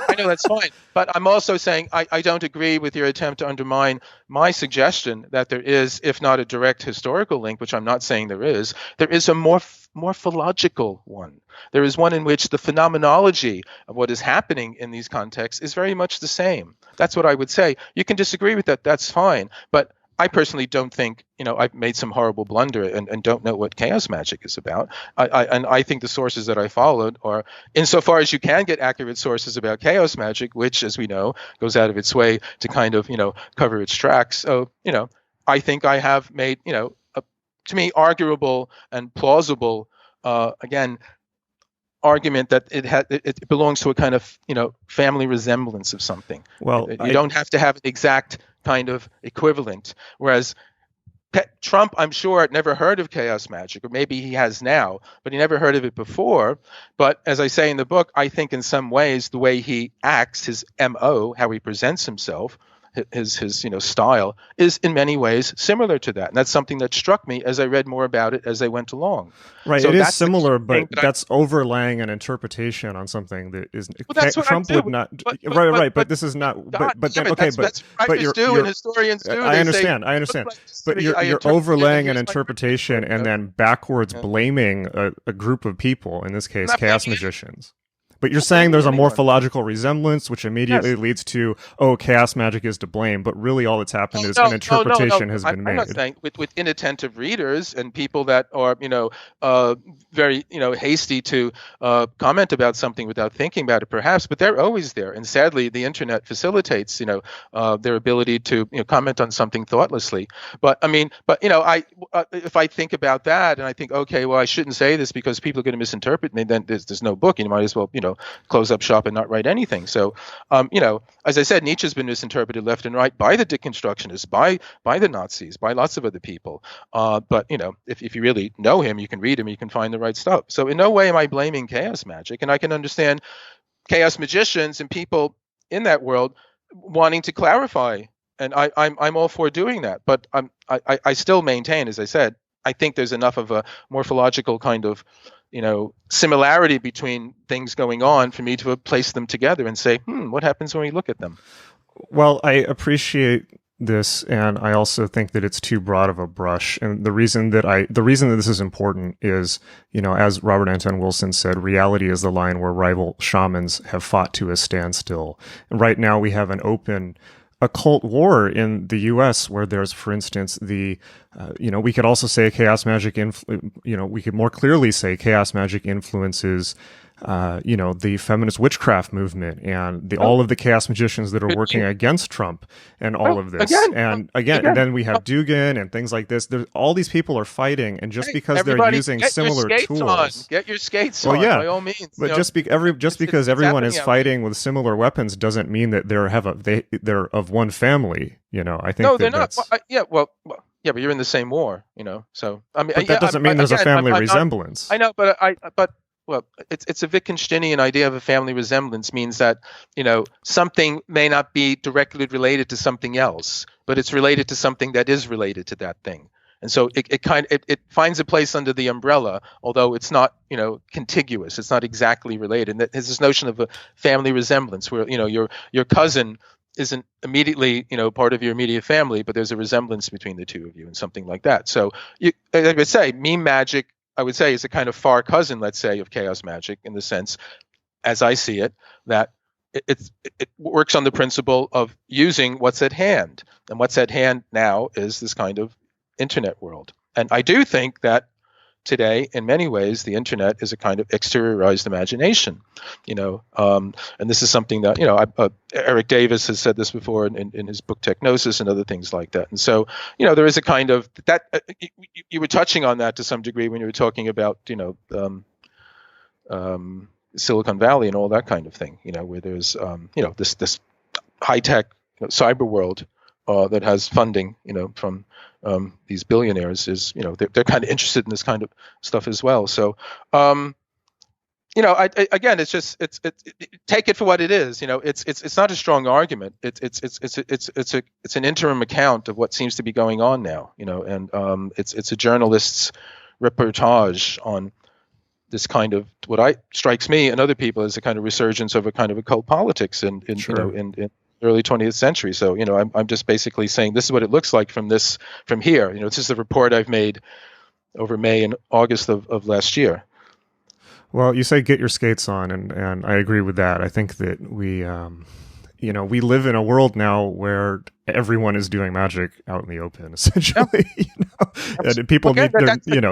I know that's fine, but I'm also saying I don't agree with your attempt to undermine my suggestion that there is, if not a direct historical link, which I'm not saying there is a morphological one. There is one in which the phenomenology of what is happening in these contexts is very much the same. That's what I would say. You can disagree with that. That's fine. But I personally don't think, I've made some horrible blunder and don't know what chaos magic is about. I think the sources that I followed are, insofar as you can get accurate sources about chaos magic, which, as we know, goes out of its way to kind of, cover its tracks. So, I think I have made, to me, arguable and plausible, argument that it belongs to a kind of family resemblance of something. Well, you don't have to have an exact kind of equivalent. Whereas Trump, I'm sure, never heard of chaos magic, or maybe he has now, but he never heard of it before. But as I say in the book, I think in some ways the way he acts, his MO, how he presents himself, his style is in many ways similar to that, and that's something that struck me as I read more about it as I went along. Right, so it is similar, but that's overlaying an interpretation on something that is. Well, that's what Trump would not. But this is not. But you're historians do. I understand, but you're overlaying an interpretation and then backwards blaming a group of people, in this case, chaos magicians. But you're saying there's a anyone. morphological resemblance, which immediately leads to, chaos magic is to blame. But really, all that's happened is an interpretation has been made. I'm not saying with inattentive readers and people that are, very, hasty to comment about something without thinking about it, perhaps. But they're always there, and sadly, the internet facilitates, their ability to comment on something thoughtlessly. But if I think about that and I think, okay, well, I shouldn't say this because people are going to misinterpret me, then there's no book. You might as well, close up shop and not write anything. So, as I said, Nietzsche's been misinterpreted left and right by the deconstructionists, by the Nazis, by lots of other people. But if you really know him, you can read him, you can find the right stuff. So in no way am I blaming chaos magic, and I can understand chaos magicians and people in that world wanting to clarify, and I'm all for doing that. But I still maintain, as I said, I think there's enough of a morphological kind of similarity between things going on for me to place them together and say, what happens when we look at them? Well, I appreciate this, and I also think that it's too broad of a brush. And the reason that this is important is, as Robert Anton Wilson said, reality is the line where rival shamans have fought to a standstill. And right now we have an open occult war in the U.S. where there's, for instance, we could also say chaos magic, we could more clearly say chaos magic influences, the feminist witchcraft movement and all of the chaos magicians that are working against Trump and all of this. And then we have Dugan and things like this. All these people are fighting, and just because they're using similar tools, get your skates on, by all means. But just because everyone is fighting with similar weapons doesn't mean that they're of one family. I think they're not. But you're in the same war. So I mean, but that doesn't mean there's a family resemblance. I know, but. Well, it's a Wittgensteinian idea of a family resemblance means that, something may not be directly related to something else, but it's related to something that is related to that thing. And so it finds a place under the umbrella, although it's not, contiguous. It's not exactly related. And there's this notion of a family resemblance where, your cousin isn't immediately, part of your immediate family, but there's a resemblance between the two of you and something like that. So I would say meme magic, I would say, is a kind of far cousin, let's say, of chaos magic in the sense, as I see it, that it works on the principle of using what's at hand. And what's at hand now is this kind of internet world. And I do think that today, in many ways, the internet is a kind of exteriorized imagination, and this is something that, Eric Davis has said this before in his book Technosis and other things like that. And so, there is a kind of that you were touching on that to some degree when you were talking about, Silicon Valley and all that kind of thing, where there's, this high-tech cyber world that has funding, from these billionaires is, they're kind of interested in this kind of stuff as well. So, again, it's take it for what it is. It's not a strong argument. It's an interim account of what seems to be going on now. And it's a journalist's reportage on this kind of what strikes me and other people as a kind of resurgence of a kind of occult politics in early 20th century. So, I'm just basically saying this is what it looks like from here. This is the report I've made over May and August of last year. Well, you say get your skates on, and I agree with that. I think that we live in a world now where everyone is doing magic out in the open, essentially. And people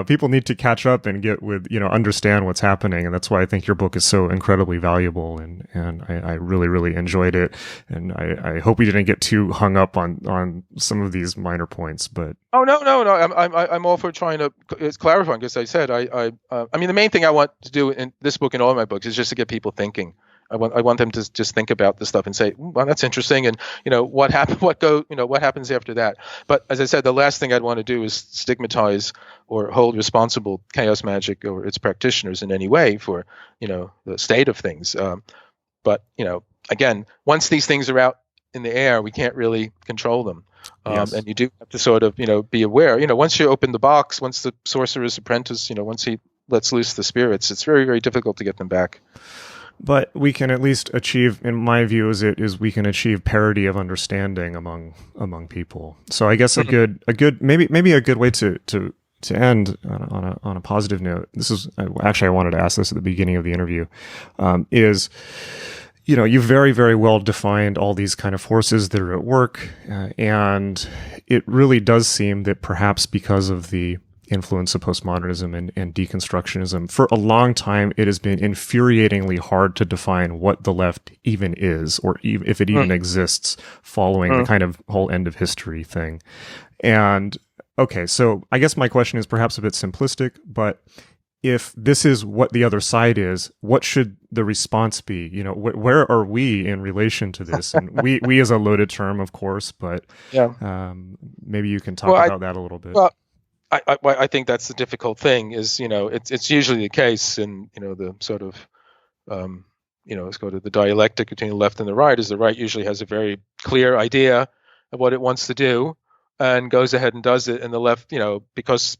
people need to catch up and get with, understand what's happening. And that's why I think your book is so incredibly valuable. And I really, really enjoyed it. And I hope we didn't get too hung up on some of these minor points, but. Oh, no. I'm all for trying to clarify. Because I said, I mean, the main thing I want to do in this book and all of my books is just to get people thinking. I want them to just think about this stuff and say, well, that's interesting. And, what happens after that? But as I said, the last thing I'd want to do is stigmatize or hold responsible chaos magic or its practitioners in any way for, the state of things. But, again, once these things are out in the air, we can't really control them. Yes. And you do have to sort of, be aware, once you open the box, once the sorcerer's apprentice, once he lets loose the spirits, it's very, very difficult to get them back. But we can at least achieve, in my view, is we can achieve parity of understanding among people. So I guess maybe a good way to to end on a positive note, this is actually, I wanted to ask this at the beginning of the interview, is, you very, very well defined all these kind of forces that are at work. And it really does seem that perhaps because of the influence of postmodernism and deconstructionism, for a long time, it has been infuriatingly hard to define what the left even is, or if it even exists, following the kind of whole end of history thing. And okay, so I guess my question is perhaps a bit simplistic, but if this is what the other side is, what should the response be? Where are we in relation to this? And we is a loaded term, of course, but maybe you can talk about that a little bit. Well, I think that's the difficult thing is, it's usually the case in, the sort of, let's go to the dialectic between the left and the right, is the right usually has a very clear idea of what it wants to do and goes ahead and does it. And the left, because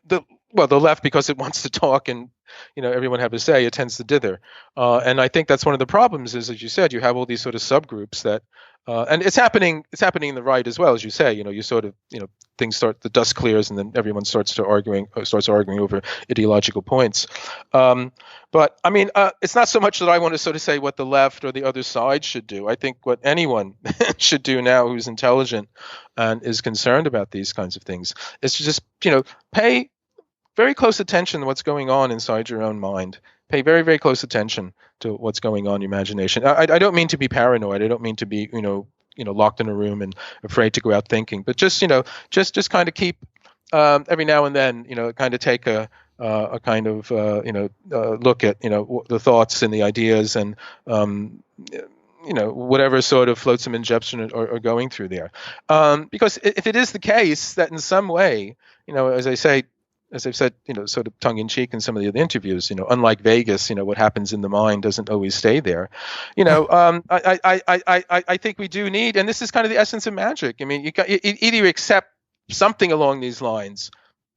the left, because it wants to talk and, everyone have a say, it tends to dither. And I think that's one of the problems is, as you said, you have all these sort of subgroups that, and it's happening in the right as well, as you say, you sort of, things the dust clears and then everyone starts arguing over ideological points. But I mean, it's not so much that I want to sort of say what the left or the other side should do. I think what anyone should do now who's intelligent and is concerned about these kinds of things is to just, pay very close attention to what's going on inside your own mind. Pay very, very close attention to what's going on in your imagination. I don't mean to be paranoid. I don't mean to be, locked in a room and afraid to go out thinking, but just, just kind of keep, every now and then, kind of take a kind of, look at, the thoughts and the ideas and, whatever sort of floats some injection are going through there. Because if it is the case that in some way, as I've said, sort of tongue in cheek in some of the other interviews, unlike Vegas, what happens in the mind doesn't always stay there. I think we do need, and this is kind of the essence of magic. I mean, either you accept something along these lines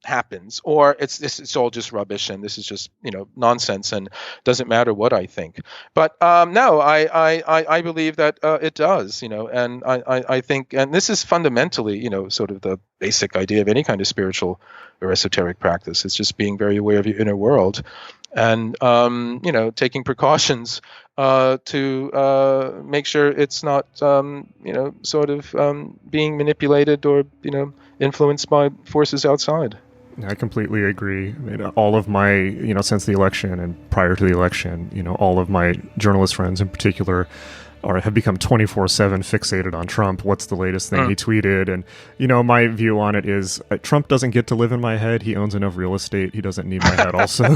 happens, or it's all just rubbish and this is just nonsense and doesn't matter what I think. But no, I believe that it does, and I think, and this is fundamentally sort of the basic idea of any kind of spiritual or esoteric practice. It's just being very aware of your inner world and taking precautions to make sure it's not sort of being manipulated or influenced by forces outside. I completely agree. I mean, all of my, since the election and prior to the election, all of my journalist friends in particular have become 24/7 fixated on Trump. What's the latest thing he tweeted? And, my view on it is Trump doesn't get to live in my head. He owns enough real estate. He doesn't need my head also.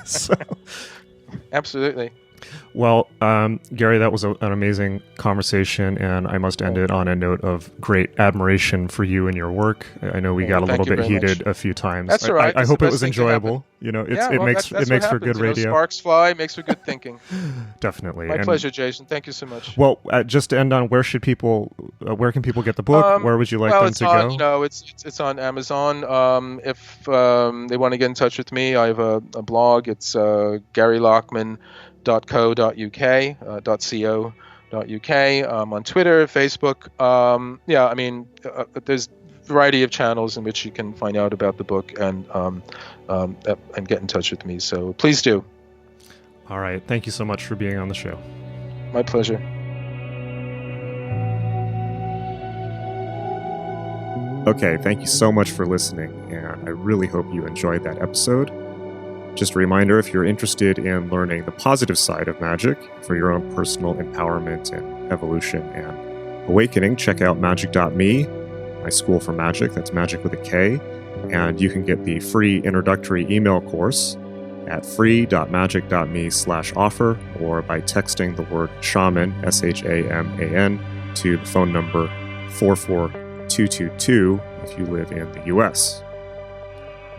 So. Absolutely. Well, Gary, that was an amazing conversation, and I must end it on a note of great admiration for you and your work. I know we got a little bit heated a few times. That's all right. I hope it was enjoyable. It makes for good radio. Sparks fly, makes for good thinking. Definitely. My pleasure, Jason. Thank you so much. Well, just to end on, where can people get the book? Where would you like them to go? It's on Amazon. If they want to get in touch with me, I have a blog. It's garylachman.co.uk. On Twitter, Facebook. There's a variety of channels in which you can find out about the book and get in touch with me. So please do. All right. Thank you so much for being on the show. My pleasure. Okay, thank you so much for listening, and I really hope you enjoyed that episode. Just a reminder, if you're interested in learning the positive side of magic for your own personal empowerment and evolution and awakening, check out magick.me, my school for magic. That's magic with a K. And you can get the free introductory email course at free.magick.me/offer or by texting the word shaman, SHAMAN, to the phone number 44222 if you live in the US.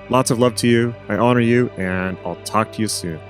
Lots of love to you. I honor you, and I'll talk to you soon.